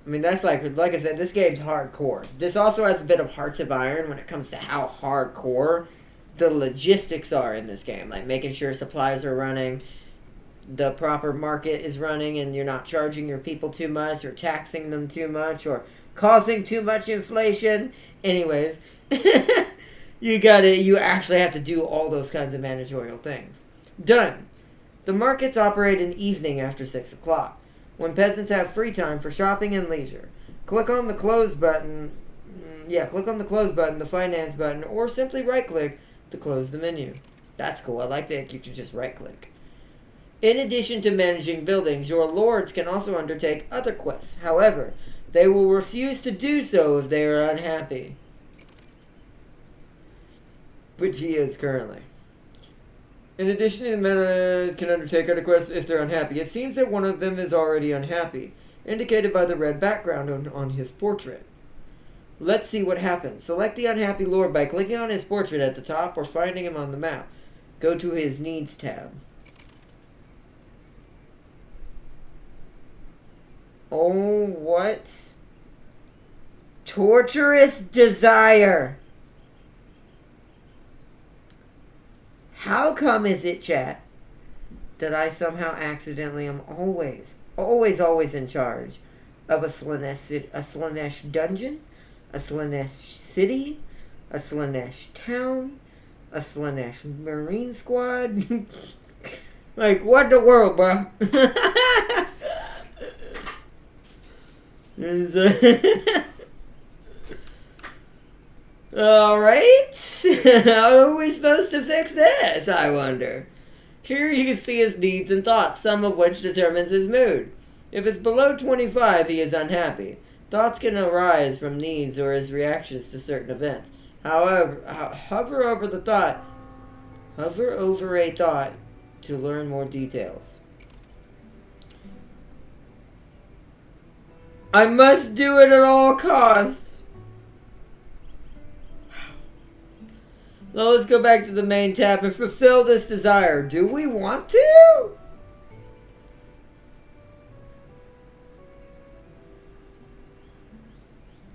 I mean, that's like I said, this game's hardcore. This also has a bit of Hearts of Iron when it comes to how hardcore the logistics are in this game. Like making sure supplies are running, the proper market is running, and you're not charging your people too much or taxing them too much or causing too much inflation. Anyways, you actually have to do all those kinds of managerial things. Done. The markets operate in evening after 6 o'clock, when peasants have free time for shopping and leisure. Click on the close button, the finance button, or simply right-click to close the menu. That's cool. I like that you can just right-click. In addition to managing buildings, your lords can also undertake other quests. However, they will refuse to do so if they are unhappy. Which he is currently. In addition, the men can undertake other quests if they're unhappy. It seems that one of them is already unhappy, indicated by the red background on his portrait. Let's see what happens. Select the unhappy lord by clicking on his portrait at the top or finding him on the map. Go to his needs tab. Oh, what? Torturous desire. How come is it, chat, that I somehow accidentally am always in charge of a Slaanesh dungeon, a Slaanesh city, a Slaanesh town, a Slaanesh marine squad? Like, what in the world, bro? Alright, how are we supposed to fix this, I wonder? Here you can see his needs and thoughts, some of which determines his mood. If it's below 25, he is unhappy. Thoughts can arise from needs or his reactions to certain events. However, hover over a thought to learn more details. I must do it at all costs. Now let's go back to the main tab and fulfill this desire. Do we want to?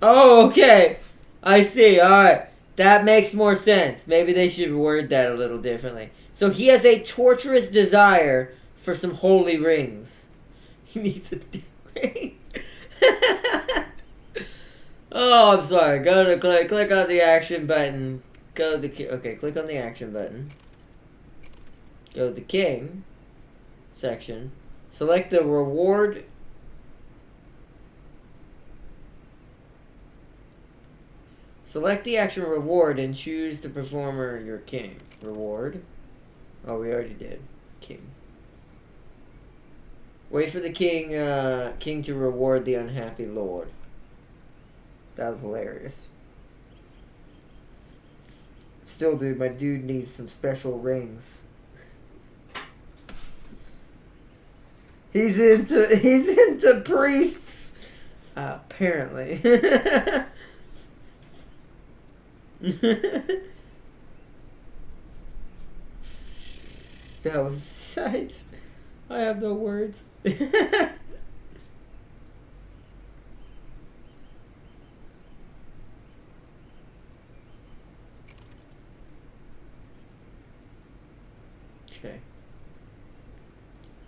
Oh, okay. I see. Alright. That makes more sense. Maybe they should word that a little differently. So he has a torturous desire for some holy rings. He needs a dick ring. Oh, I'm sorry. Go to click on the action button. Click on the action button. Go to the king section. Select the reward. Select the action reward and choose the performer your king. Reward. Oh, we already did. King. Wait for the king to reward the unhappy lord. That was hilarious. Still, dude, my dude needs some special rings. He's into priests. Apparently. That was nice. I have no words. Okay.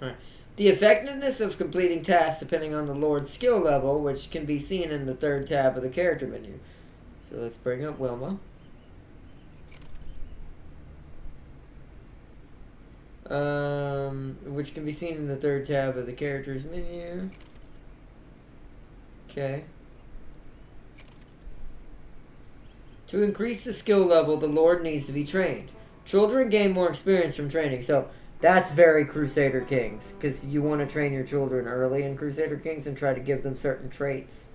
Alright. The effectiveness of completing tasks depending on the Lord's skill level, which can be seen in the third tab of the character menu. So let's bring up Wilma. Which can be seen in the third tab of the characters menu. Okay. To increase the skill level, the Lord needs to be trained. Children gain more experience from training. So that's very Crusader Kings, because you want to train your children early in Crusader Kings and try to give them certain traits.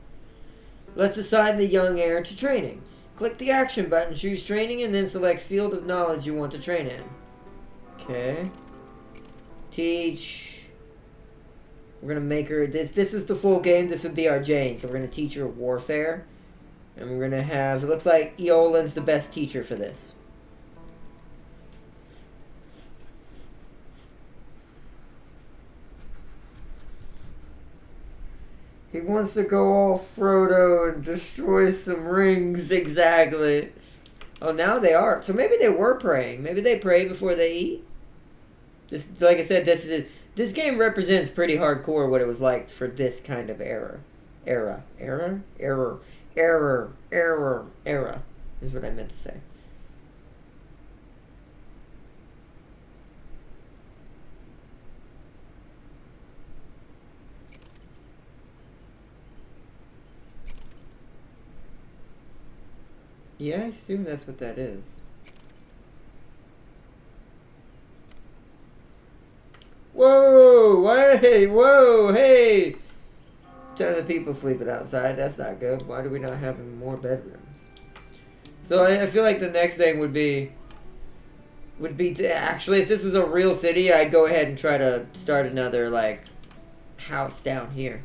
Let's assign the young heir to training. Click the action button, choose training, and then select field of knowledge you want to train in. Okay. Teach. We're going to make her... This is the full game. This would be our Jane. So we're going to teach her warfare. And we're going to have... It looks like Eolin's the best teacher for this. He wants to go all Frodo and destroy some rings. Exactly. Oh, now they are. So maybe they were praying. Maybe they pray before they eat. This, like I said, this game represents pretty hardcore what it was like for this kind of era. Era is what I meant to say. Yeah, I assume that's what that is. Whoa! Hey! Whoa! Hey! Tell the people sleeping outside. That's not good. Why do we not have more bedrooms? So I feel like the next thing would be to actually, if this was a real city, I'd go ahead and try to start another like house down here.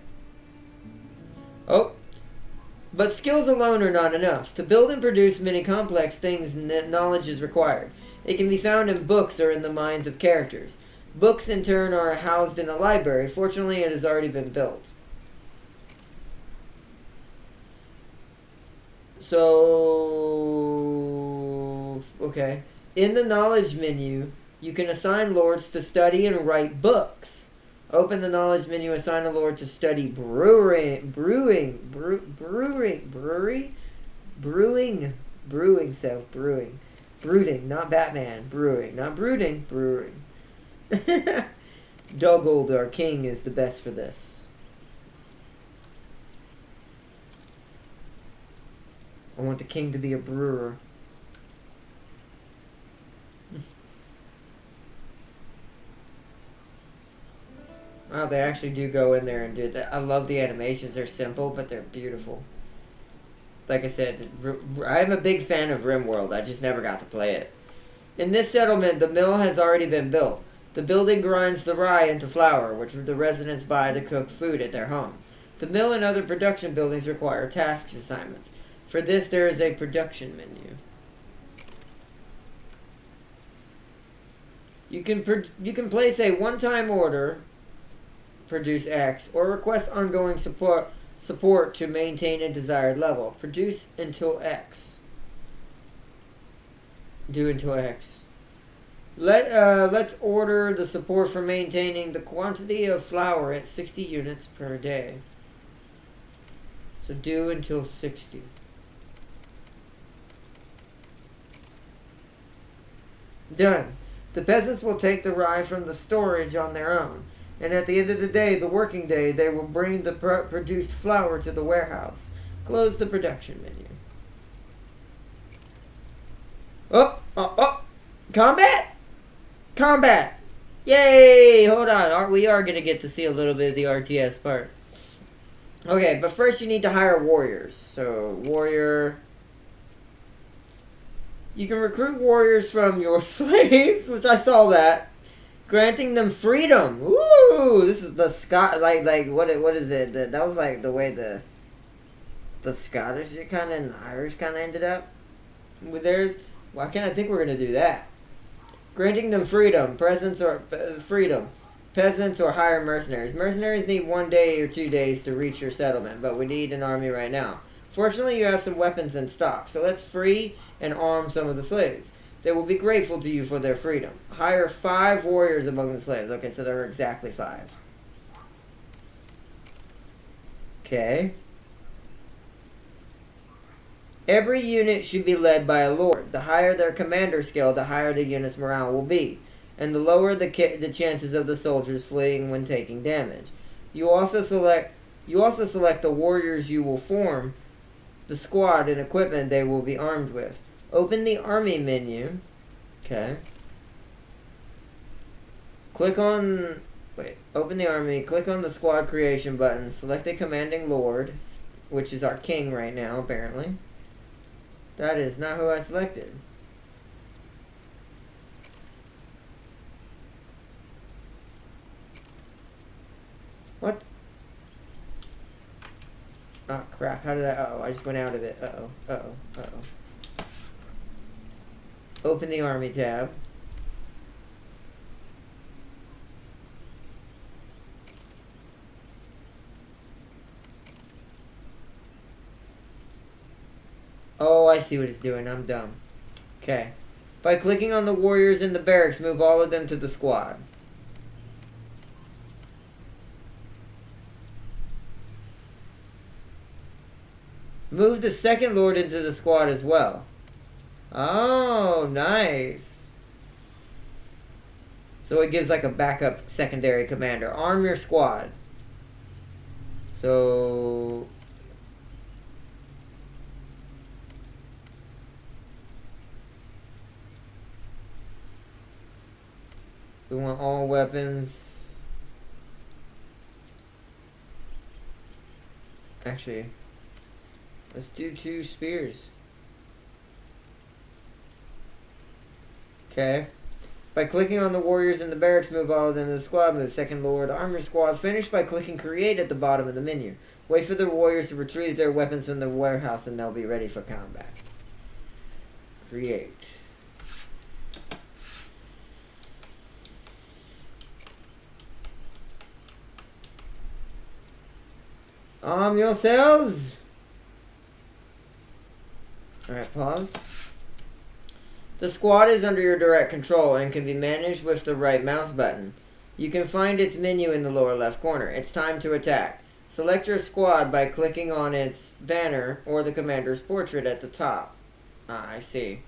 Oh. But skills alone are not enough. To build and produce many complex things, knowledge is required. It can be found in books or in the minds of characters. Books, in turn, are housed in a library. Fortunately, it has already been built. So... Okay. In the knowledge menu, you can assign lords to study and write books. Open the knowledge menu, assign a lord to study brewing, brooding, not Batman, brewing, not brooding, brewing. Dugald, our king, is the best for this. I want the king to be a brewer. Wow, they actually do go in there and do that. I love the animations. They're simple, but they're beautiful. Like I said, I'm a big fan of RimWorld. I just never got to play it. In this settlement, the mill has already been built. The building grinds the rye into flour, which the residents buy to cook food at their home. The mill and other production buildings require task assignments. For this, there is a production menu. You can place a one-time order, produce X, or request ongoing support to maintain a desired level. Produce until X. Do until X. Let's order the support for maintaining the quantity of flour at 60 units per day. So do until 60. Done. The peasants will take the rye from the storage on their own. And at the end of the day, the working day, they will bring the produced flour to the warehouse. Close the production menu. Oh! Combat! Combat! Yay! Hold on. We are going to get to see a little bit of the RTS part. Okay, but first you need to hire warriors. So, warrior... You can recruit warriors from your slaves, which I saw that. Granting them freedom. Ooh, this is the like what is it? That was like the way the Scottish kind of and the Irish kind of ended up with theirs. Why can't I think we're gonna do that? Granting them freedom, freedom. Peasants or hire mercenaries. Mercenaries need 1 day or 2 days to reach your settlement, but we need an army right now. Fortunately, you have some weapons in stock, so let's free and arm some of the slaves. They will be grateful to you for their freedom. Hire 5 warriors among the slaves. Okay, so there are exactly 5. Okay. Every unit should be led by a lord. The higher their commander skill, the higher the unit's morale will be, and the lower the chances of the soldiers fleeing when taking damage. You also select the warriors you will form, the squad and equipment they will be armed with. Open the army menu. Okay. Open the army, click on the squad creation button, select a commanding lord, which is our king right now, apparently. That is not who I selected. What? Oh crap, how did I just went out of it. Uh-oh. Open the army tab. Oh, I see what it's doing. I'm dumb. Okay. By clicking on the warriors in the barracks, move all of them to the squad. Move the second lord into the squad as well. Oh, nice. So it gives like a backup secondary commander. Arm your squad. So... we want all weapons. Actually, let's do 2 spears. Okay. By clicking on the warriors in the barracks, move all of them to the squad. Move second lord, arm your squad. Finish by clicking create at the bottom of the menu. Wait for the warriors to retrieve their weapons from the warehouse and they'll be ready for combat. Create. Arm yourselves. Alright, pause. The squad is under your direct control and can be managed with the right mouse button. You can find its menu in the lower left corner. It's time to attack. Select your squad by clicking on its banner or the commander's portrait at the top. Ah, I see.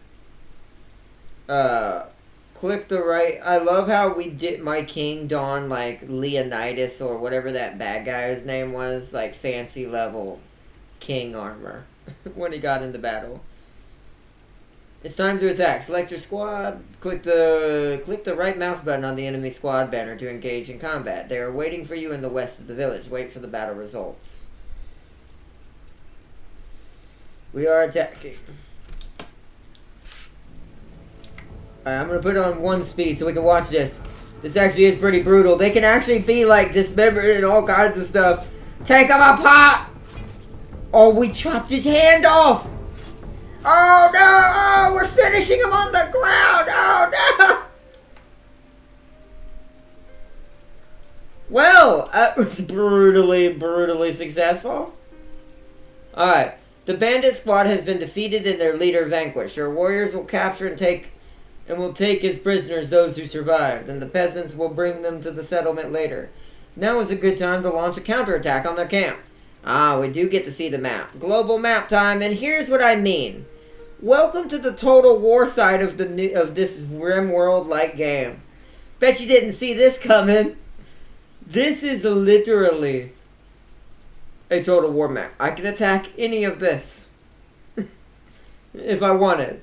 Click the right. I love how we did my king don like Leonidas or whatever that bad guy's name was, like fancy level king armor when he got into battle. It's time to attack. Select your squad. Click the right mouse button on the enemy squad banner to engage in combat. They are waiting for you in the west of the village. Wait for the battle results. We are attacking. Alright, I'm gonna put it on 1 speed so we can watch this. This actually is pretty brutal. They can actually be like dismembered and all kinds of stuff. Take him apart! Oh, we chopped his hand off! Oh no! Oh, we're finishing him on the ground! Oh no! Well, that was brutally successful. Alright. The bandit squad has been defeated and their leader vanquished. Your warriors will capture and will take as prisoners those who survived, and the peasants will bring them to the settlement later. Now is a good time to launch a counterattack on their camp. Ah, we do get to see the map. Global map time, and here's what I mean. Welcome to the Total War side of this RimWorld-like game. Bet you didn't see this coming. This is literally a Total War map. I can attack any of this if I wanted.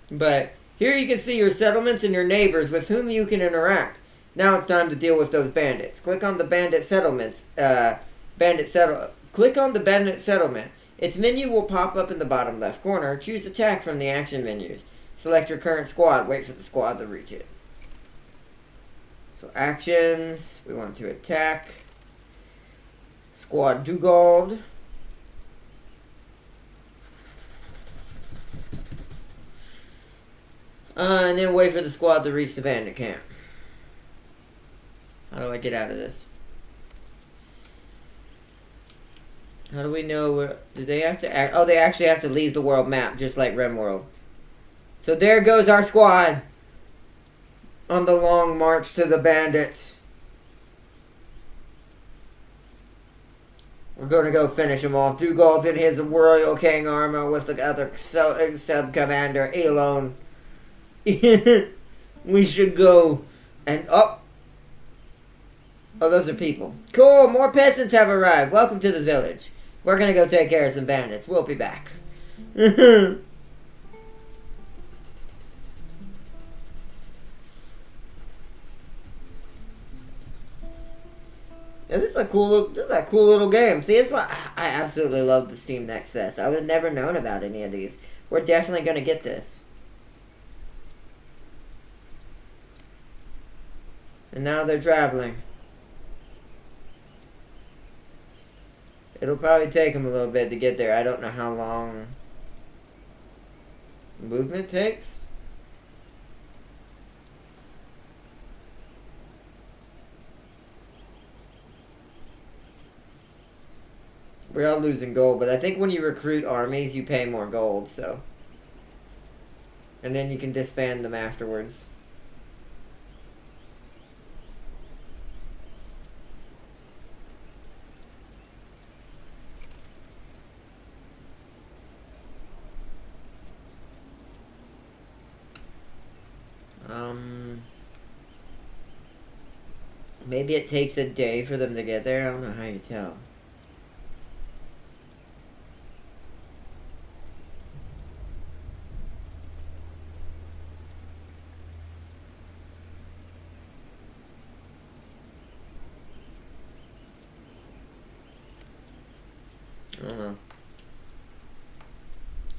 But here you can see your settlements and your neighbors with whom you can interact. Now it's time to deal with those bandits. Click on the bandit settlements. Click on the bandit settlement. Its menu will pop up in the bottom left corner. Choose attack from the action menus. Select your current squad. Wait for the squad to reach it. So actions, we want to attack Squad Dugald. And then wait for the squad to reach the bandit camp. How do I get out of this? How do we know where... Do they have to act... Oh, they actually have to leave the world map, just like RimWorld. So there goes our squad. On the long march to the bandits. We're gonna go finish them off. Dugald's in his Royal King armor with the other sub-commander, Elone. We should go and up. Oh, those are people. Cool, more peasants have arrived. Welcome to the village. We're gonna go take care of some bandits. We'll be back. Yeah, this is a cool little game. See, it's why I absolutely love the Steam Next Fest. I would have never known about any of these. We're definitely gonna get this. And now they're traveling. It'll probably take them a little bit to get there. I don't know how long movement takes. We are losing gold, but I think when you recruit armies, you pay more gold, so. And then you can disband them afterwards. Maybe it takes a day for them to get there. I don't know how you tell. I don't know.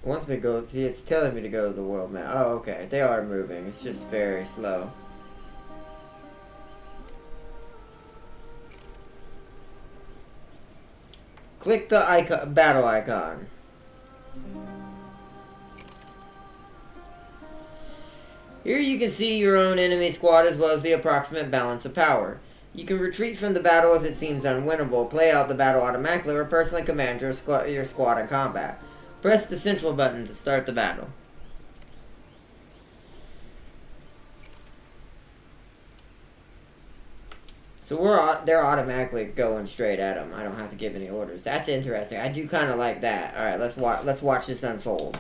It wants me to go. See, it's telling me to go to the world map. Oh, okay. They are moving. It's just very slow. Click the icon, battle icon. Here you can see your own enemy squad as well as the approximate balance of power. You can retreat from the battle if it seems unwinnable, play out the battle automatically, or personally command your squad in combat. Press the central button to start the battle. So they're automatically going straight at them. I don't have to give any orders. That's interesting. I do kind of like that. All right, let's watch this unfold.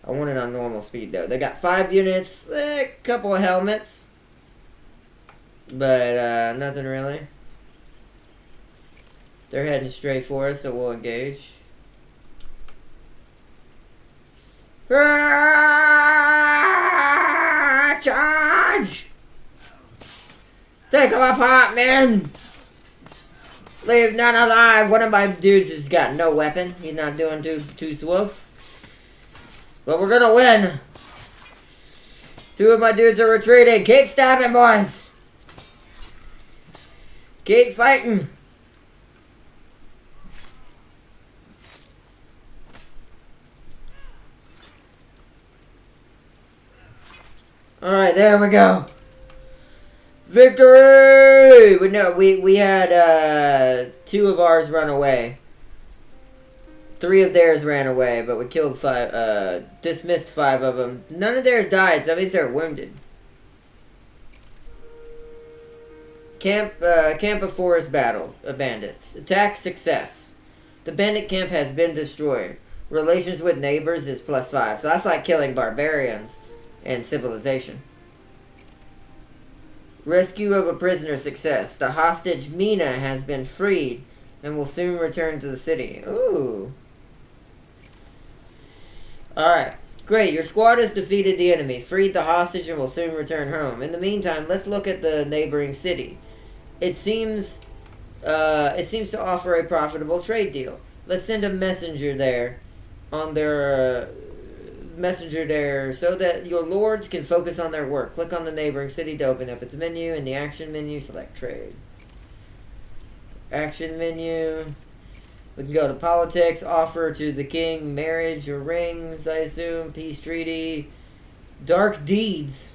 I want it on normal speed though. They got 5 units, a couple of helmets, but nothing really. They're heading straight for us, so we'll engage. Charge! Take them apart, men! Leave none alive. One of my dudes has got no weapon. He's not doing too swift. But we're gonna win. 2 of my dudes are retreating. Keep stabbing, boys. Keep fighting. Alright, there we go. Victory! We had 2 of ours run away. 3 of theirs ran away, but we killed 5, dismissed 5 of them. None of theirs died, so that means they're wounded. Camp of forest battles, bandits. Attack success. The bandit camp has been destroyed. Relations with neighbors is +5, so that's like killing barbarians in Civilization. Rescue of a prisoner success. The hostage Mina has been freed and will soon return to the city. Ooh. Alright. Great. Your squad has defeated the enemy, freed the hostage, and will soon return home. In the meantime, let's look at the neighboring city. It seems to offer a profitable trade deal. Let's send a messenger there on their messenger there so that your lords can focus on their work. Click on the neighboring city to open up its menu. In the action menu, select trade. Action menu. We can go to politics, offer to the king, marriage or rings, I assume, peace treaty, dark deeds.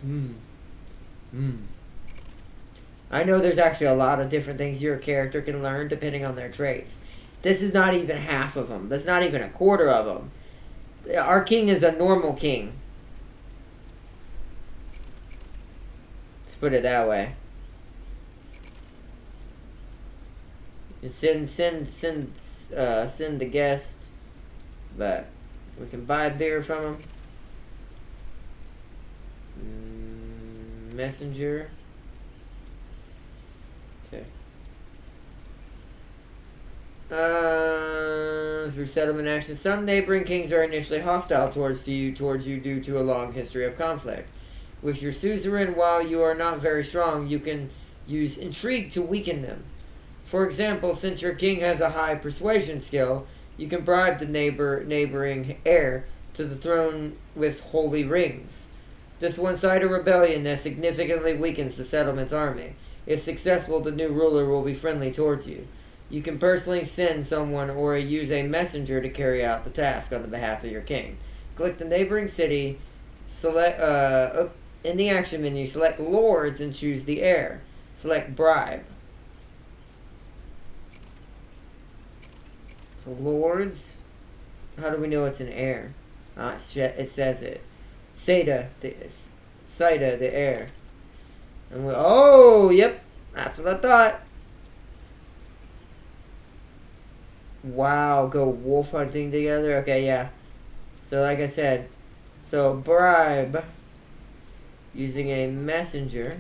I know there's actually a lot of different things your character can learn depending on their traits. This is not even half of them. That's not even a quarter of them. Our king is a normal king. Let's put it that way. Send the guest, but we can buy beer from him. Messenger. Okay. Through settlement action, some neighboring kings are initially hostile towards you due to a long history of conflict. With your suzerain, while you are not very strong, you can use intrigue to weaken them. For example, since your king has a high persuasion skill, you can bribe the neighboring heir to the throne with holy rings. This one-sided rebellion that significantly weakens the settlement's army. If successful, the new ruler will be friendly towards you. You can personally send someone or use a messenger to carry out the task on the behalf of your king. Click the neighboring city, select in the action menu, select lords and choose the heir. Select bribe. So lords, how do we know it's an heir? It says it. Saida, the heir. And oh, yep, that's what I thought. Wow, go wolf hunting together? Okay, yeah. So like I said, so bribe using a messenger.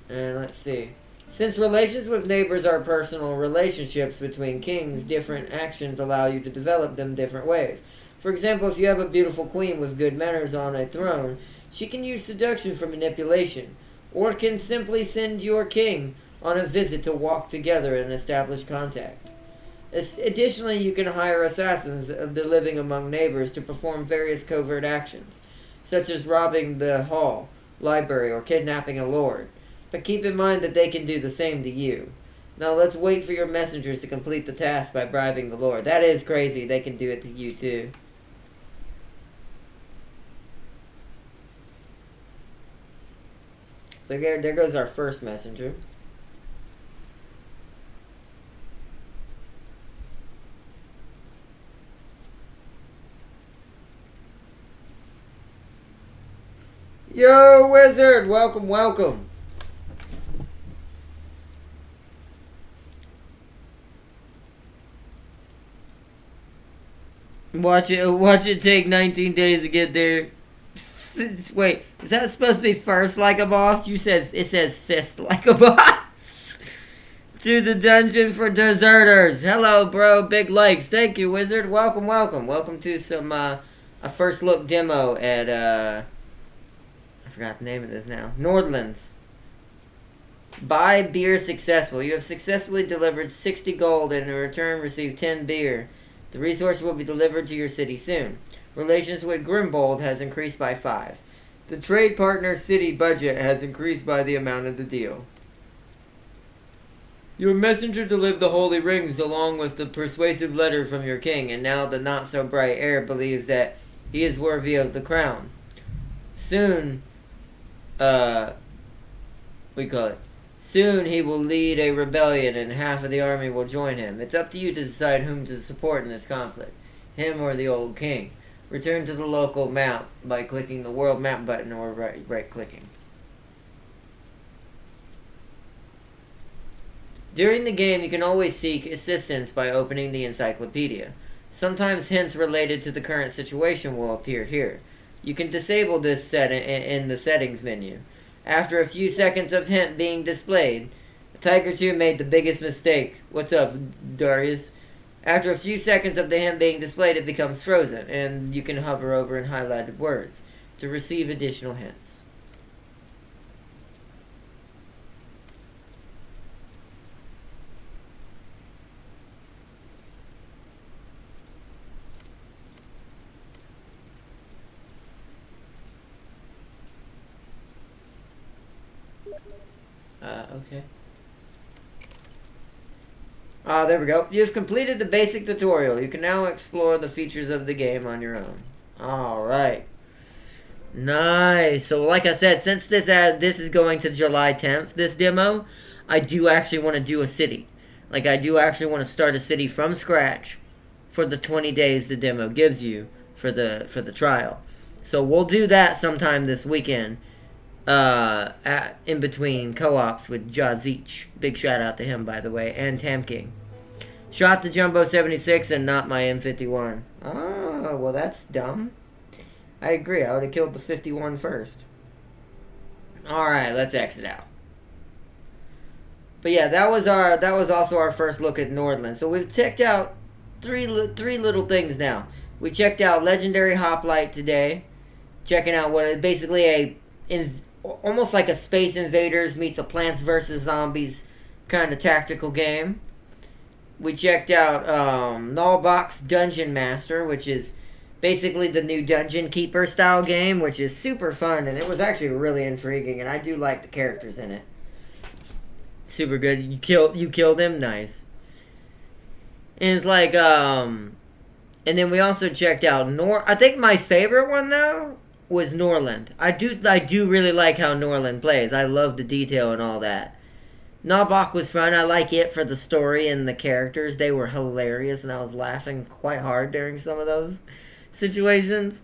And let's see. Since relations with neighbors are personal relationships between kings, different actions allow you to develop them different ways. For example, if you have a beautiful queen with good manners on a throne, she can use seduction for manipulation, or can simply send your king on a visit to walk together and establish contact. Additionally, you can hire assassins living among neighbors to perform various covert actions, such as robbing the hall, library, or kidnapping a lord. But keep in mind that they can do the same to you. Now let's wait for your messengers to complete the task by bribing the lord. That is crazy. They can do it to you too. So there goes our first messenger. Yo, wizard! Welcome, welcome. Watch it take 19 days to get there. Wait, is that supposed to be first like a boss? It says fist like a boss. To the dungeon for deserters. Hello, bro. Big likes. Thank you, wizard. Welcome, welcome. Welcome to some a first look demo at I forgot the name of this now. Nordlands. Buy beer successful. You have successfully delivered 60 gold and in return receive 10 beer. The resource will be delivered to your city soon. Relations with Grimbold has increased by 5. The trade partner city budget has increased by the amount of the deal. Your messenger delivered the holy rings along with the persuasive letter from your king, and now the not-so-bright heir believes that he is worthy of the crown. Soon, Soon he will lead a rebellion and half of the army will join him. It's up to you to decide whom to support in this conflict, him or the old king. Return to the local map by clicking the world map button or right-clicking. During the game, you can always seek assistance by opening the encyclopedia. Sometimes hints related to the current situation will appear here. You can disable this in the settings menu. After a few seconds of hint being displayed, Tiger 2 made the biggest mistake. What's up, Darius? After a few seconds of the hint being displayed, it becomes frozen, and you can hover over in highlighted words to receive additional hints. Okay. There we go. You've completed the basic tutorial. You can now explore the features of the game on your own. Alright. Nice. So like I said, since this is going to July 10th, this demo, I do actually want to do a city. Like, I do actually want to start a city from scratch for the 20 days the demo gives you for the trial. So we'll do that sometime this weekend. In between co-ops with Jazich. Big shout out to him, by the way, and Tam King. Shot the Jumbo 76 and not my M51. Oh, well, that's dumb. I agree. I would have killed the 51 first. Alright, let's exit out. But yeah, that was also our first look at Nordland. So we've checked out three little things now. We checked out Legendary Hoplite today. Checking out what is basically almost like a Space Invaders meets a Plants vs. Zombies kind of tactical game. We checked out Nullbox Dungeon Master, which is basically the new Dungeon Keeper style game, which is super fun, and it was actually really intriguing, and I do like the characters in it. Super good. You killed him? Nice. And it's like, and then we also checked out I think my favorite one, though, was Norland. I do really like how Norland plays. I love the detail and all that. Nabok was fun. I like it for the story and the characters. They were hilarious, and I was laughing quite hard during some of those situations.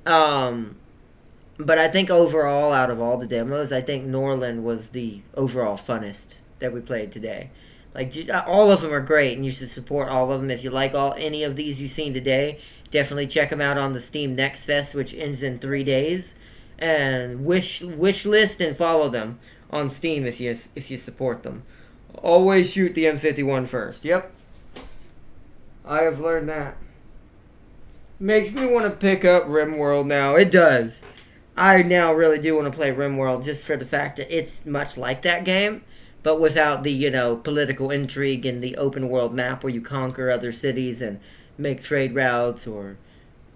But I think overall, out of all the demos, I think Norland was the overall funnest that we played today. Like, all of them are great, and you should support all of them. If you like any of these you've seen today, definitely check them out on the Steam Next Fest, which ends in 3 days. And wish list and follow them on Steam if you support them. Always shoot the M51 first. Yep. I have learned that. Makes me want to pick up RimWorld now. It does. I now really do want to play RimWorld just for the fact that it's much like that game, but without the, political intrigue and the open world map where you conquer other cities and make trade routes or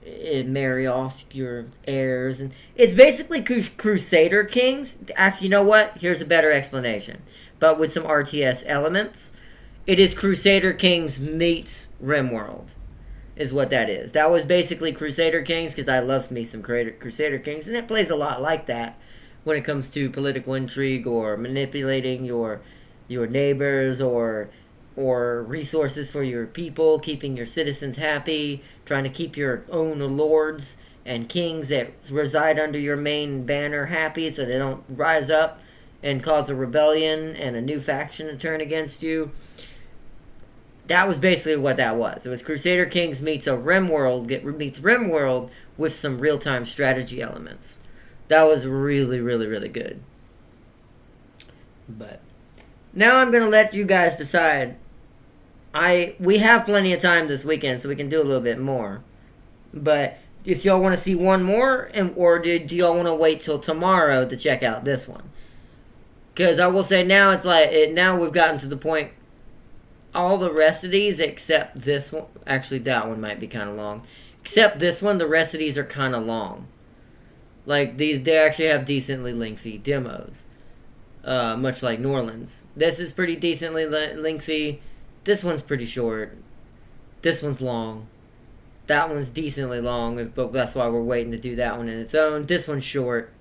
marry off your heirs. And it's basically Crusader Kings. Actually, you know what? Here's a better explanation. But with some RTS elements. It is Crusader Kings meets RimWorld. Is what that is. That was basically Crusader Kings, because I love me some Crusader Kings, and it plays a lot like that when it comes to political intrigue or manipulating your neighbors or resources for your people, keeping your citizens happy, trying to keep your own lords and kings that reside under your main banner happy so they don't rise up and cause a rebellion and a new faction to turn against you. That was basically what that was. It was Crusader Kings meets RimWorld with some real-time strategy elements. That was really, really, really good. But now I'm going to let you guys decide. We have plenty of time this weekend, so we can do a little bit more. But if y'all want to see one more, or do y'all want to wait till tomorrow to check out this one? Because I will say now now we've gotten to the point. All the rest of these, except this one, actually that one might be kind of long. Except this one, the rest of these are kind of long. Like they actually have decently lengthy demos, much like Norland's. This is pretty decently lengthy. This one's pretty short. This one's long. That one's decently long, but that's why we're waiting to do that one in its own. This one's short.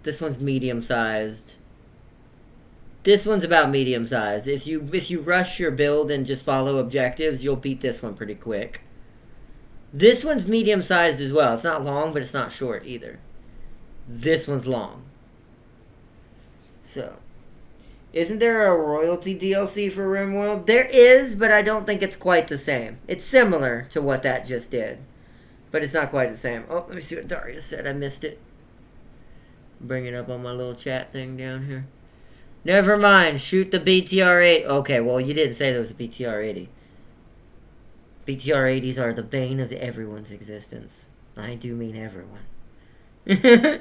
This one's medium-sized. This one's about medium-sized. If you rush your build and just follow objectives, you'll beat this one pretty quick. This one's medium-sized as well. It's not long, but it's not short either. This one's long. So, isn't there a royalty DLC for RimWorld? There is, but I don't think it's quite the same. It's similar to what that just did, but it's not quite the same. Oh, let me see what Daria said. I missed it. Bring it up on my little chat thing down here. Never mind. Shoot the BTR-80. Okay, well, you didn't say there was a BTR-80. BTR-80s are the bane of everyone's existence. I do mean everyone.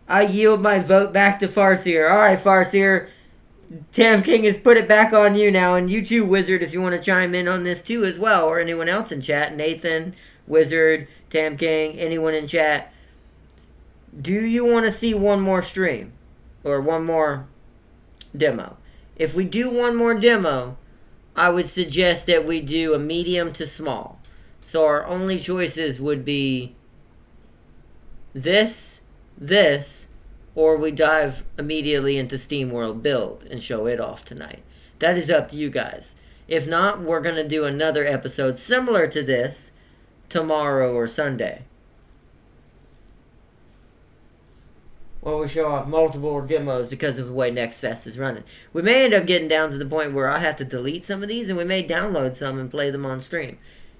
I yield my vote back to Farseer. Alright, Farseer. Tam King has put it back on you now. And you too, Wizard, if you want to chime in on this too as well. Or anyone else in chat. Nathan, Wizard, Tam King, anyone in chat. Do you want to see one more stream? or one more demo. If we do one more demo, I would suggest that we do a medium to small. So our only choices would be this, or we dive immediately into SteamWorld Build and show it off tonight. That is up to you guys. If not, we're going to do another episode similar to this tomorrow or Sunday, where we show off multiple demos because of the way Next Fest is running. We may end up getting down to the point where I have to delete some of these, and we may download some and play them on stream.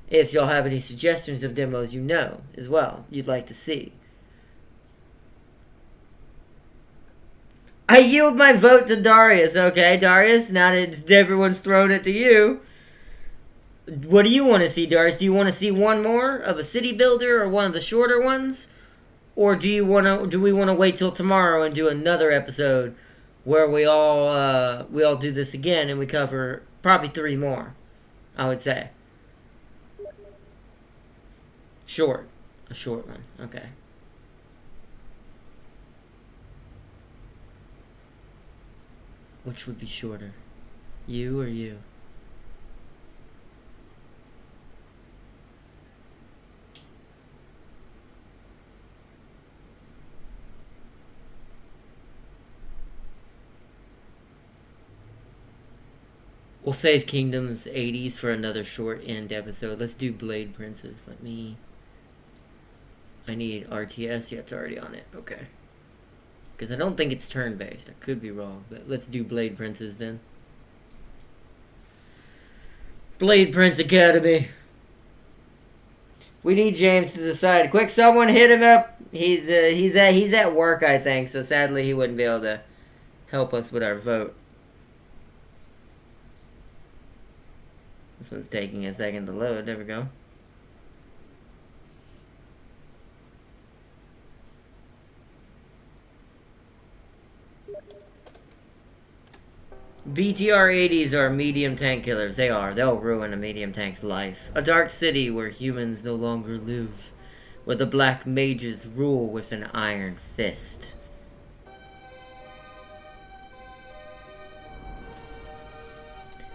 If y'all have any suggestions of demos you know as well, you'd like to see. I yield my vote to Darius. Okay, Darius, now that everyone's thrown it to you. What do you want to see, Darius? Do you want to see one more of a city builder or one of the shorter ones? Or do we want to wait till tomorrow and do another episode where we all do this again and we cover probably 3 more, I would say. Short. A short one. Okay. Which would be shorter? You or you? We'll save Kingdoms 80s for another short end episode. Let's do Blade Princess. I need RTS. Yeah, it's already on it. Okay. Because I don't think it's turn-based. I could be wrong. But let's do Blade Princess then. Blade Prince Academy. We need James to decide. Quick, someone hit him up. He's at work, I think. So sadly, he wouldn't be able to help us with our vote. This one's taking a second to load. There we go. BTR-80s are medium tank killers. They are. They'll ruin a medium tank's life. A dark city where humans no longer live. Where the black mages rule with an iron fist.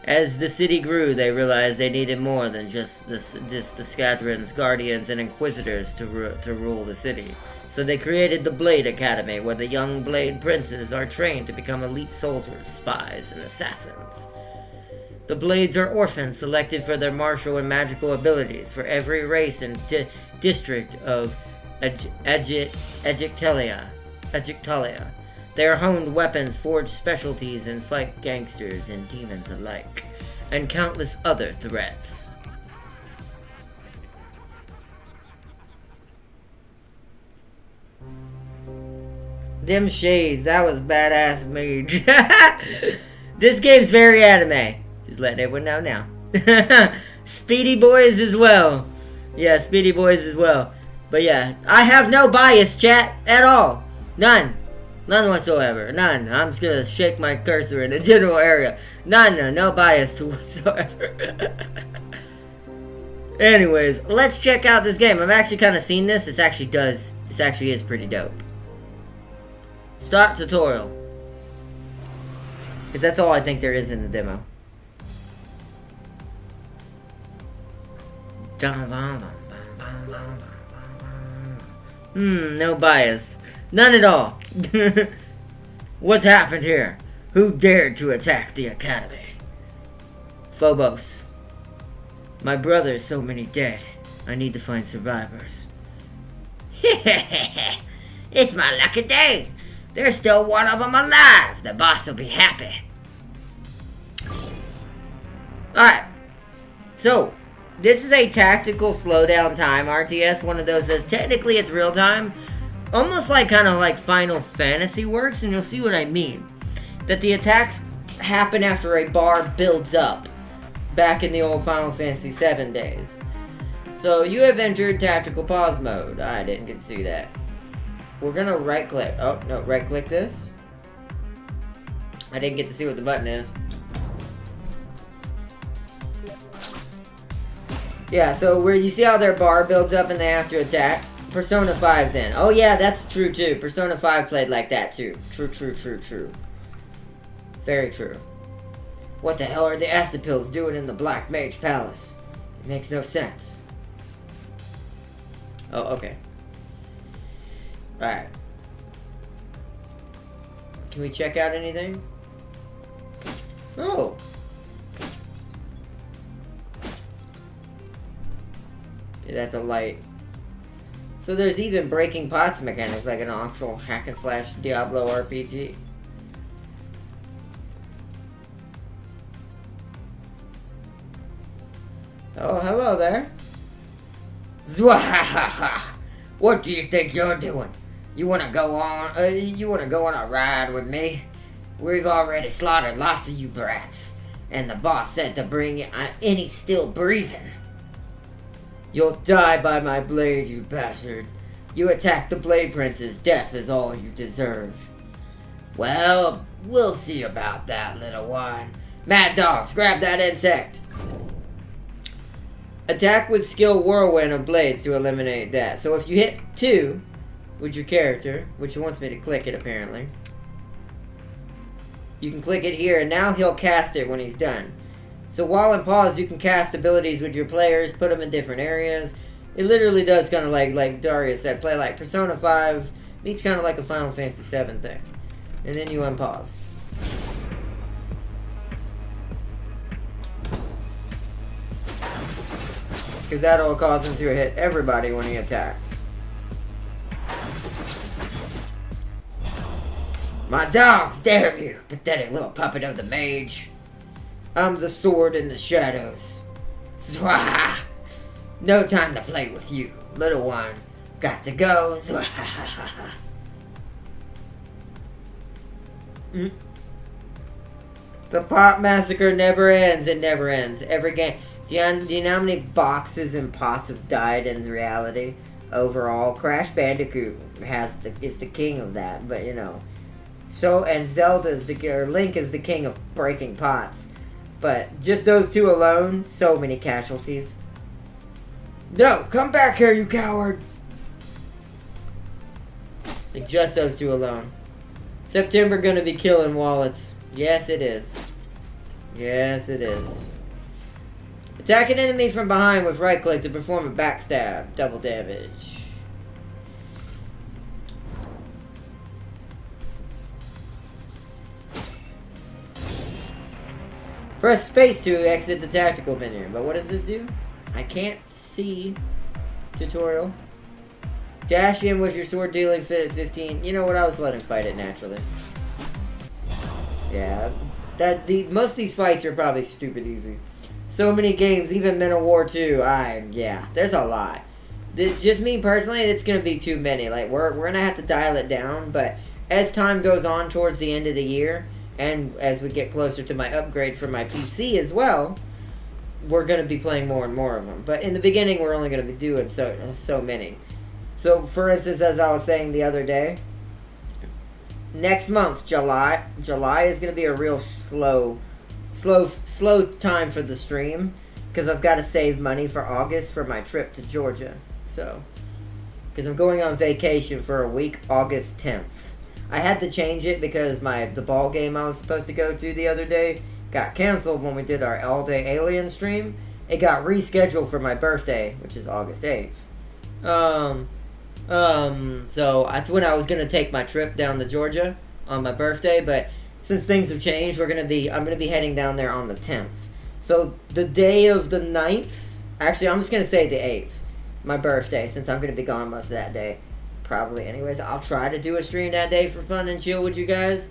As the city grew, they realized they needed more than just the Scadrans, Guardians, and Inquisitors to rule the city. So they created the Blade Academy, where the young Blade Princes are trained to become elite soldiers, spies, and assassins. The Blades are orphans selected for their martial and magical abilities for every race and district of Egyptalia. They are honed weapons, forged specialties, and fight gangsters and demons alike, and countless other threats. Them shades, that was badass mage. This game's very anime. Just letting everyone know now. Speedy Boys as well. Yeah, Speedy Boys as well. But yeah, I have no bias, chat, at all. None. None whatsoever. None. I'm just gonna shake my cursor in a general area. None. No bias whatsoever. Anyways, let's check out this game. I've actually kind of seen this. This actually is pretty dope. Start tutorial. Because that's all I think there is in the demo. No bias. None at all. What's happened here? Who dared to attack the academy? Phobos. My brother, so many dead. I need to find survivors. It's my lucky day. There's still one of them alive. The boss will be happy. Alright. So, this is a tactical slowdown time RTS. One of those says technically it's real time. Almost like kind of like Final Fantasy works, and you'll see what I mean. That the attacks happen after a bar builds up. Back in the old Final Fantasy VII days. So, you have entered tactical pause mode. I didn't get to see that. We're gonna right click. Oh, no, right click this. I didn't get to see what the button is. Yeah, so where you see how their bar builds up and they have to attack. Persona 5 then. Oh yeah, that's true too. Persona 5 played like that too. True. Very true. What the hell are the acid pills doing in the Black Mage Palace? It makes no sense. Oh, okay. Alright. Can we check out anything? Oh. Okay, that's a light. So there's even breaking pots mechanics, like an actual hack and slash Diablo RPG. Oh, hello there. Zwahahaha! What do you think you're doing? You wanna go on a ride with me? We've already slaughtered lots of you brats, and the boss said to bring any still breathing. You'll die by my blade, you bastard. You attacked the Blade Prince's death is all you deserve. Well, we'll see about that, little one. Mad Dogs, grab that insect. Attack with skill Whirlwind of Blades to eliminate that. So if you hit 2 with your character, which wants me to click it apparently, you can click it here, and now he'll cast it when he's done. So while in pause, you can cast abilities with your players, put them in different areas. It literally does kind of like Darius said, play like Persona 5 meets kind of like a Final Fantasy 7 thing. And then you unpause. Because that'll cause him to hit everybody when he attacks. My dogs, damn you, pathetic little puppet of the mage. I'm the sword in the shadows. Zwah! No time to play with you, little one. Got to go. Zwah! The pot massacre never ends. It never ends. Every game. Do you know how many boxes and pots have died in reality? Overall, Crash Bandicoot is the king of that. But you know, and Link is the king of breaking pots. But just those two alone, so many casualties. No, come back here, you coward! Like just those two alone. September gonna be killing wallets. Yes, it is. Yes, it is. Attack an enemy from behind with right click to perform a backstab. Double damage. Press space to exit the tactical menu. But what does this do? I can't see. Tutorial. Dash in with your sword dealing fit at 15. You know what? I was letting fight it naturally. Yeah. Most of these fights are probably stupid easy. So many games, even Men of War 2. Yeah, there's a lot. Just me personally, it's gonna be too many. Like we're gonna have to dial it down. But as time goes on towards the end of the year, and as we get closer to my upgrade for my PC as well, we're gonna be playing more and more of them. But in the beginning, we're only gonna be doing so many. So, for instance, as I was saying the other day, next month, July is gonna be a real slow time for the stream, because I've got to save money for August for my trip to Georgia. So, because I'm going on vacation for a week, August 10th. I had to change it because the ball game I was supposed to go to the other day got canceled when we did our all-day Alien stream. It got rescheduled for my birthday, which is August 8th. So that's when I was gonna take my trip down to Georgia on my birthday, but since things have changed, I'm gonna be heading down there on the 10th. So the day of the 9th, actually I'm just gonna say the 8th, my birthday, since I'm gonna be gone most of that day. Probably anyways. I'll try to do a stream that day for fun and chill with you guys,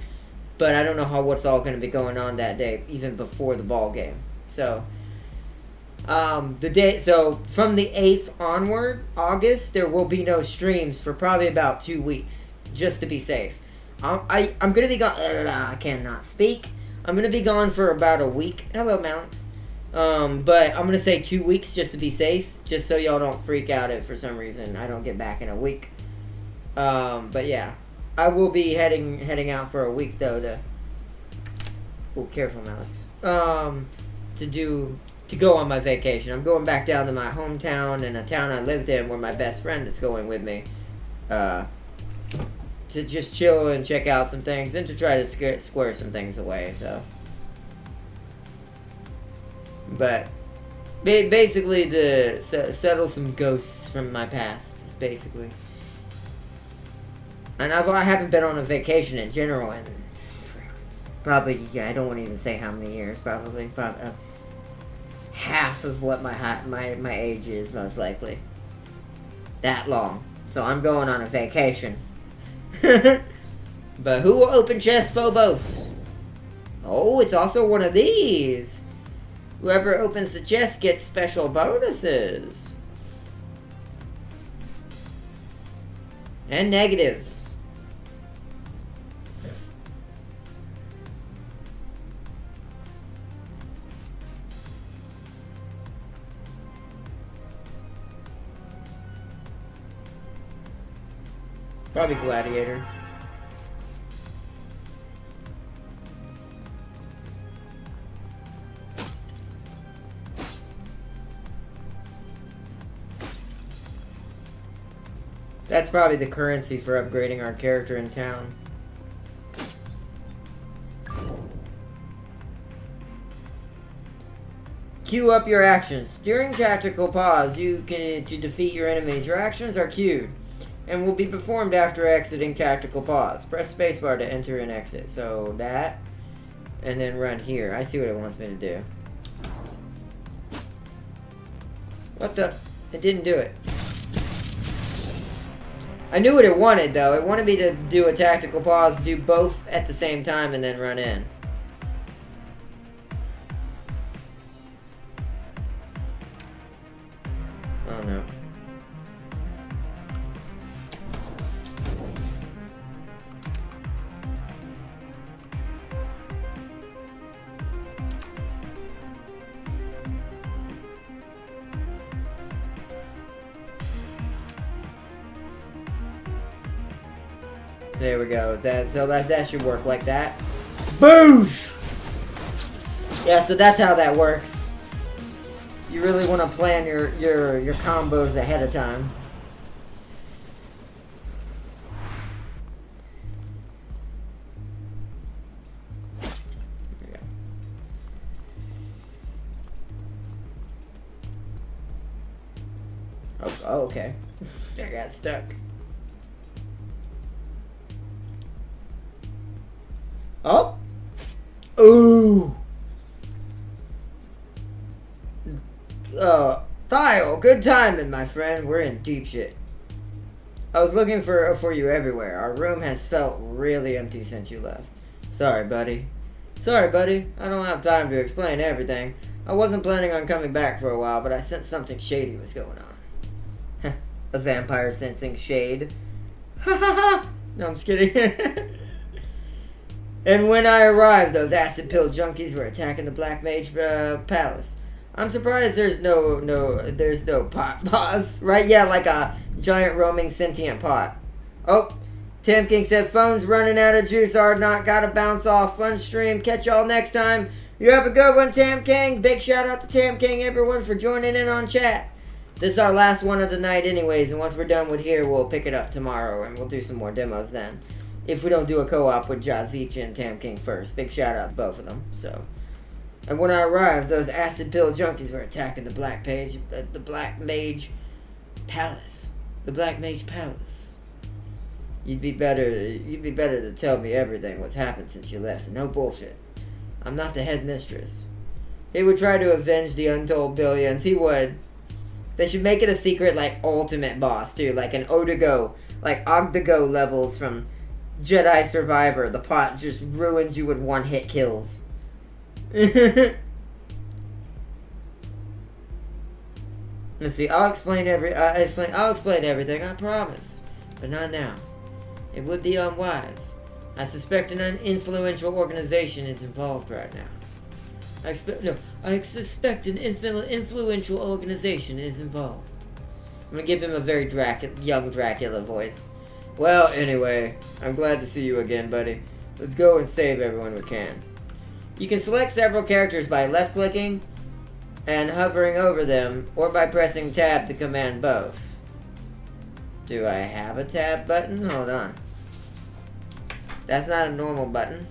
but I don't know what's all going to be going on that day, even before the ball game. So from the 8th onward, August, there will be no streams for probably about 2 weeks, just to be safe. I'm going to be gone. I cannot speak. I'm going to be gone for about a week. Hello, Malix. But I'm going to say 2 weeks just to be safe, just so y'all don't freak out if for some reason I don't get back in a week. But yeah, I will be heading out for a week though to. Oh, careful, Alex. To to go on my vacation. I'm going back down to my hometown and a town I lived in where my best friend is going with me. To just chill and check out some things and to try to square some things away, so. But basically to settle some ghosts from my past, is basically. And I haven't been on a vacation in general in probably, yeah, I don't want to even say how many years, probably about half of what my age is, most likely. That long. So I'm going on a vacation. But who will open chest Phobos? Oh, it's also one of these. Whoever opens the chest gets special bonuses. And negatives. Probably Gladiator. That's probably the currency for upgrading our character in town. Queue up your actions. During tactical pause, you can to defeat your enemies. Your actions are queued and will be performed after exiting tactical pause. Press spacebar to enter and exit. So that, and then run here. I see what it wants me to do. What the? It didn't do it. I knew what it wanted, though. It wanted me to do a tactical pause, do both at the same time, and then run in. Oh, no. There we go. That should work like that. Boosh! Yeah, so that's how that works. You really want to plan your combos ahead of time. There we go. Oh, okay. I got stuck. Oh! Ooh! Thyle, good timing, my friend. We're in deep shit. I was looking for you everywhere. Our room has felt really empty since you left. Sorry, buddy. Sorry, buddy. I don't have time to explain everything. I wasn't planning on coming back for a while, but I sensed something shady was going on. A vampire sensing shade. Ha ha ha! No, I'm just kidding. And when I arrived, those acid pill junkies were attacking the Black Mage Palace. I'm surprised there's no pot boss, right? Yeah, like a giant roaming sentient pot. Oh, Tam King said phone's running out of juice. Not gotta bounce off. Fun stream. Catch y'all next time. You have a good one, Tam King. Big shout out to Tam King, everyone, for joining in on chat. This is our last one of the night, anyways, and once we're done with here, we'll pick it up tomorrow and we'll do some more demos then. If we don't do a co-op with Jazich and Tam King first. Big shout out to both of them. So, and when I arrived, those acid pill junkies were attacking the Black Mage Palace. The Black Mage Palace. You'd be better to tell me everything what's happened since you left. No bullshit. I'm not the headmistress. He would try to avenge the untold billions. He would. They should make it a secret, like, ultimate boss, too. Like an Ogdego, like Ogdego levels from Jedi Survivor. The pot just ruins you with one-hit kills. Let's see. I'll explain everything. I promise, but not now. It would be unwise. I suspect an influential organization is involved right now. I suspect an influential organization is involved. I'm gonna give him a very young Dracula voice. Well, anyway, I'm glad to see you again, buddy. Let's go and save everyone we can. You can select several characters by left-clicking and hovering over them, or by pressing tab to command both. Do I have a tab button? Hold on. That's not a normal button.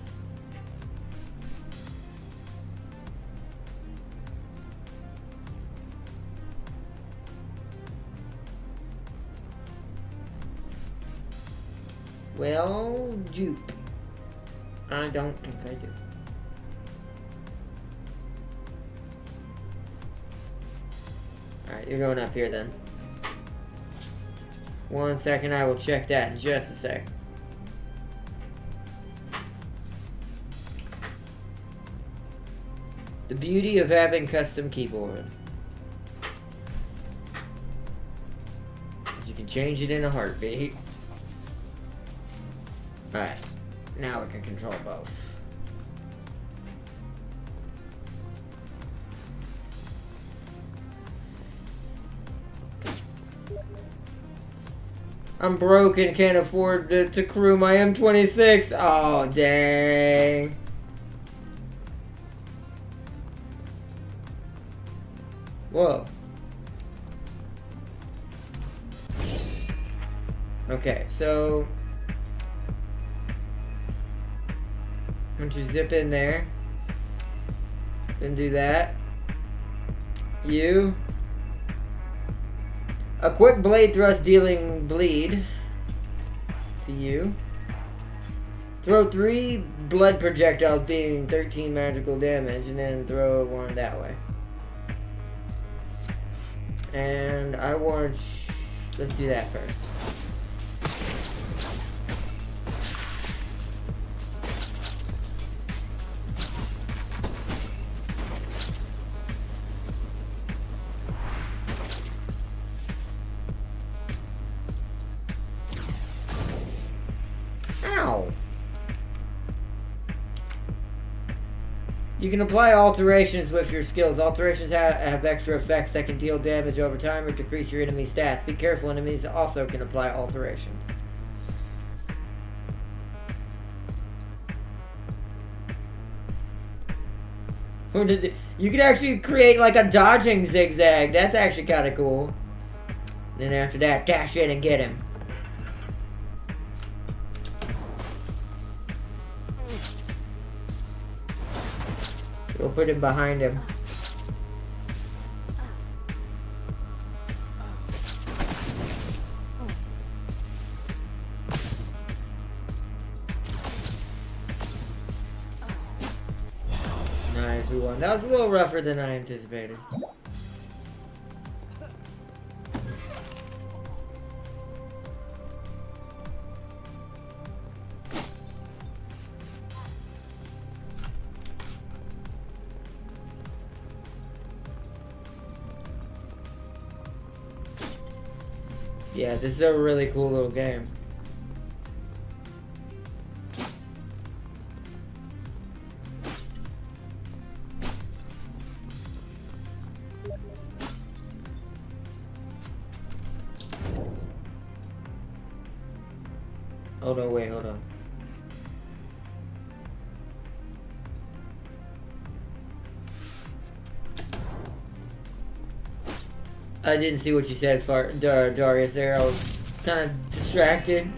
Well, juke. I don't think I do. Alright, you're going up here then. 1 second, I will check that in just a sec. The beauty of having custom keyboard. You can change it in a heartbeat. Alright, now we can control both. I'm broke and can't afford to crew my M26. Oh, dang. Whoa. Okay, so once you zip in there, then do that. A quick blade thrust dealing bleed to you. Throw 3 blood projectiles dealing 13 magical damage, and then throw 1 that way. And I want... let's do that first. You can apply alterations with your skills. Alterations have extra effects that can deal damage over time or decrease your enemy stats. Be careful, enemies also can apply alterations. You can actually create like a dodging zigzag. That's actually kind of cool. Then after that, dash in and get him. We'll put him behind him. Nice, we won. That was a little rougher than I anticipated. Yeah, this is a really cool little game. Oh no, wait, hold on. I didn't see what you said, Darius, there. I was kind of distracted.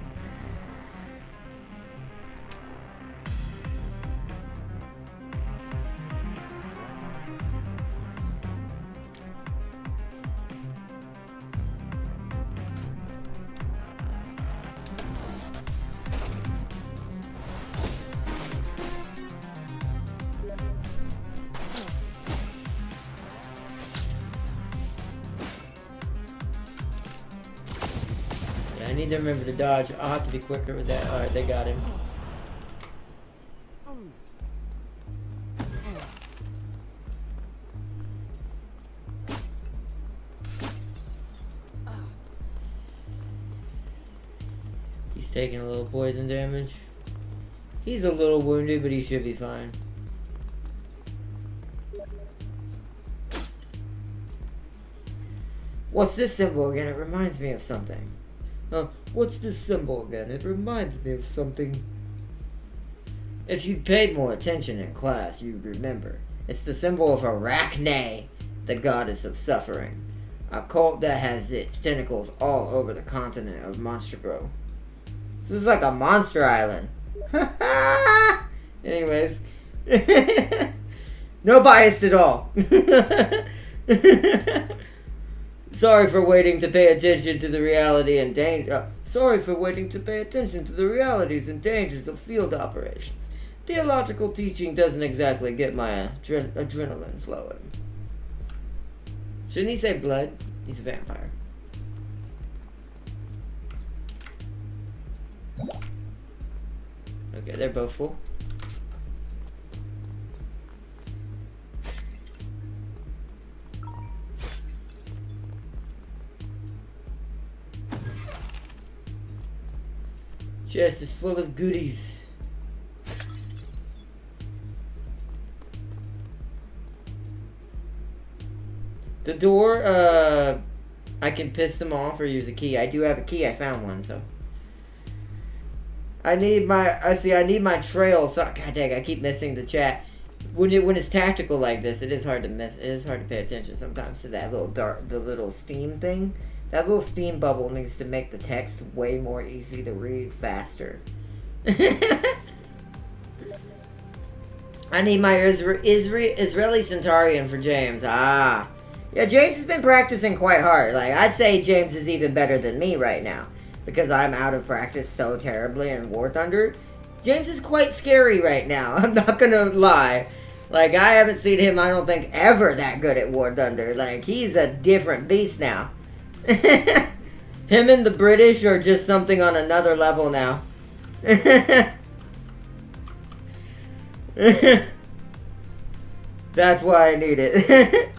I need to remember to dodge. I'll have to be quicker with that. Alright, they got him. He's taking a little poison damage. He's a little wounded, but he should be fine. What's this symbol again? It reminds me of something. What's this symbol again? It reminds me of something. If you'd paid more attention in class, you'd remember. It's the symbol of Arachne. the goddess of suffering. A cult that has its tentacles all over the continent of Monstergro. This is like a monster island. Anyways. No bias at all. Sorry for waiting to pay attention to the reality and danger. Sorry for waiting to pay attention to the realities and dangers of field operations. Theological teaching doesn't exactly get my adrenaline flowing. Shouldn't he say blood? He's a vampire. Okay, they're both full. Chest is full of goodies. The door, I can piss them off or use a key. I do have a key. I found one, so. I need my trail. So, god dang, I keep missing the chat. When it's tactical like this, it is hard to miss. It is hard to pay attention sometimes to that the little steam thing. That little steam bubble needs to make the text way more easy to read faster. I need my Israeli Centaurian for James. Ah. Yeah, James has been practicing quite hard. Like, I'd say James is even better than me right now. Because I'm out of practice so terribly in War Thunder. James is quite scary right now. I'm not gonna lie. Like, I haven't seen him, I don't think, ever that good at War Thunder. Like, he's a different beast now. Him and the British are just something on another level now. That's why I need it.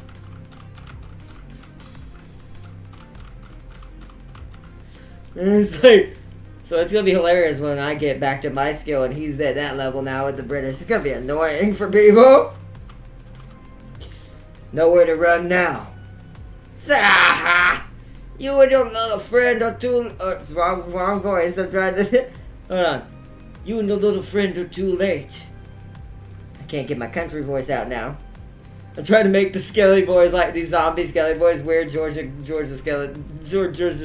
It's like, so it's gonna be hilarious when I get back to my skill and he's at that level now with the British. It's gonna be annoying for people. Nowhere to run now. Saha! You and your little friend are too... it's wrong voice. I'm trying to... Hold on. You and your little friend are too late. I can't get my country voice out now. I'm trying to make the Skelly Boys, like these zombie Skelly Boys, weird Georgia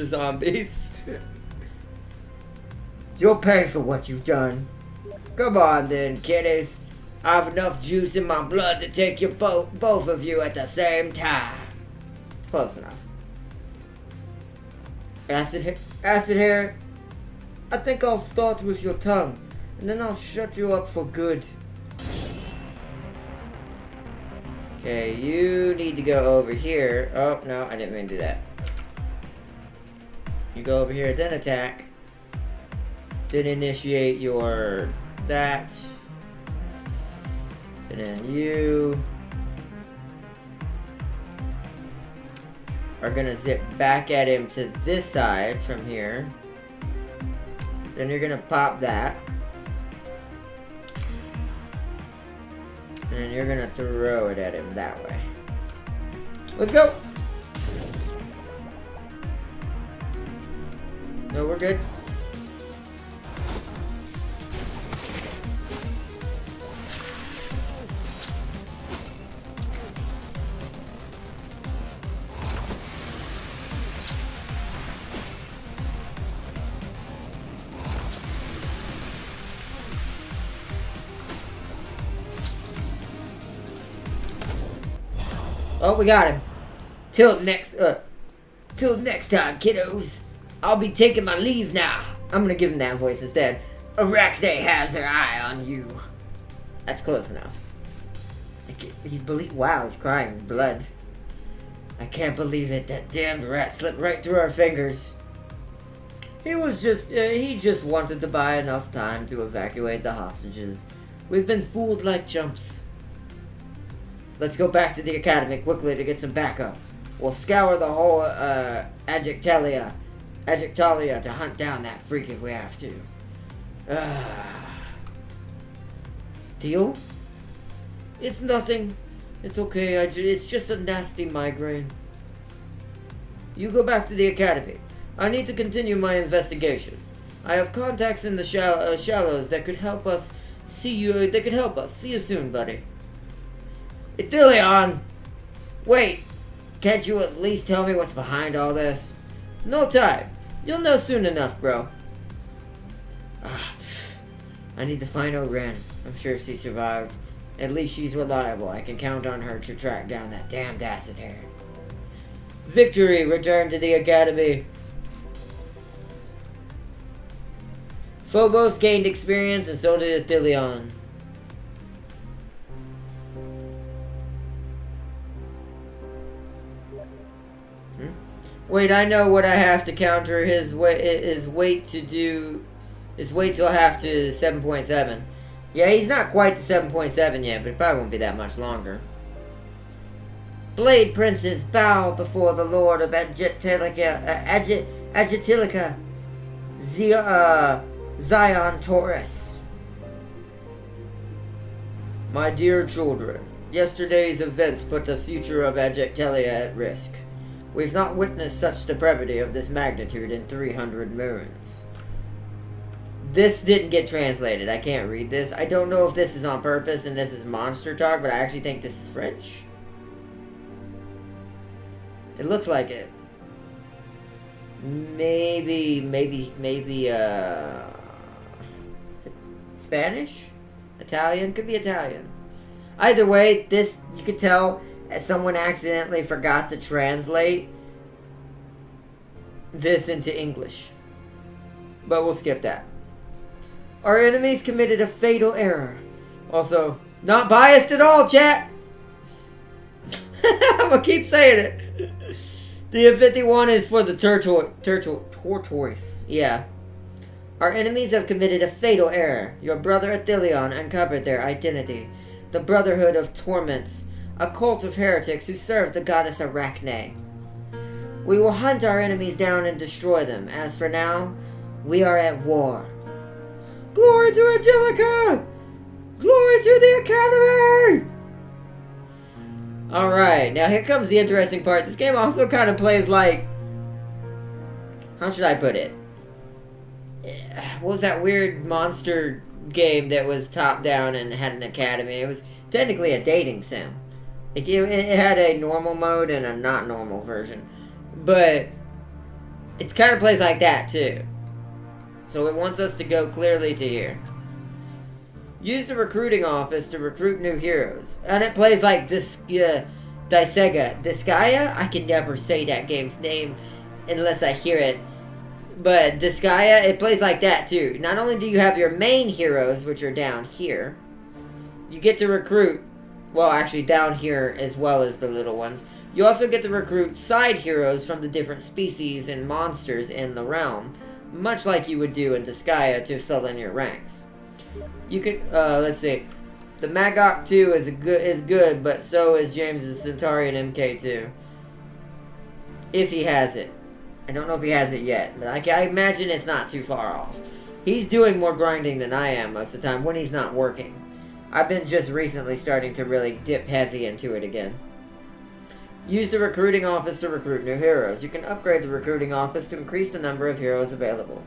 zombies. You'll pay for what you've done. Come on then, kiddies. I have enough juice in my blood to take you both of you at the same time. Close enough. Acid hair. I think I'll start with your tongue, and then I'll shut you up for good. Okay, you need to go over here. Oh, no, I didn't mean to do that. You go over here, then attack. Then initiate your... that. And then you... are gonna zip back at him to this side from here. Then you're gonna pop that. And you're gonna throw it at him that way. Let's go! No, we're good. Oh, we got him. Till next time, kiddos. I'll be taking my leave now. I'm gonna give him that voice instead. Arachne has her eye on you. That's close enough. Wow, he's crying blood. I can't believe it. That damned rat slipped right through our fingers. He just wanted to buy enough time to evacuate the hostages. We've been fooled like chumps. Let's go back to the academy quickly to get some backup. We'll scour the whole Adjectalia to hunt down that freak if we have to. Deal? It's nothing. It's okay. It's just a nasty migraine. You go back to the academy. I need to continue my investigation. I have contacts in the shallows that could help us. See you. They could help us. See you soon, buddy. Ithilien! Wait, Can't you at least tell me what's behind all this? No time. You'll know soon enough, bro. I need to find Oren. I'm sure she survived. At least she's reliable. I can count on her to track down that damned acid hair. Victory! Return to the academy. Phobos gained experience and so did Athelion. Wait, I know what I have to counter his weight to do. His weight till half to 7.7. Yeah, he's not quite to 7.7 yet, but it probably won't be that much longer. Blade princes bow before the Lord of Agitilica, Zion Taurus. My dear children, yesterday's events put the future of Agitelia at risk. We've not witnessed such depravity of this magnitude in 300 moons. This didn't get translated. I can't read this. I don't know if this is on purpose and this is monster talk, but I actually think this is French. It looks like it. Maybe, Spanish? Italian? Could be Italian. Either way, this, you could tell someone accidentally forgot to translate this into English. But we'll skip that. Our enemies committed a fatal error. Also, not biased at all, chat! I'm gonna keep saying it. The M51 is for the tortoise. Yeah. Our enemies have committed a fatal error. Your brother Athelion uncovered their identity. The Brotherhood of Torments, a cult of heretics who serve the goddess Arachne. We will hunt our enemies down and destroy them. As for now, we are at war. Glory to Angelica! Glory to the Academy! Alright, now here comes the interesting part. This game also kind of plays like... How should I put it? What was that weird monster game that was top-down and had an academy? It was technically a dating sim. It had a normal mode and a not normal version. But it kind of plays like that too. So it wants us to go clearly to here. Use the recruiting office to recruit new heroes. And it plays like this, Disega. Disgaea? I can never say that game's name unless I hear it. But Disgaea, it plays like that too. Not only do you have your main heroes, which are down here, you get to recruit, well actually down here as well as the little ones. You also get to recruit side heroes from the different species and monsters in the realm, much like you would do in Disgaea to fill in your ranks. You can, let's see, the Magok 2 is good, but so is James's Centaurian MK2. If he has it. I don't know if he has it yet, but I imagine it's not too far off. He's doing more grinding than I am most of the time when he's not working. I've been just recently starting to really dip heavy into it again. Use the recruiting office to recruit new heroes. You can upgrade the recruiting office to increase the number of heroes available.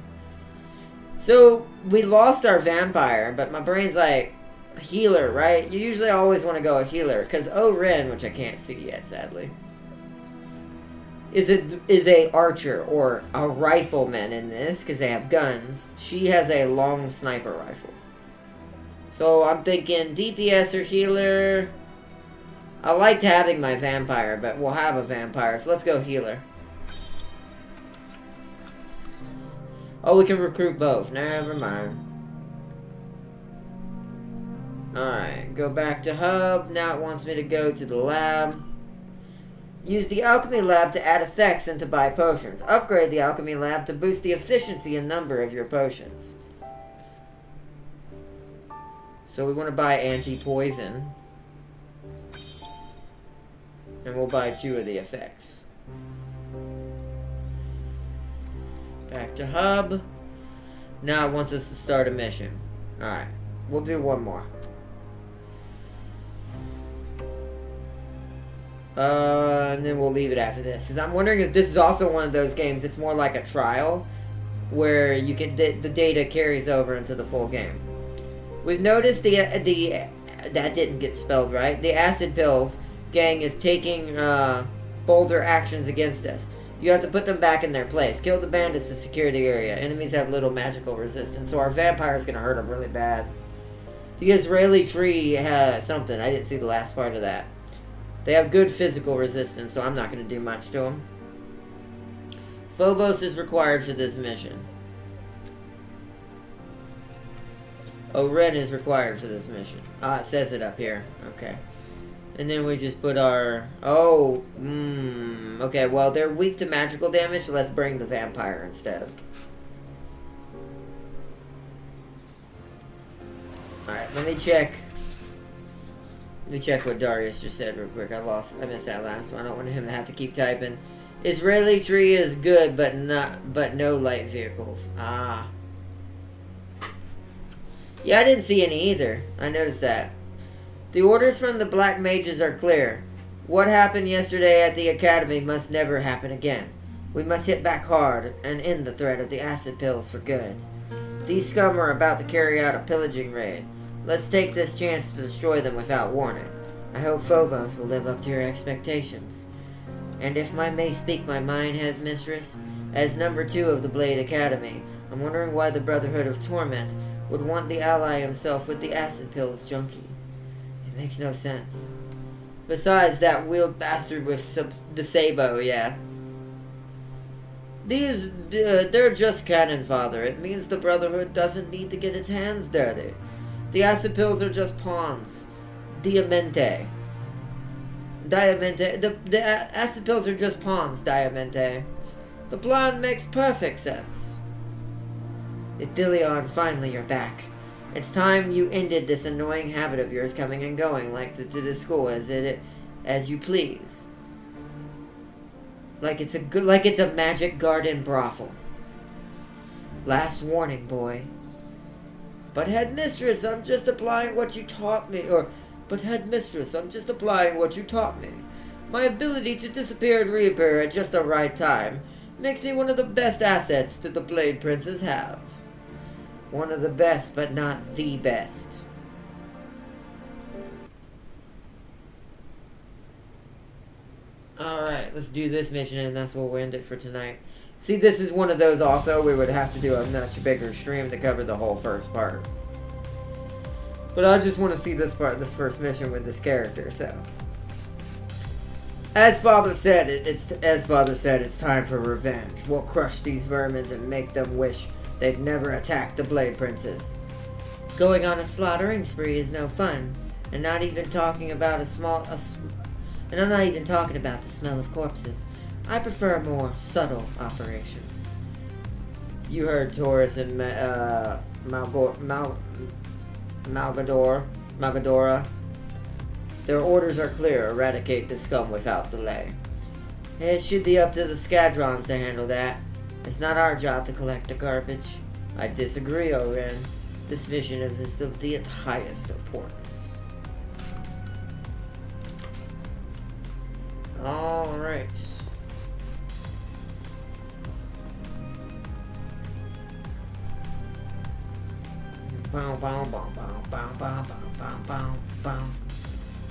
So, we lost our vampire, but my brain's like, healer, right? You usually always want to go a healer, because Oren, which I can't see yet, sadly, is a archer, or a rifleman in this, because they have guns. She has a long sniper rifle. So, I'm thinking DPS or healer. I liked having my vampire, but we'll have a vampire, so let's go healer. Oh, we can recruit both. Never mind. Alright, go back to hub. Now it wants me to go to the lab. Use the alchemy lab to add effects and to buy potions. Upgrade the alchemy lab to boost the efficiency and number of your potions. So we want to buy anti-poison. And we'll buy 2 of the effects. Back to hub. Now it wants us to start a mission. Alright. We'll do one more. And then we'll leave it after this. Because I'm wondering if this is also one of those games. It's more like a trial. Where you can the data carries over into the full game. We've noticed that didn't get spelled right. The acid pills gang is taking bolder actions against us. You have to put them back in their place. Kill the bandits to secure the area. Enemies have little magical resistance, so our vampire is going to hurt them really bad. The Israeli tree has something. I didn't see the last part of that. They have good physical resistance, so I'm not going to do much to them. Phobos is required for this mission. Oren is required for this mission. Ah, it says it up here. Okay. And then we just put our... okay, well, they're weak to magical damage, so let's bring the vampire instead. Alright, let me check. Let me check what Darius just said real quick. I missed that last one. I don't want him to have to keep typing. Israeli tree is good, but no light vehicles. Ah. Yeah, I didn't see any either. I noticed that. The orders from the Black Mages are clear. What happened yesterday at the Academy must never happen again. We must hit back hard and end the threat of the acid pills for good. These scum are about to carry out a pillaging raid. Let's take this chance to destroy them without warning. I hope Phobos will live up to your expectations. And if I may speak my mind, Headmistress, as number 2 of the Blade Academy, I'm wondering why the Brotherhood of Torment would want the ally himself with the acid pills junkie. It makes no sense. Besides, that wheeled bastard with the Sabo, yeah. They're just cannon fodder. It means the Brotherhood doesn't need to get its hands dirty. The acid pills are just pawns. Diamante. The acid pills are just pawns, Diamante. The plan makes perfect sense. Ithilion, finally you're back. It's time you ended this annoying habit of yours coming and going to the school as you please. Like it's a magic garden brothel. Last warning, boy. But Headmistress, I'm just applying what you taught me. But Headmistress, I'm just applying what you taught me. My ability to disappear and reappear at just the right time makes me one of the best assets that the Blade Princes have. One of the best, but not the best. Alright, let's do this mission and that's where we'll end it for tonight. See, this is one of those also we would have to do a much bigger stream to cover the whole first part. But I just want to see this first mission with this character, so. As Father said, it's time for revenge. We'll crush these vermins and make them wish they'd never attacked the Blade Princes. Going on a slaughtering spree is no fun, and I'm not even talking about the smell of corpses. I prefer more subtle operations. You heard Taurus and Malgadora. Their orders are clear. Eradicate the scum without delay. It should be up to the Scadrons to handle that. It's not our job to collect the garbage. I disagree, Oren. This mission is of the highest importance. Alright.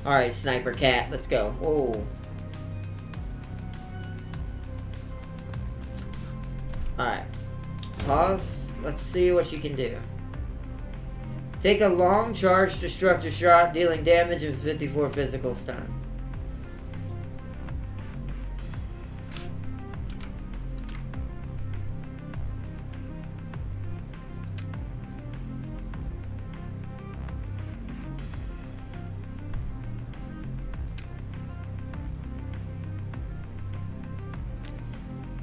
Alright, Sniper Cat, let's go. Whoa. Alright. Pause. Let's see what she can do. Take a long charge destructor shot, dealing damage and 54 physical stun.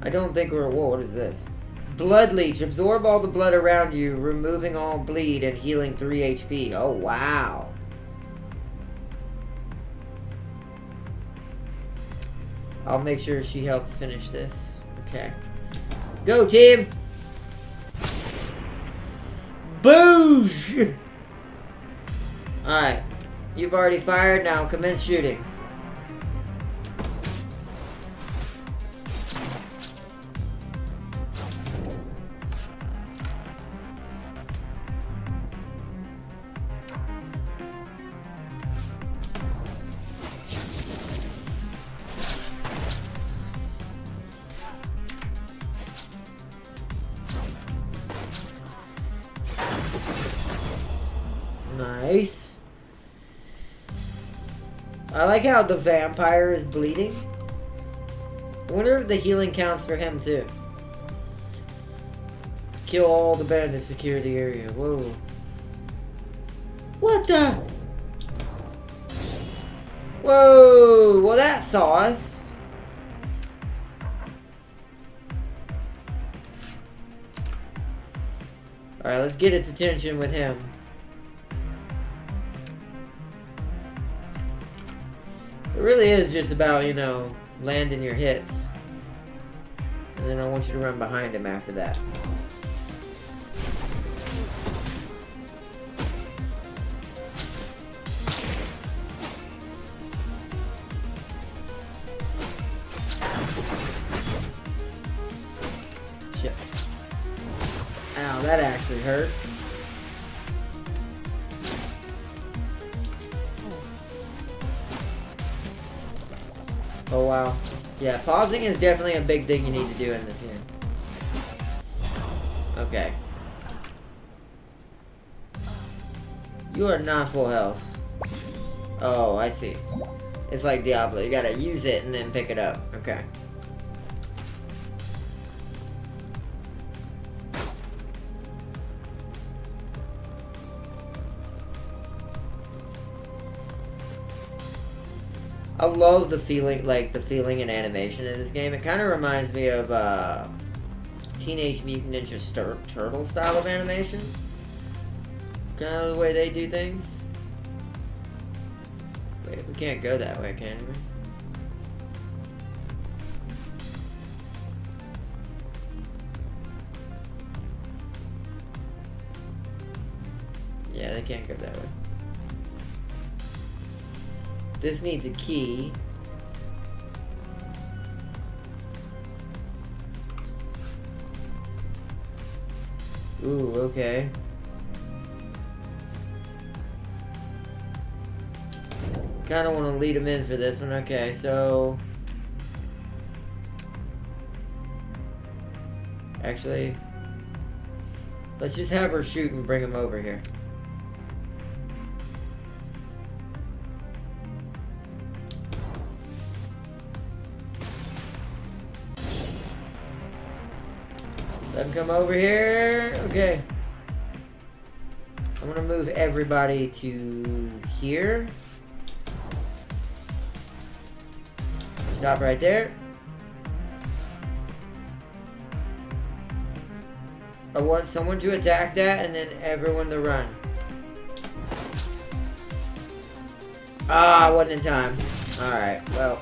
I don't think we're... Whoa, what is this? Blood Leech. Absorb all the blood around you, removing all bleed and healing 3 HP. Oh, wow. I'll make sure she helps finish this. Okay. Go, team! Boosh! Alright. You've already fired, now commence shooting. Nice. I like how the vampire is bleeding. I wonder if the healing counts for him too. Kill all the bandits, secure the area. Whoa. What the? Whoa! Well, that saw us. Alright, let's get its attention with him. It really is just about, you know, landing your hits. And then I want you to run behind him after that. Shit. Ow, that actually hurt. Oh wow. Yeah, pausing is definitely a big thing you need to do in this game. Okay. You are not full health. Oh, I see. It's like Diablo. You gotta use it and then pick it up. Okay. I love the feeling, like, the feeling and animation in this game. It kind of reminds me of, Teenage Mutant Ninja Turtle style of animation. Kind of the way they do things. Wait, we can't go that way, can we? Yeah, they can't go that way. This needs a key. Ooh, okay. Kind of want to lead him in for this one. Okay, so... Actually... Let's just have her shoot and bring him over here. Let him come over here. Okay. I'm gonna move everybody to here. Stop right there. I want someone to attack that and then everyone to run. Ah, I wasn't in time. Alright, well.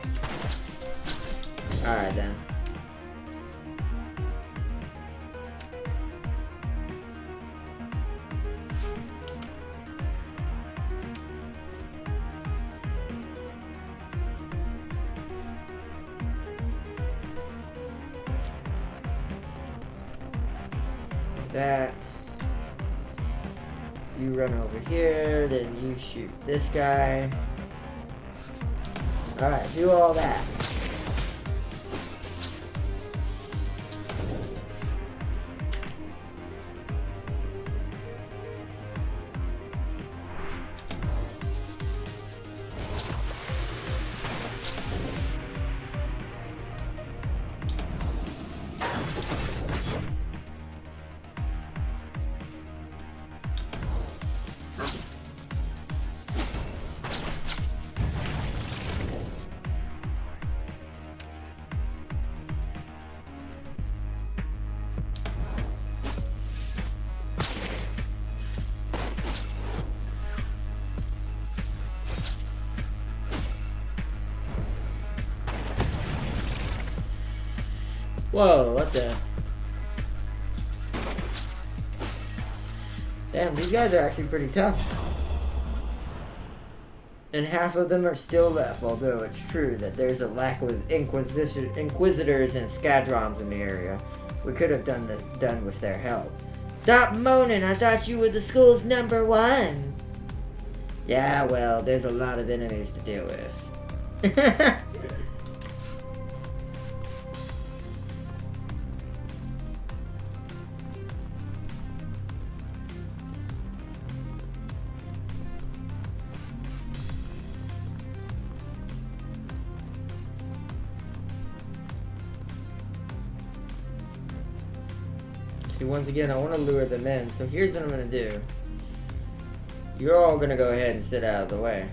Alright then. That. You run over here, then you shoot this guy. Alright, do all that. Whoa, what the? Damn, these guys are actually pretty tough. And half of them are still left, although it's true that there's a lack of inquisitors and scadrons in the area. We could have done with their help. Stop moaning, I thought you were the school's #1. Yeah, well, there's a lot of enemies to deal with. See, once again, I want to lure them in. So here's what I'm going to do. You're all going to go ahead and sit out of the way.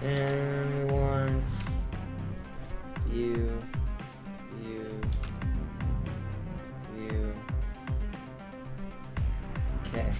And we want you. Okay.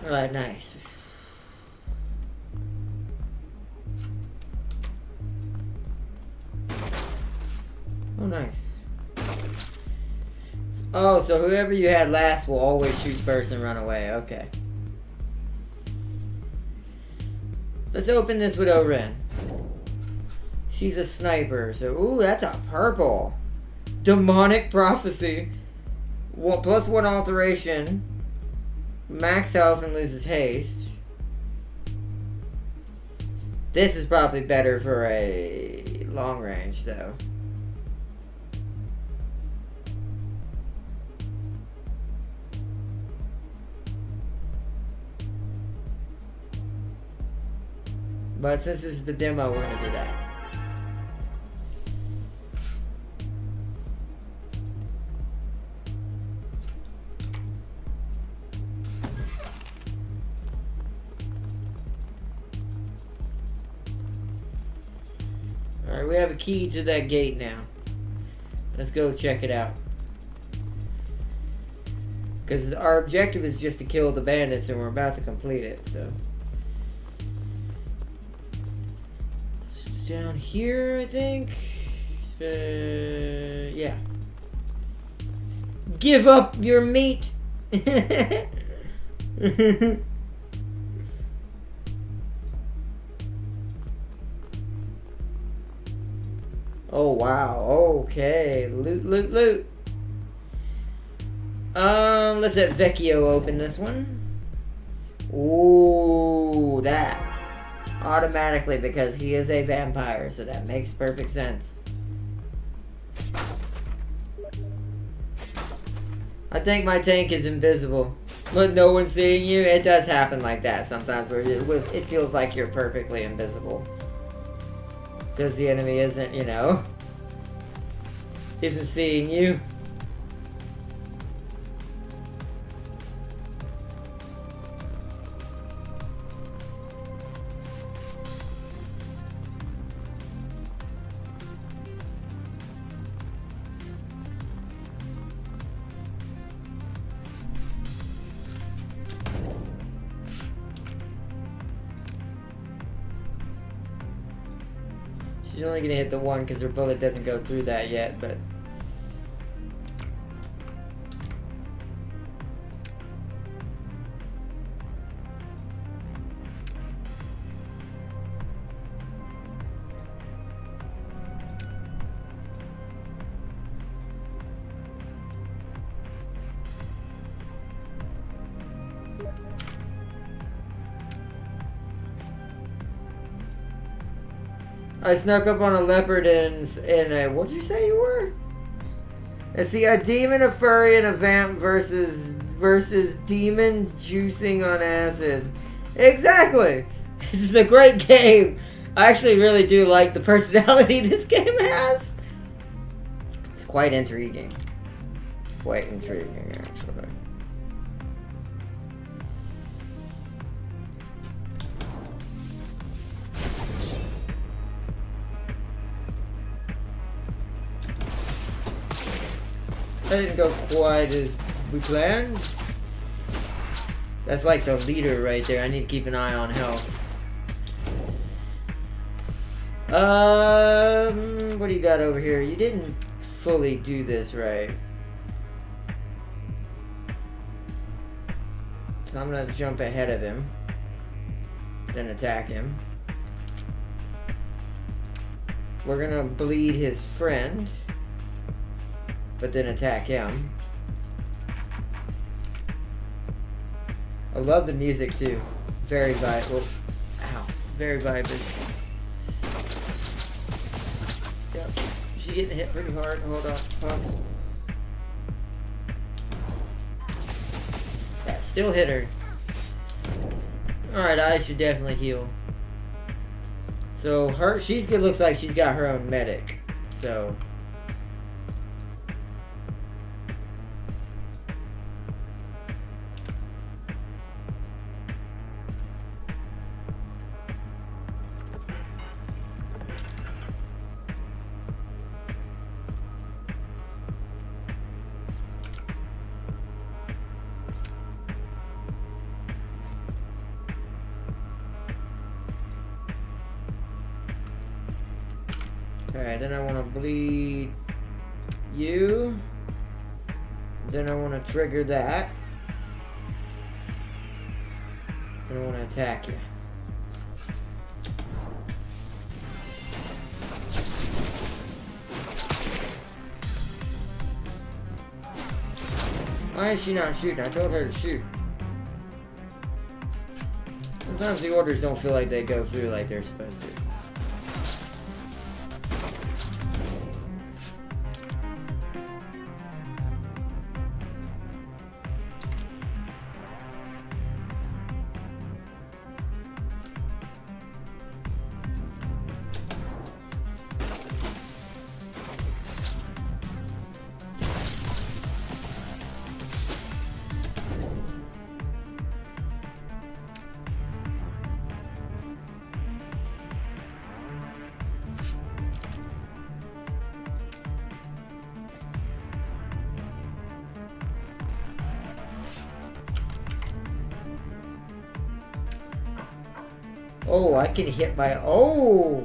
Alright, nice. Oh, nice. Oh, so whoever you had last will always shoot first and run away. Okay. Let's open this with Oren. She's a sniper, so... Ooh, that's a purple. Demonic Prophecy. +1 alteration. Max health and loses haste. This is probably better for a long range, though. But since this is the demo, we're gonna do that. Alright, we have a key to that gate now. Let's go check it out. Because our objective is just to kill the bandits, and we're about to complete it, so. It's down here, I think. Yeah. Give up your meat! Oh wow, okay. Loot, loot, loot. Let's let Vecchio open this one. Ooh, that. Automatically, because he is a vampire, so that makes perfect sense. I think my tank is invisible. But no one's seeing you. It does happen like that sometimes, where it feels like you're perfectly invisible. Because the enemy isn't, you know, isn't seeing you. She's only gonna hit the one because her bullet doesn't go through that yet, but... I snuck up on a leopard in a... What'd you say you were? Let's see, a demon, a furry, and a vamp versus demon juicing on acid. Exactly! This is a great game! I actually really do like the personality this game has. It's quite intriguing. Quite intriguing, actually. That didn't go quite as we planned. That's like the leader right there. I need to keep an eye on health. What do you got over here? You didn't fully do this right. So I'm gonna jump ahead of him. Then attack him. We're gonna bleed his friend. But then attack him. I love the music too. Very vibrant. Ow. Very vibrant. Yep. She's getting hit pretty hard. Hold on. Pause. That still hit her. Alright, I should definitely heal. So she looks like she's got her own medic. So okay, then I want to bleed you. Then I want to trigger that. Then I want to attack you. Why is she not shooting? I told her to shoot. Sometimes the orders don't feel like they go through like they're supposed to. Oh, I can hit my... Oh!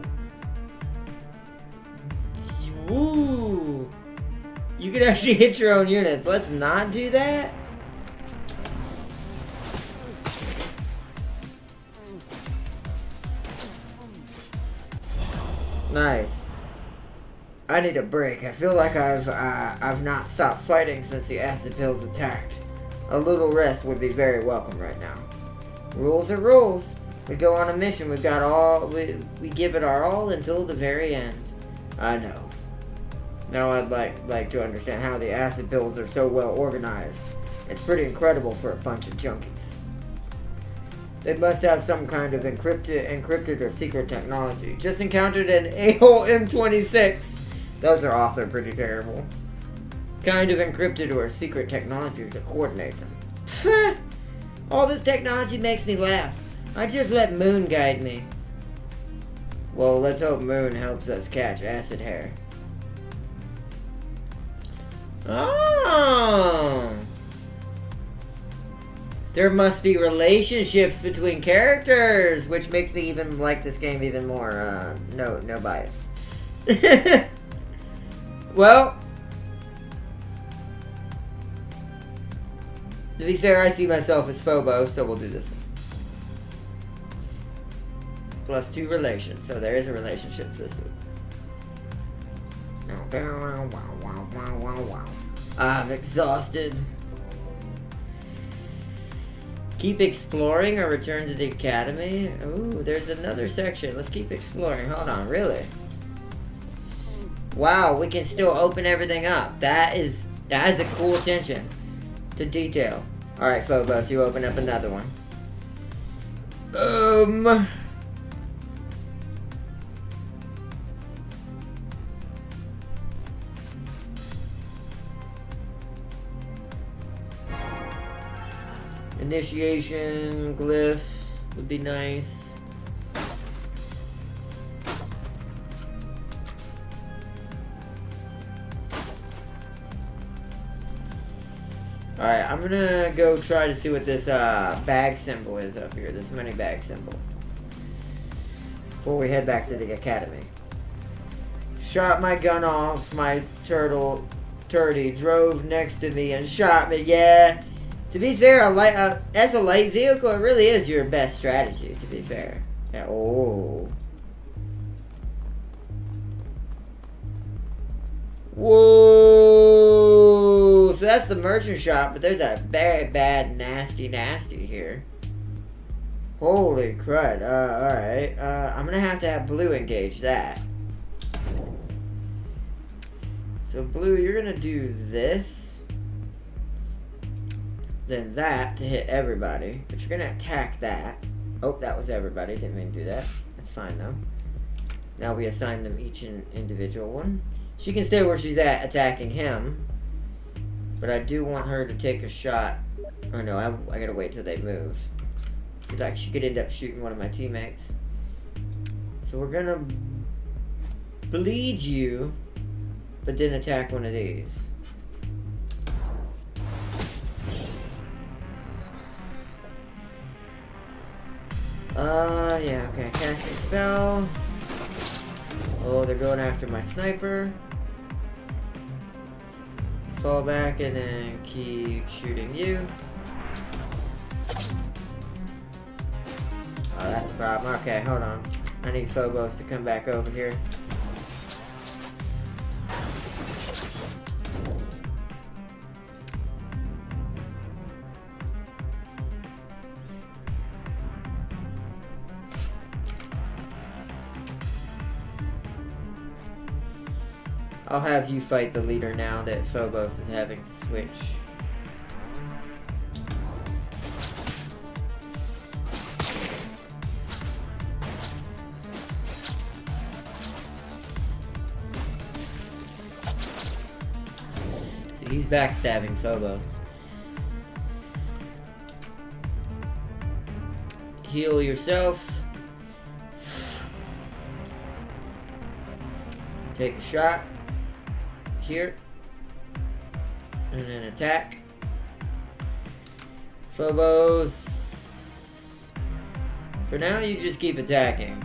Ooh! You can actually hit your own units. Let's not do that. Nice. I need a break. I feel like I've not stopped fighting since the acid pills attacked. A little rest would be very welcome right now. Rules are rules. We go on a mission, we've got all, we give it our all until the very end. I know. Now I'd like to understand how the acid pills are so well organized. It's pretty incredible for a bunch of junkies. They must have some kind of encrypted or secret technology. Just encountered an a-hole M26. Those are also pretty terrible. Kind of encrypted or secret technology to coordinate them. All this technology makes me laugh. I just let Moon guide me. Well, let's hope Moon helps us catch acid hair. Oh! There must be relationships between characters, which makes me even like this game even more. No bias. Well, to be fair, I see myself as Phobos, so we'll do this one. +2 relations, so there is a relationship system. I'm exhausted. Keep exploring or return to the academy? Ooh, there's another section. Let's keep exploring. Hold on, really? Wow, we can still open everything up. That is a cool attention to detail. Alright, Phobos, you open up another one. Initiation glyph would be nice. Alright, I'm gonna go try to see what this bag symbol is up here. This money bag symbol. Before we head back to the academy. Shot my gun off my turdy, drove next to me and shot me. Yeah. To be fair, as a light vehicle, it really is your best strategy, to be fair. Yeah, oh. Whoa! So that's the merchant shop, but there's a very bad, nasty here. Holy crud. Alright. I'm gonna have to have Blue engage that. So Blue, you're gonna do this. Then that to hit everybody. But you're gonna attack that. Oh, that was everybody. Didn't mean to do that. That's fine though. Now we assign them each an individual one. She can stay where she's at attacking him. But I do want her to take a shot. Oh no, I gotta wait till they move. Because like, she could end up shooting one of my teammates. So we're gonna bleed you, but then attack one of these. Yeah, okay. Casting spell. Oh, they're going after my sniper. Fall back and then keep shooting you. Oh, that's a problem. Okay, hold on. I need Phobos to come back over here. I'll have you fight the leader now that Phobos is having to switch. See, he's backstabbing Phobos. Heal yourself. Take a shot. Here. And then attack. Phobos. For now, you just keep attacking.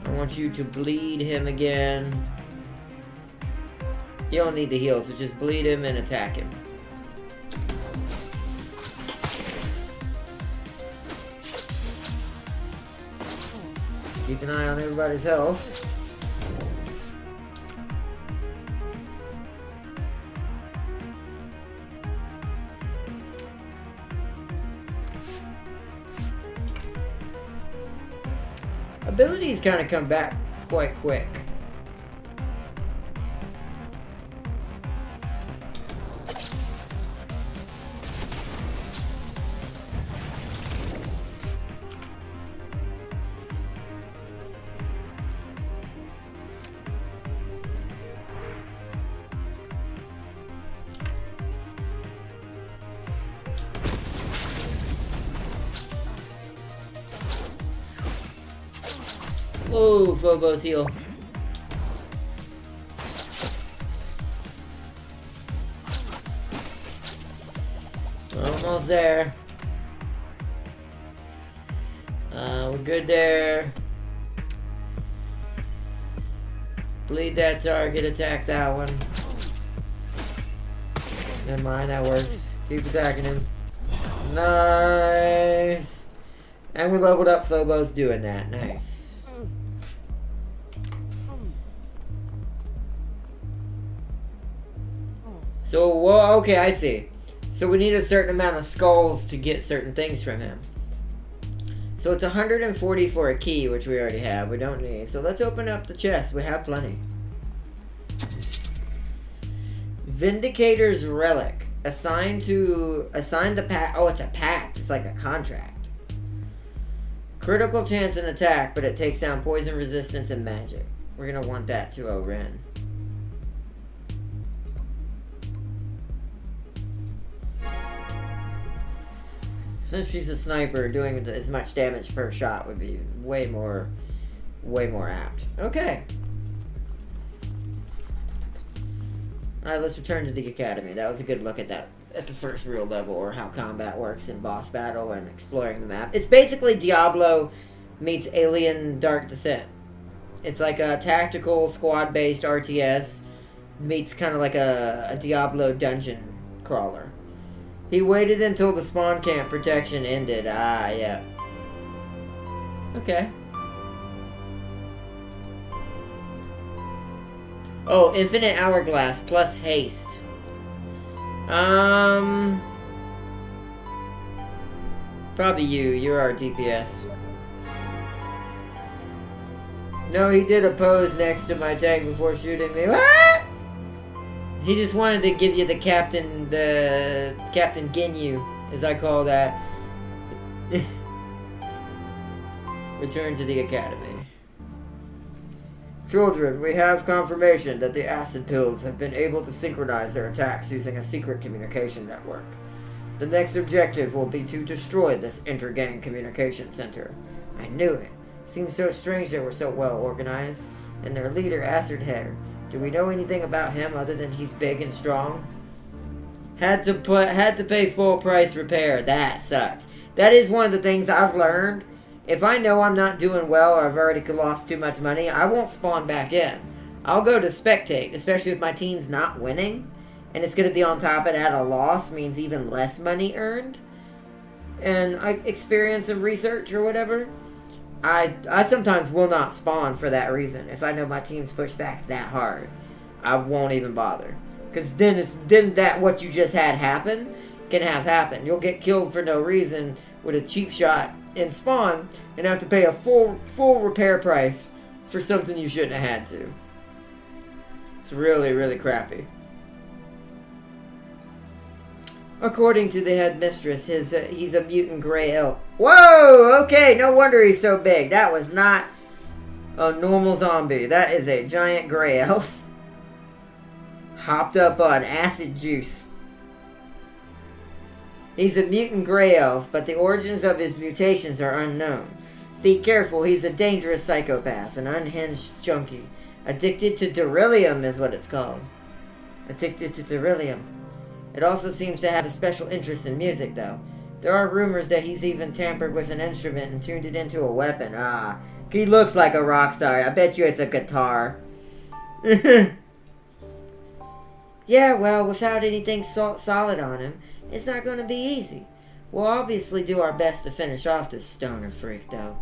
I want you to bleed him again. You don't need to heal, so just bleed him and attack him. Keep an eye on everybody's health. Abilities kind of come back quite quick. Oh, Phobos heal. Almost there. We're good there. Bleed that target, attack that one. Never mind, that works. Keep attacking him. Nice. And we leveled up Phobos doing that. Nice. So, well, okay, I see. So we need a certain amount of skulls to get certain things from him. So it's 140 for a key, which we already have. We don't need. So let's open up the chest. We have plenty. Vindicator's Relic. Assign the pact. Oh, it's a pact. It's like a contract. Critical chance and attack, but it takes down poison resistance and magic. We're going to want that to Ren. Since she's a sniper, doing as much damage per shot would be way more apt. Okay. Alright, let's return to the academy. That was a good look at that, at the first real level, or how combat works in boss battle and exploring the map. It's basically Diablo meets Alien Dark Descent. It's like a tactical squad-based RTS meets kind of like a Diablo dungeon crawler. He waited until the spawn camp protection ended. Ah, yeah. Okay. Oh, infinite hourglass plus haste. Probably you. You're our DPS. No, he did a pose next to my tank before shooting me. What? He just wanted to give you the Captain Ginyu, as I call that. Return to the academy. Children, we have confirmation that the acid pills have been able to synchronize their attacks using a secret communication network. The next objective will be to destroy this inter-gang communication center. I knew it. Seems so strange they were so well organized. And their leader, Acid Hair. Do we know anything about him other than he's big and strong? Had to pay full price repair. That sucks. That is one of the things I've learned. If I know I'm not doing well or I've already lost too much money, I won't spawn back in. I'll go to spectate, especially if my team's not winning. And it's going to be on top of that, a loss means even less money earned. And experience and research or whatever. I sometimes will not spawn for that reason. If I know my team's pushed back that hard, I won't even bother. Because then that what you just had happen can have happen. You'll get killed for no reason with a cheap shot in spawn and have to pay a full repair price for something you shouldn't have had to. It's really, really crappy. According to the headmistress, he's a mutant gray elf. Whoa! Okay, no wonder he's so big. That was not a normal zombie. That is a giant gray elf. Hopped up on acid juice. He's a mutant gray elf, but the origins of his mutations are unknown. Be careful, he's a dangerous psychopath, an unhinged junkie. Addicted to beryllium is what it's called. Addicted to beryllium. It also seems to have a special interest in music, though. There are rumors that he's even tampered with an instrument and tuned it into a weapon. Ah, he looks like a rock star. I bet you it's a guitar. Yeah, well, without anything solid on him, it's not going to be easy. We'll obviously do our best to finish off this stoner freak, though.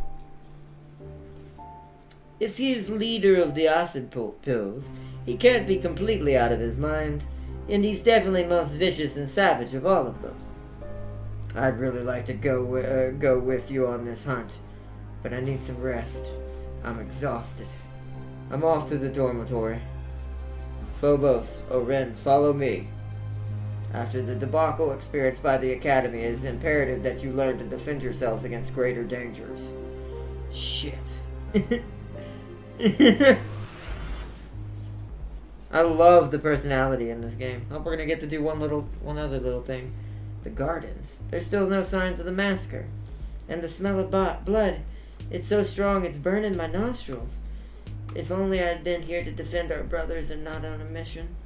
If he's leader of the acid pills, he can't be completely out of his mind. And he's definitely most vicious and savage of all of them. I'd really like to go with you on this hunt, but I need some rest. I'm exhausted. I'm off to the dormitory. Phobos, Oren, follow me. After the debacle experienced by the Academy, it is imperative that you learn to defend yourselves against greater dangers. Shit. I love the personality in this game. Hope we're gonna get to do one other little thing. The gardens. There's still no signs of the massacre. And the smell of blood. It's so strong it's burning my nostrils. If only I had been here to defend our brothers and not on a mission.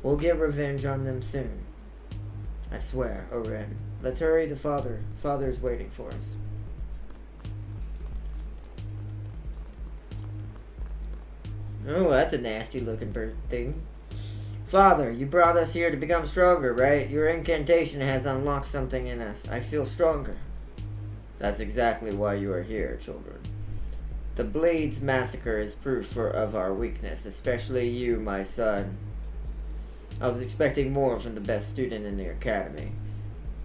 We'll get revenge on them soon. I swear, Oren. Let's hurry, the father's waiting for us. Oh, that's a nasty looking thing. Father, you brought us here to become stronger, right? Your incantation has unlocked something in us. I feel stronger. That's exactly why you are here, children. The Blades massacre is proof of our weakness, especially you, my son. I was expecting more from the best student in the academy.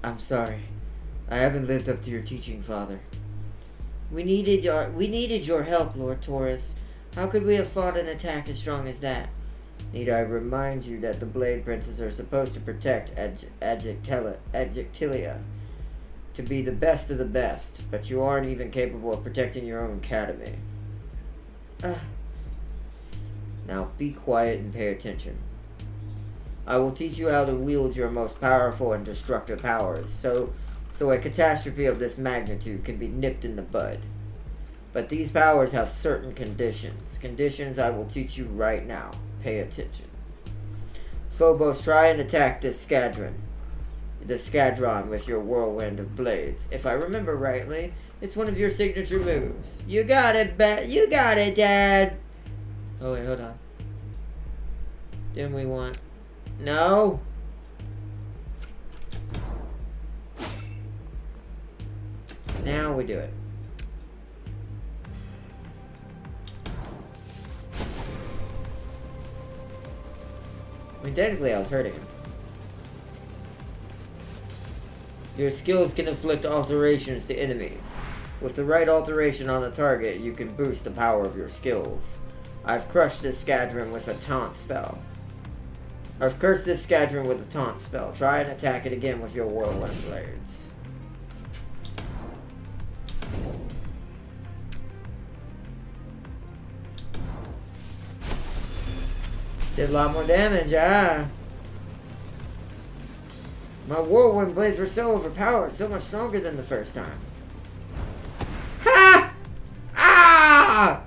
I'm sorry. I haven't lived up to your teaching, Father. We needed your help, Lord Taurus. How could we have fought an attack as strong as that? Need I remind you that the Blade Princes are supposed to protect Adjectilia, to be the best of the best, but you aren't even capable of protecting your own academy. Now be quiet and pay attention. I will teach you how to wield your most powerful and destructive powers, so so a catastrophe of this magnitude can be nipped in the bud. But these powers have certain conditions. Conditions I will teach you right now. Pay attention. Phobos, try and attack this Skadron. The Skadron with your whirlwind of blades. If I remember rightly, it's one of your signature moves. You got it, you got it, Dad. Oh wait, hold on. Didn't we want... No. Now we do it. I mean, technically I was hurting him. Your skills can inflict alterations to enemies. With the right alteration on the target, you can boost the power of your skills. I've crushed this Skadron with a taunt spell. I've cursed this Skadron with a taunt spell. Try and attack it again with your whirlwind blades. Did a lot more damage, My whirlwind blades were so overpowered, so much stronger than the first time. Ha! Ah!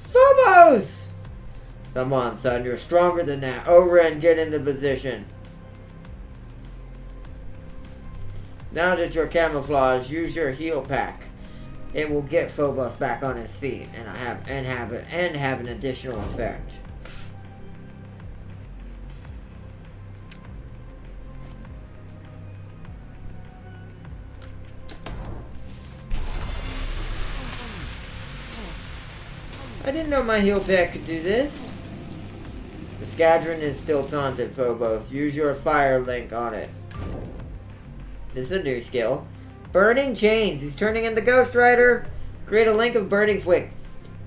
Phobos! Come on, son, you're stronger than that. Oren, get into position. Now that you're camouflaged, use your heal pack. It will get Phobos back on his feet and have an additional effect. I didn't know my heal pack could do this. The Skadron is still taunted, Phobos. Use your fire link on it. This is a new skill. Burning Chains. He's turning into Ghost Rider. Create a link of burning flames.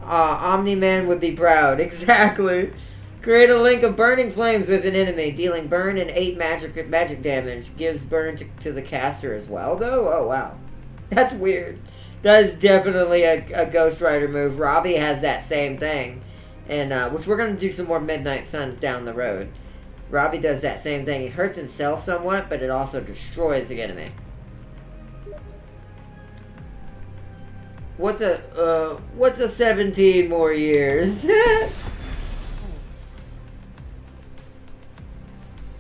Omni-Man would be proud. Exactly. Create a link of burning flames with an enemy. Dealing burn and 8 magic damage. Gives burn to the caster as well, though? Oh, wow. That's weird. That is definitely a Ghost Rider move. Robbie has that same thing. And which we're going to do some more Midnight Suns down the road. Robbie does that same thing. He hurts himself somewhat, but it also destroys the enemy. What's a 17 more years?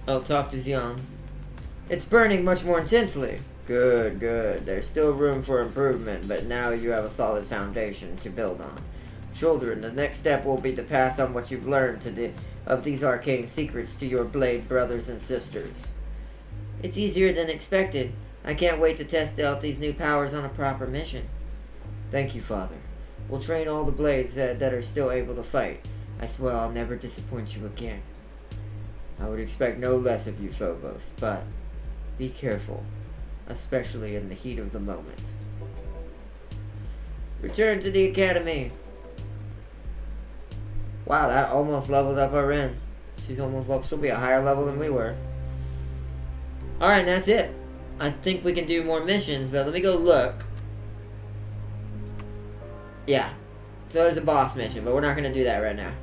Oh, talk to Xion. It's burning much more intensely. Good, good. There's still room for improvement, but now you have a solid foundation to build on. Children, the next step will be to pass on what you've learned of these arcane secrets to your blade brothers and sisters. It's easier than expected. I can't wait to test out these new powers on a proper mission. Thank you, Father. We'll train all the blades that are still able to fight. I swear I'll never disappoint you again. I would expect no less of you, Phobos, but be careful, especially in the heat of the moment. Return to the academy. Wow, that almost leveled up our Ren. She's almost level. She'll be a higher level than we were. Alright, that's it. I think we can do more missions, but let me go look. Yeah. So there's a boss mission, but we're not going to do that right now.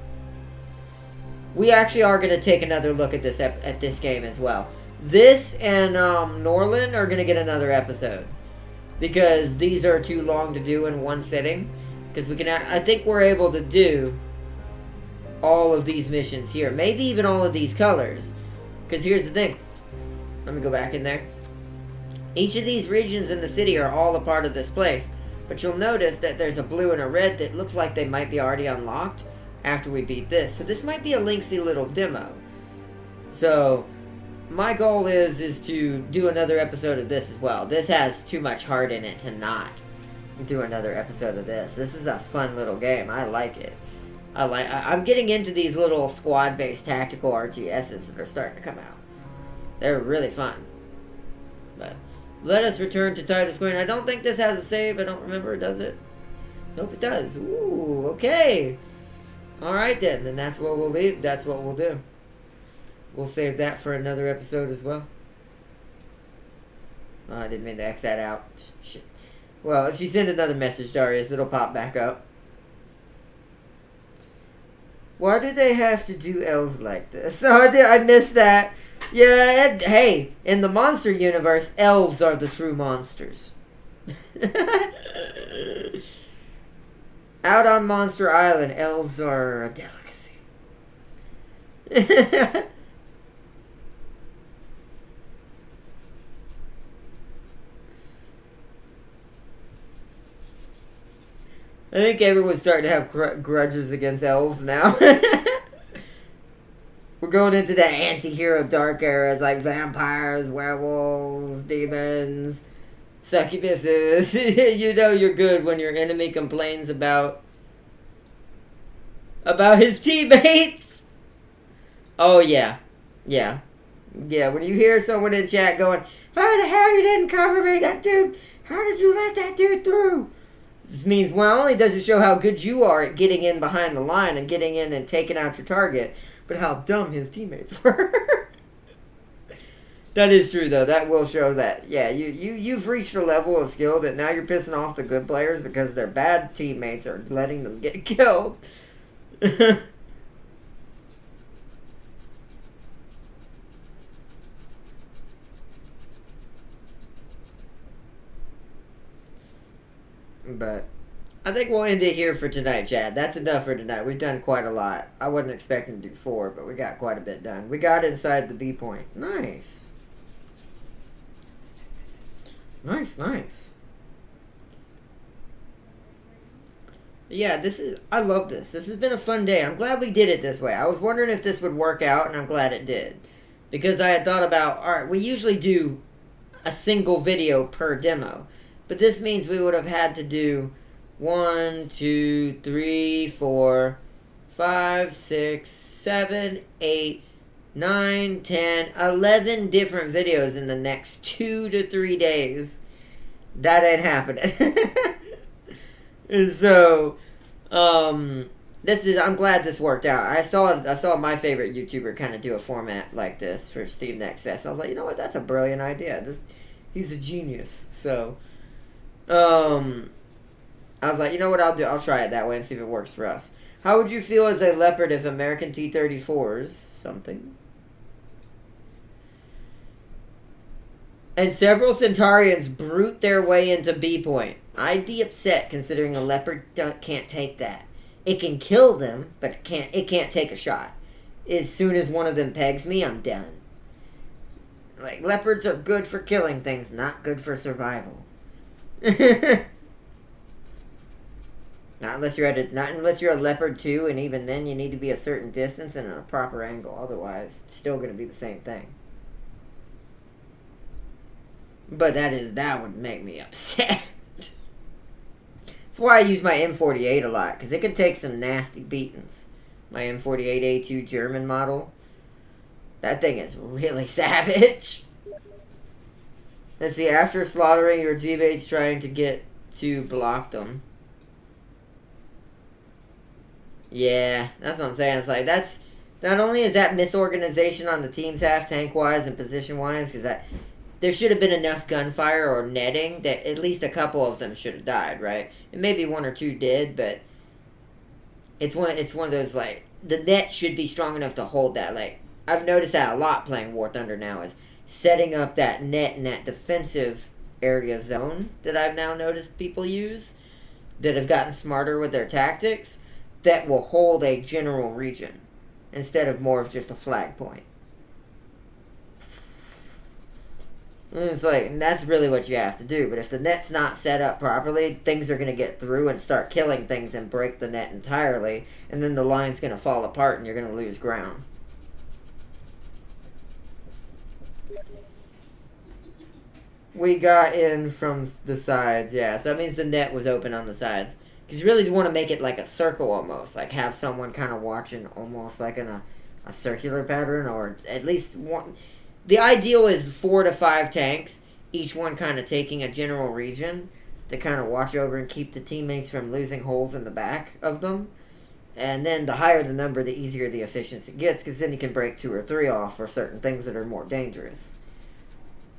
We actually are going to take another look at this game as well. This and Norland are going to get another episode. Because these are too long to do in one sitting. Because we can, I think we're able to do all of these missions here. Maybe even all of these colors. Because here's the thing. Let me go back in there. Each of these regions in the city are all a part of this place. But you'll notice that there's a blue and a red that looks like they might be already unlocked after we beat this. So this might be a lengthy little demo. So my goal is to do another episode of this as well. This has too much heart in it to not do another episode of this. This is a fun little game. I like it. I'm getting into these little squad-based tactical RTSs that are starting to come out. They're really fun. But let us return to Tidus Queen. I don't think this has a save. I don't remember. Does it? Nope, it does. Ooh, okay. Alright then. Then that's what we'll leave. That's what we'll do. We'll save that for another episode as well. Oh, I didn't mean to X that out. Shit. Well, if you send another message, Darius, it'll pop back up. Why do they have to do elves like this? Oh, I missed that. Yeah, hey, in the monster universe, elves are the true monsters. Out on Monster Island, elves are a delicacy. I think everyone's starting to have grudges against elves now. We're going into the anti-hero dark eras like vampires, werewolves, demons, succubuses. You know you're good when your enemy complains about his teammates. Oh yeah. Yeah. Yeah, when you hear someone in chat going, "How the hell you didn't cover me, that dude? How did you let that dude through?" This means not only does it show how good you are at getting in behind the line and getting in and taking out your target, but how dumb his teammates were. That is true, though. That will show that, yeah, you've reached a level of skill that now you're pissing off the good players because their bad teammates are letting them get killed. But I think we'll end it here for tonight, Chad. That's enough for tonight. We've done quite a lot. I wasn't expecting to do 4, but we got quite a bit done. We got inside the B point. Nice. Nice, nice. Yeah, I love this. This has been a fun day. I'm glad we did it this way. I was wondering if this would work out, and I'm glad it did. Because I had thought about, alright, we usually do a single video per demo. But this means we would have had to do 1, 2, 3, 4, 5, 6, 7, 8, 9, 10, 11 different videos in the next 2 to 3 days. That ain't happening. And so, I'm glad this worked out. I saw my favorite YouTuber kind of do a format like this for Steam Next Fest. I was like, you know what, that's a brilliant idea. He's a genius. So, I was like, you know what I'll do? I'll try it that way and see if it works for us. How would you feel as a Leopard if American T-34s something? And several Centaurians brute their way into B point. I'd be upset considering a Leopard can't take that. It can kill them, but it can't take a shot. As soon as one of them pegs me, I'm done. Like, Leopards are good for killing things, not good for survival. Not unless you're a Leopard 2, and even then you need to be a certain distance and at a proper angle. Otherwise, it's still going to be the same thing. But that would make me upset. That's why I use my M48 a lot, because it can take some nasty beatings. My M48A2 German model. That thing is really savage. Let's see, after slaughtering your teammates trying to get to block them. Yeah, that's what I'm saying. It's like, that's... Not only is that misorganization on the team's half, tank-wise and position-wise, because that... There should have been enough gunfire or netting that at least a couple of them should have died, right? And maybe 1 or 2 did, but... It's one of those, like... The net should be strong enough to hold that, like... I've noticed that a lot playing War Thunder now, is setting up that net in that defensive area zone that I've now noticed people use, that have gotten smarter with their tactics, that will hold a general region instead of more of just a flag point. And it's like, and that's really what you have to do. But if the net's not set up properly, things are going to get through and start killing things and break the net entirely, and then the line's going to fall apart and you're going to lose ground. We got in from the sides, yeah. So that means the net was open on the sides. Because you really want to make it like a circle almost. Like have someone kind of watching almost like in a circular pattern. Or at least one. The ideal is 4 to 5 tanks. Each one kind of taking a general region. To kind of watch over and keep the teammates from losing holes in the back of them. And then the higher the number, the easier the efficiency gets. Because then you can break 2 or 3 off for certain things that are more dangerous.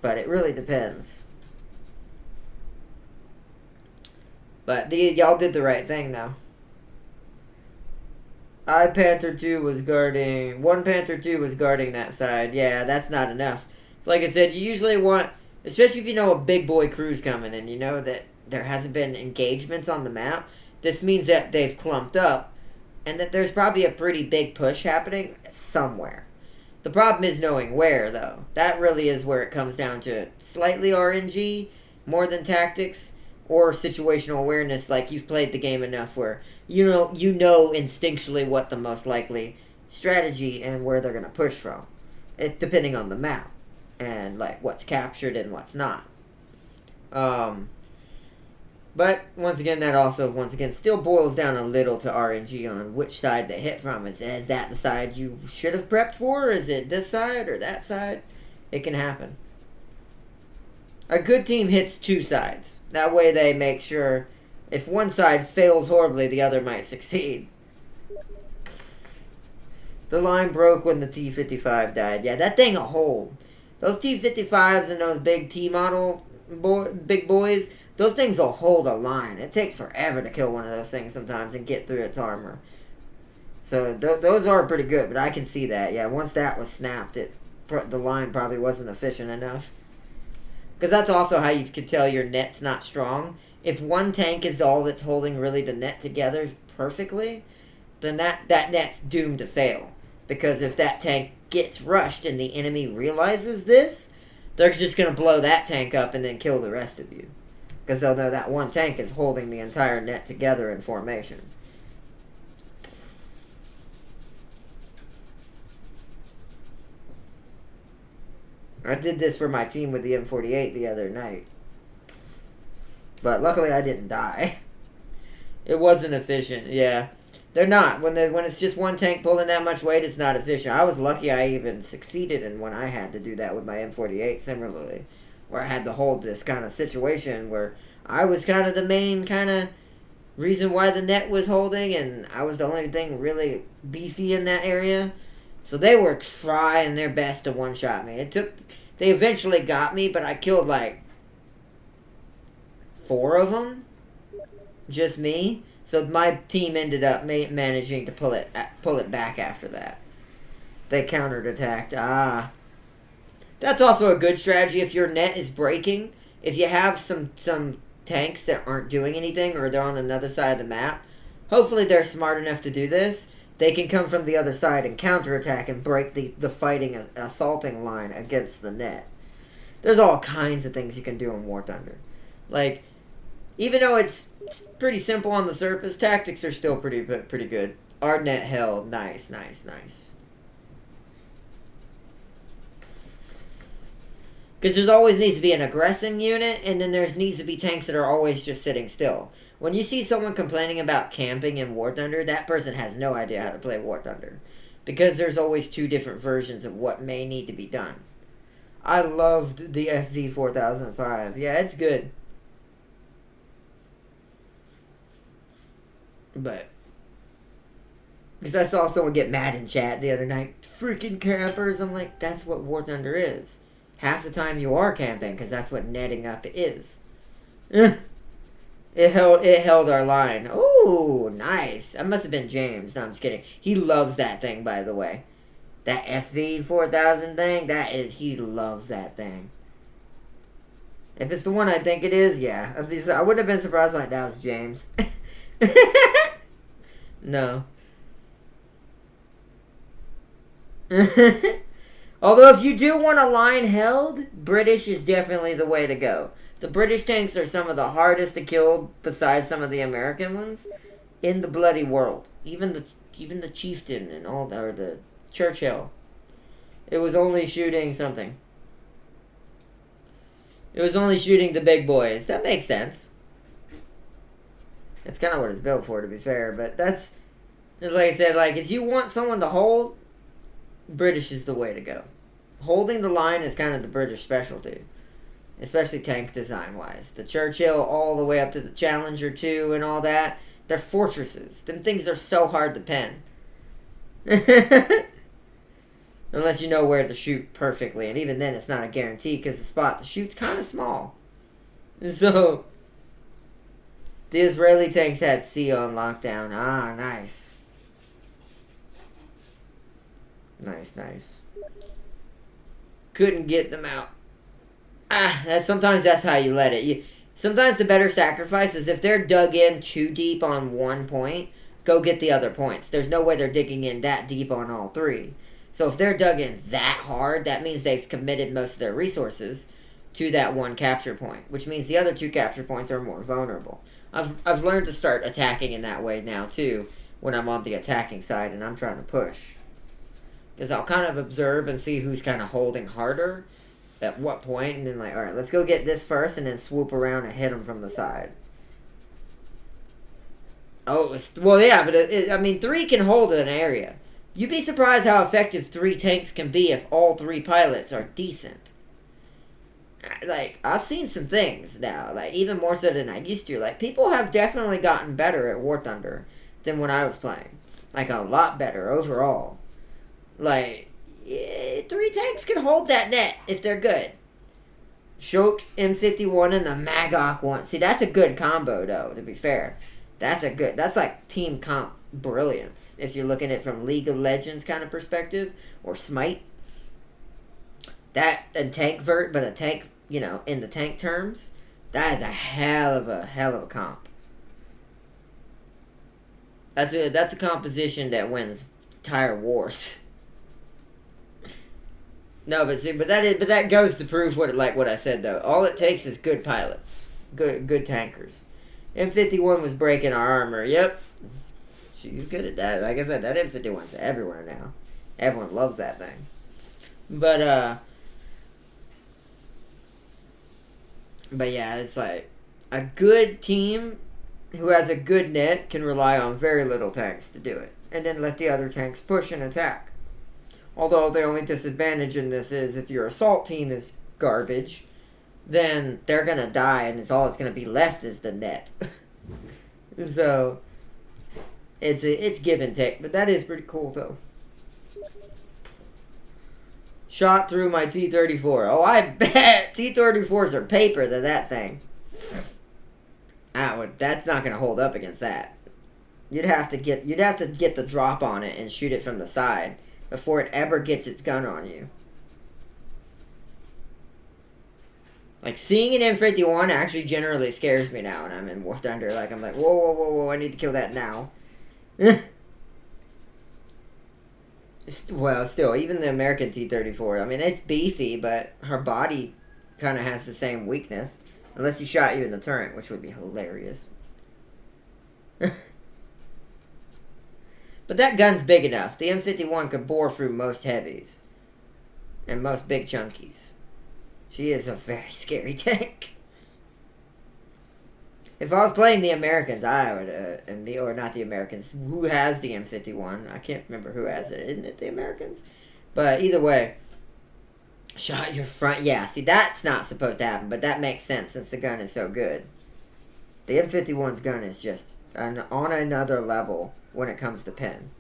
But it really depends. But y'all did the right thing, though. Panther 2 was guarding... One Panther 2 was guarding that side. Yeah, that's not enough. Like I said, you usually want... Especially if you know a big boy crew's coming and you know that there hasn't been engagements on the map. This means that they've clumped up and that there's probably a pretty big push happening somewhere. The problem is knowing where, though. That really is where it comes down to it. Slightly RNG, more than tactics, or situational awareness, like you've played the game enough where you know instinctually what the most likely strategy and where they're going to push from. Depending on the map. And, like, what's captured and what's not. But, once again, that also, still boils down a little to RNG on which side they hit from. Is that the side you should have prepped for? Is it this side or that side? It can happen. A good team hits two sides. That way they make sure if one side fails horribly, the other might succeed. The line broke when the T-55 died. Yeah, that thing a hold. Those T-55s and those big T-model big boys, those things will hold a line. It takes forever to kill one of those things sometimes and get through its armor. So those are pretty good, but I can see that. Yeah, once that was snapped, the line probably wasn't efficient enough. Because that's also how you could tell your net's not strong. If one tank is all that's holding really the net together perfectly, then that net's doomed to fail. Because if that tank gets rushed and the enemy realizes this, they're just going to blow that tank up and then kill the rest of you. Because they'll know that one tank is holding the entire net together in formation. I did this for my team with the M48 the other night. But luckily I didn't die. It wasn't efficient, yeah. They're not. When it's just one tank pulling that much weight, it's not efficient. I was lucky I even succeeded in when I had to do that with my M48 similarly. Where I had to hold this kind of situation where I was kind of the main kind of reason why the net was holding, and I was the only thing really beefy in that area. So they were trying their best to one-shot me. They eventually got me, but I killed like 4 of them. Just me. So my team ended up managing to pull it back after that. They countered-attacked. That's also a good strategy if your net is breaking. If you have some tanks that aren't doing anything or they're on another side of the map, hopefully they're smart enough to do this. They can come from the other side and counterattack and break the fighting assaulting line against the net. There's all kinds of things you can do in War Thunder. Like, even though it's pretty simple on the surface, tactics are still pretty good. Our net held. Nice. Because there's always needs to be an aggressing unit, and then there needs to be tanks that are always just sitting still. When you see someone complaining about camping in War Thunder, that person has no idea how to play War Thunder. Because there's always 2 different versions of what may need to be done. I loved the FV4005. Yeah, it's good. But, because I saw someone get mad in chat the other night. Freaking campers. I'm like, that's what War Thunder is. Half the time you are camping, because that's what netting up is. It held our line. Ooh, nice. That must have been James. No, I'm just kidding. He loves that thing, by the way. That FV4000 thing, he loves that thing. If it's the one I think it is, yeah. I wouldn't have been surprised like that was James. No. Although if you do want a line held, British is definitely the way to go. The British tanks are some of the hardest to kill besides some of the American ones in the bloody world. Even the Chieftain and all or the Churchill. It was only shooting something. It was only shooting the big boys. That makes sense. It's kind of what it's built for, to be fair, but that's, like I said, like, if you want someone to hold, British is the way to go. Holding the line is kind of the British specialty, especially tank design-wise. The Churchill all the way up to the Challenger 2 and all that, they're fortresses. Them things are so hard to pen. Unless you know where to shoot perfectly, and even then it's not a guarantee, because the spot to shoot's kind of small. So, the Israeli tanks had C on lockdown. Ah, nice. Nice, nice. Couldn't get them out. Sometimes that's how you let it. Sometimes the better sacrifice is if they're dug in too deep on one point, go get the other points. There's no way they're digging in that deep on all three. So if they're dug in that hard, that means they've committed most of their resources to that one capture point, which means the other two capture points are more vulnerable. I've learned to start attacking in that way now too, when I'm on the attacking side and I'm trying to push. Because I'll kind of observe and see who's kind of holding harder at what point, and then like, alright, let's go get this first, and then swoop around and hit them from the side. Oh, well, yeah, but I mean, 3 can hold an area. You'd be surprised how effective 3 tanks can be if all 3 pilots are decent. Like, I've seen some things now, like, even more so than I used to. Like, people have definitely gotten better at War Thunder than when I was playing. Like, a lot better overall. Like, 3 tanks can hold that net if they're good. Shoke M51 and the Magok one. See, that's a good combo, though, to be fair. That's like team comp brilliance. If you're looking at it from League of Legends kind of perspective, or Smite. That and tank vert, but a tank, you know, in the tank terms, that is a hell of a comp. That's a composition that wins entire wars. No, but that goes to prove what I said though. All it takes is good pilots, good tankers. M51 was breaking our armor. Yep, she's good at that. Like I said, that M51's everywhere now. Everyone loves that thing. But yeah, it's like a good team who has a good net can rely on very little tanks to do it, and then let the other tanks push and attack. Although the only disadvantage in this is if your assault team is garbage, then they're gonna die, and all that's gonna be left is the net. So it's give and take, but that is pretty cool though. Shot through my T-34. Oh, I bet T-34s are paper than that thing. That's not gonna hold up against that. You'd have to get the drop on it and shoot it from the side before it ever gets its gun on you. Like, seeing an M51 actually generally scares me now when I'm in War Thunder. Like, I'm like, whoa, I need to kill that now. Well, still, even the American T-34, I mean, it's beefy, but her body kind of has the same weakness. Unless he shot you in the turret, which would be hilarious. But that gun's big enough. The M51 could bore through most heavies. And most big chunkies. She is a very scary tank. If I was playing the Americans, I would, or not the Americans, who has the M51? I can't remember who has it. Isn't it the Americans? But either way, shot your front. Yeah, see, that's not supposed to happen, but that makes sense since the gun is so good. The M51's gun is just on another level when it comes to pin.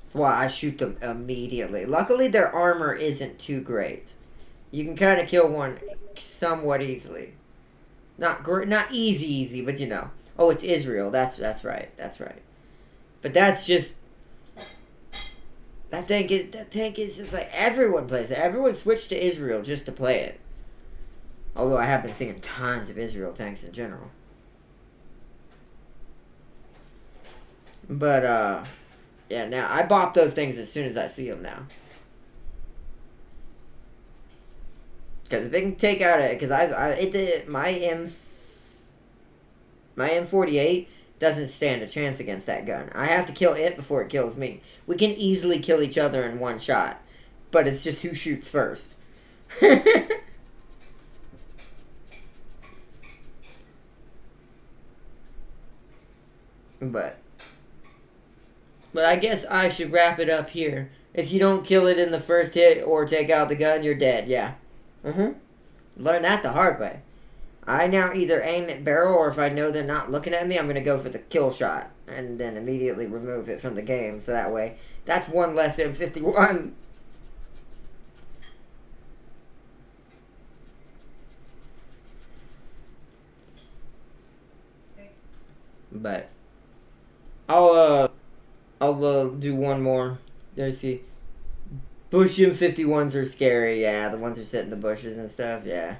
That's why I shoot them immediately. Luckily, their armor isn't too great. You can kind of kill one somewhat easily. Not easy, but you know. Oh, it's Israel. That's right. But that's just that tank is just like everyone plays it. Everyone switched to Israel just to play it. Although I have been seeing tons of Israel tanks in general. But yeah, now I bop those things as soon as I see them now. Because if they can take out it, because my M48 doesn't stand a chance against that gun. I have to kill it before it kills me. We can easily kill each other in one shot, but it's just who shoots first. But I guess I should wrap it up here. If you don't kill it in the first hit or take out the gun, you're dead. Yeah. Learn that the hard way. I now either aim at barrel, or if I know they're not looking at me, I'm going to go for the kill shot. And then immediately remove it from the game. So that way, that's one less M51. But I'll do one more. Let's see. Bush M51s are scary, yeah. The ones that sit in the bushes and stuff, yeah.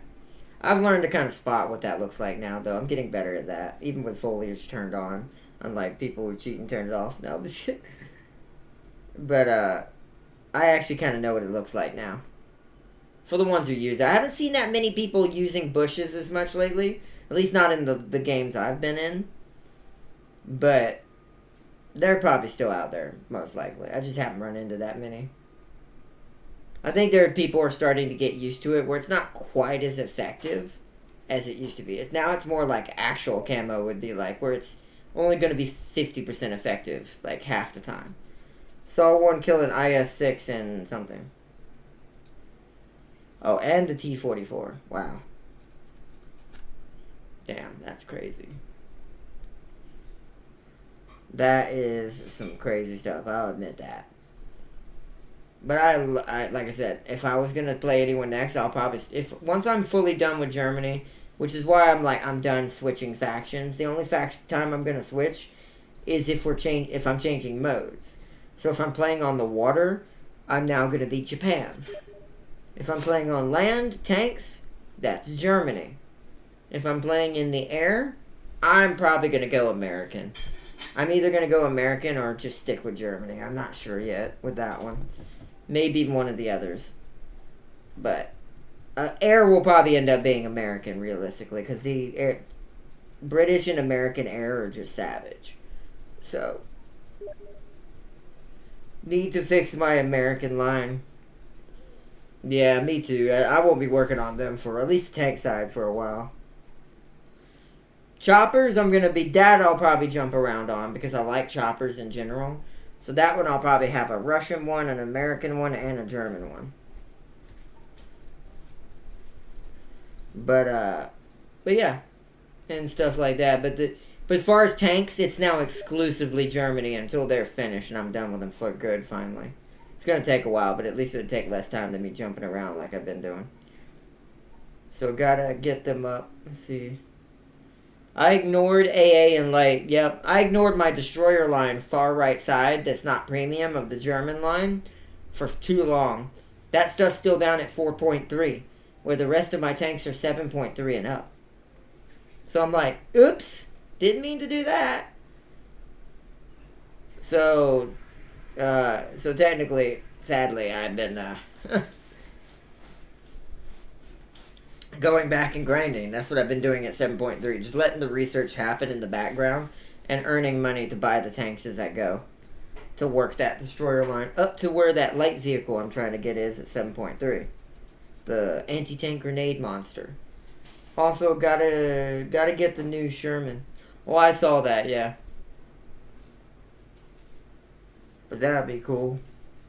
I've learned to kind of spot what that looks like now, though. I'm getting better at that, even with foliage turned on. Unlike people who cheat and turn it off. No, but I actually kind of know what it looks like now. For the ones who use it. I haven't seen that many people using bushes as much lately. At least not in the games I've been in. But they're probably still out there, most likely. I just haven't run into that many. I think there are people who are starting to get used to it, where it's not quite as effective as it used to be. Now it's more like actual camo would be like, where it's only going to be 50% effective, like half the time. Saw one kill an IS-6 and something. Oh, and the T-44. Wow. Damn, that's crazy. That is some crazy stuff, I'll admit that. But I like I said, if I was gonna play anyone next, I'll probably once I'm fully done with Germany, which is why I'm done switching factions. The only time I'm gonna switch is if I'm changing modes. So if I'm playing on the water, I'm now gonna be Japan. If I'm playing on land, tanks, that's Germany. If I'm playing in the air, I'm probably gonna go American. I'm either gonna go American or just stick with Germany. I'm not sure yet with that one. Maybe one of the others. But air will probably end up being American, realistically, because the British and American air are just savage. So, need to fix my American line. Yeah, me too. I won't be working on them for at least the tank side for a while. Choppers, I'll probably jump around on because I like choppers in general. So that one I'll probably have a Russian one, an American one, and a German one. But yeah, and stuff like that. But as far as tanks, it's now exclusively Germany until they're finished and I'm done with them for good finally. It's gonna take a while, but at least it'll take less time than me jumping around like I've been doing. So gotta get them up. Let's see. I ignored AA and light. Yep, I ignored my destroyer line far right side that's not premium of the German line for too long. That stuff's still down at 4.3, where the rest of my tanks are 7.3 and up. So I'm like, oops, didn't mean to do that. So technically, sadly, I've been going back and grinding. That's what I've been doing at 7.3. Just letting the research happen in the background and earning money to buy the tanks as I go. To work that destroyer line up to where that light vehicle I'm trying to get is at 7.3. The anti-tank grenade monster. Also gotta get the new Sherman. Oh, I saw that, yeah. But that'd be cool.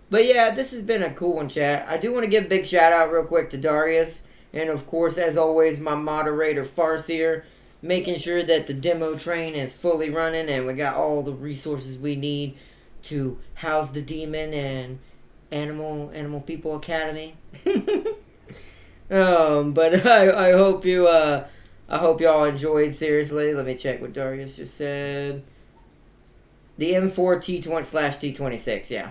But yeah, this has been a cool one, chat. I do want to give a big shout out real quick to Darius. And of course, as always, my moderator, Farseer, making sure that the demo train is fully running and we got all the resources we need to house the demon and Animal People Academy. But I hope y'all enjoyed. Seriously, let me check what Darius just said. The M4 T20/T26, yeah.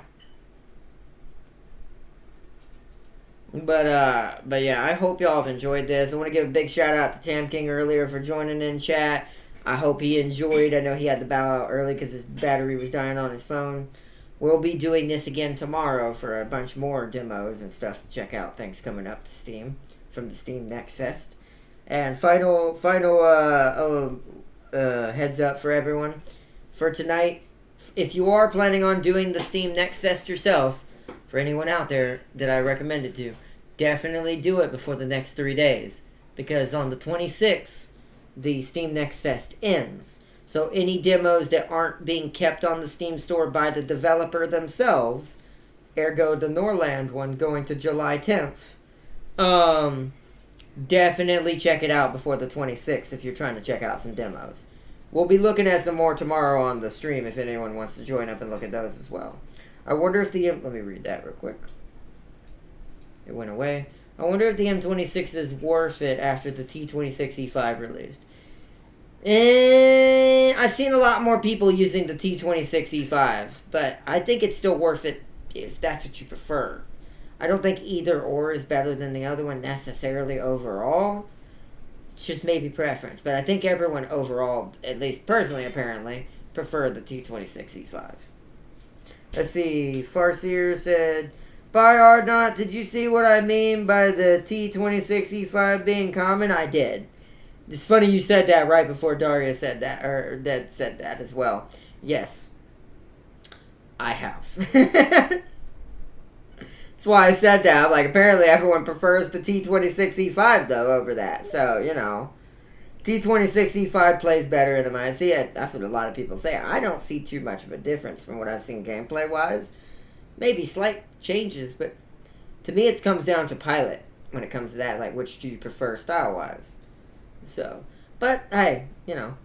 But yeah, I hope y'all have enjoyed this. I want to give a big shout out to Tam King earlier for joining in chat. I hope he enjoyed. I know he had to bow out early because his battery was dying on his phone. We'll be doing this again tomorrow for a bunch more demos and stuff to check out. Things coming up to Steam from the Steam Next Fest. And final heads up for everyone. For tonight, if you are planning on doing the Steam Next Fest yourself, for anyone out there that I recommend it to, definitely do it before the next 3 days. Because on the 26th, the Steam Next Fest ends. So any demos that aren't being kept on the Steam store by the developer themselves, ergo the Norland one going to July 10th, definitely check it out before the 26th if you're trying to check out some demos. We'll be looking at some more tomorrow on the stream if anyone wants to join up and look at those as well. I wonder if the let me read that real quick. It went away. I wonder if the M26 is worth it after the T26E5 released. I've seen a lot more people using the T26E5, but I think it's still worth it if that's what you prefer. I don't think either or is better than the other one necessarily overall. It's just maybe preference. But I think everyone overall, at least personally apparently, prefer the T26E5. Let's see. Farseer said, "By Ardnot, did you see what I mean by the T26E5 being common?" I did. It's funny you said that right before Daria said that, or that said that as well. Yes. I have. That's why I said that. I'm like, apparently everyone prefers the T26E5 though over that. So, you know, T26E5 plays better in my mind. See, that's what a lot of people say. I don't see too much of a difference from what I've seen gameplay wise. Maybe slight changes, but to me it comes down to pilot when it comes to that. Like, which do you prefer style wise? So, but hey, you know,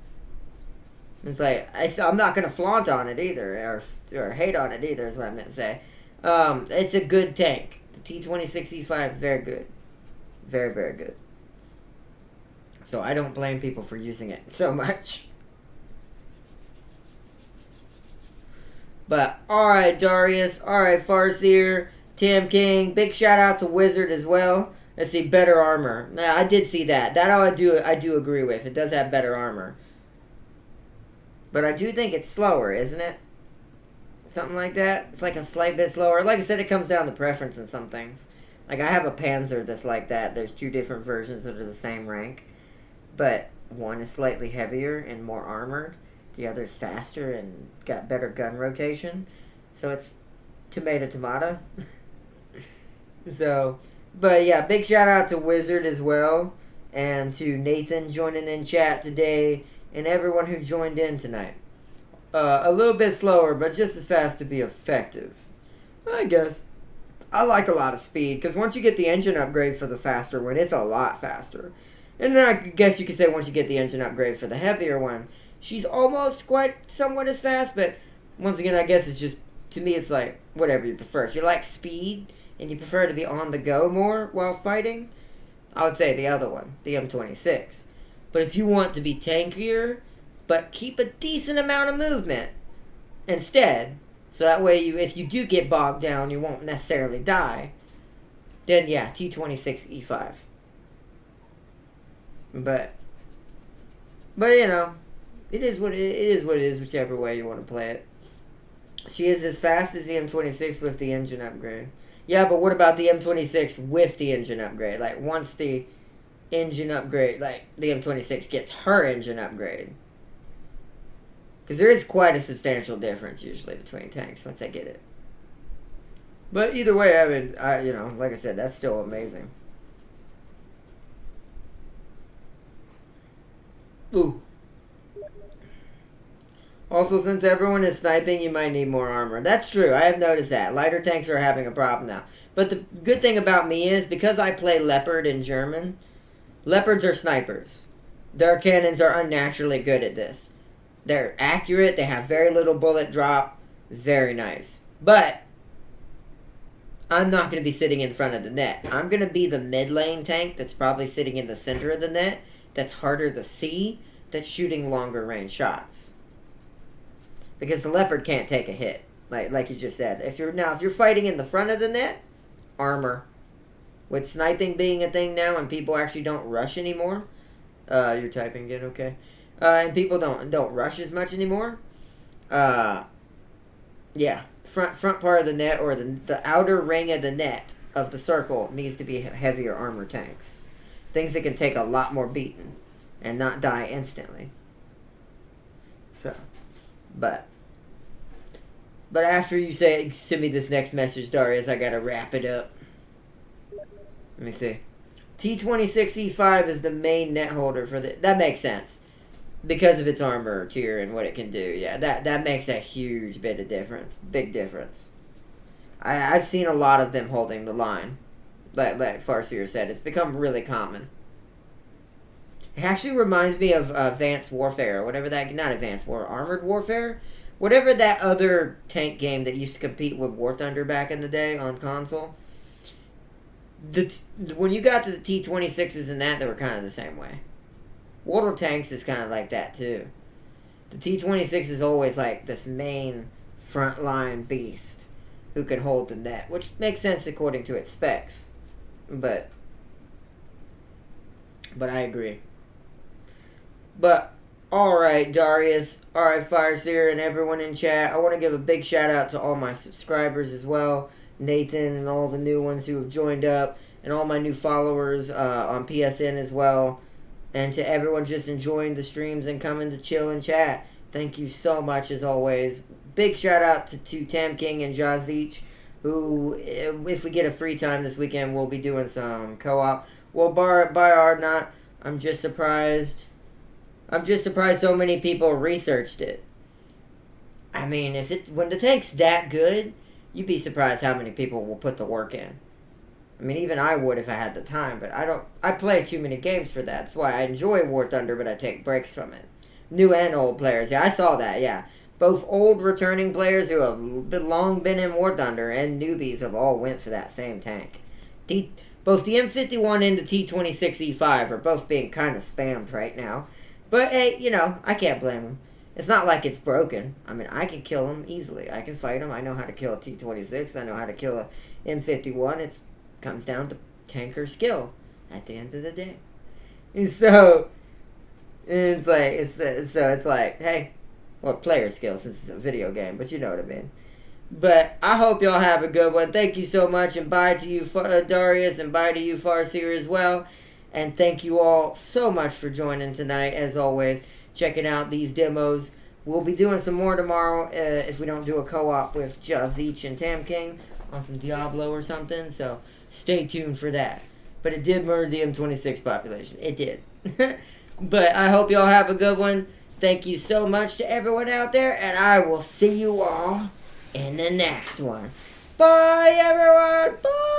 it's like I'm not gonna flaunt on it either, or hate on it either. Is what I meant to say. It's a good tank. The T26E5 is very good. Very, very good. So I don't blame people for using it so much. But, alright, Darius. Alright, Farseer. Tam King. Big shout out to Wizard as well. Let's see, better armor. Nah, I did see that. That I do agree with. It does have better armor. But I do think it's slower, isn't it? Something like that. It's like a slight bit slower. Like I said, it comes down to preference in some things. Like, I have a Panzer that's like that. There's two different versions that are the same rank. But one is slightly heavier and more armored. The other's faster and got better gun rotation. So it's tomato. So, but yeah, big shout out to Wizard as well. And to Nathan joining in chat today. And everyone who joined in tonight. A little bit slower, but just as fast to be effective. I guess. I like a lot of speed, because once you get the engine upgrade for the faster one, it's a lot faster. And then I guess you could say once you get the engine upgrade for the heavier one, she's almost quite somewhat as fast, but once again, I guess it's just, to me, it's like, whatever you prefer. If you like speed, and you prefer to be on the go more while fighting, I would say the other one, the M26. But if you want to be tankier, but keep a decent amount of movement instead, so that way if you do get bogged down, you won't necessarily die, then yeah, T26E5. But you know, it is what it is, whichever way you want to play it. She is as fast as the M26 with the engine upgrade. Yeah, but what about the M26 with the engine upgrade? Like, once the engine upgrade, like, the M26 gets her engine upgrade. Because there is quite a substantial difference, usually, between tanks once they get it. But either way, I mean, you know, like I said, that's still amazing. Ooh. Also, since everyone is sniping, you might need more armor. That's true. I have noticed that. Lighter tanks are having a problem now. But the good thing about me is, because I play Leopard in German, Leopards are snipers. Their cannons are unnaturally good at this. They're accurate. They have very little bullet drop. Very nice. But I'm not going to be sitting in front of the net. I'm going to be the mid lane tank that's probably sitting in the center of the net. That's harder to see. That's shooting longer range shots. Because the Leopard can't take a hit. Like you just said. If you're fighting in the front of the net, armor. With sniping being a thing now and people actually don't rush anymore. You're typing again, okay. And people don't rush as much anymore. Yeah, front part of the net, or the outer ring of the net of the circle needs to be heavier armor tanks. Things that can take a lot more beating and not die instantly. So, but after you send me this next message, Darius, I gotta wrap it up. Let me see. T26E5 is the main net holder for that makes sense. Because of its armor tier and what it can do. Yeah, that makes a huge bit of difference. Big difference. I've seen a lot of them holding the line. Like Farseer said, it's become really common. It actually reminds me of Advanced Warfare, or whatever that, not Advanced War, Armored Warfare? Whatever that other tank game that used to compete with War Thunder back in the day on console. When you got to the T26s and that, they were kind of the same way. World of Tanks is kind of like that too. The T26 is always like this main frontline beast who can hold the net, which makes sense according to its specs. But I agree. But alright, Darius, alright, Fireseer, and everyone in chat. I want to give a big shout out to all my subscribers as well. Nathan and all the new ones who have joined up, and all my new followers on PSN as well. And to everyone just enjoying the streams and coming to chill and chat. Thank you so much as always. Big shout out to Tam King and Jazich, who, if we get a free time this weekend, we'll be doing some co-op. Well, by or not, I'm just surprised so many people researched it. I mean, when the tank's that good, you'd be surprised how many people will put the work in. I mean, even I would if I had the time, but I play too many games for that. That's why I enjoy War Thunder, but I take breaks from it. New and old players. Yeah, I saw that, yeah. Both old returning players who have long been in War Thunder and newbies have all went for that same tank. Both the M51 and the T26E5 are both being kind of spammed right now. But, hey, you know, I can't blame them. It's not like it's broken. I mean, I can kill them easily. I can fight them. I know how to kill a T26. I know how to kill a M51. It comes down to tanker skill at the end of the day. And so, it's like, hey, well, player skill since it's a video game, but you know what I mean. But I hope y'all have a good one. Thank you so much, and bye to you, Darius, and bye to you, Farseer, as well. And thank you all so much for joining tonight, as always, checking out these demos. We'll be doing some more tomorrow if we don't do a co-op with Jazich and Tam King on some Diablo or something, so stay tuned for that. But it did murder the M26 population. It did. But I hope y'all have a good one. Thank you so much to everyone out there, and I will see you all in the next one. Bye, everyone. Bye.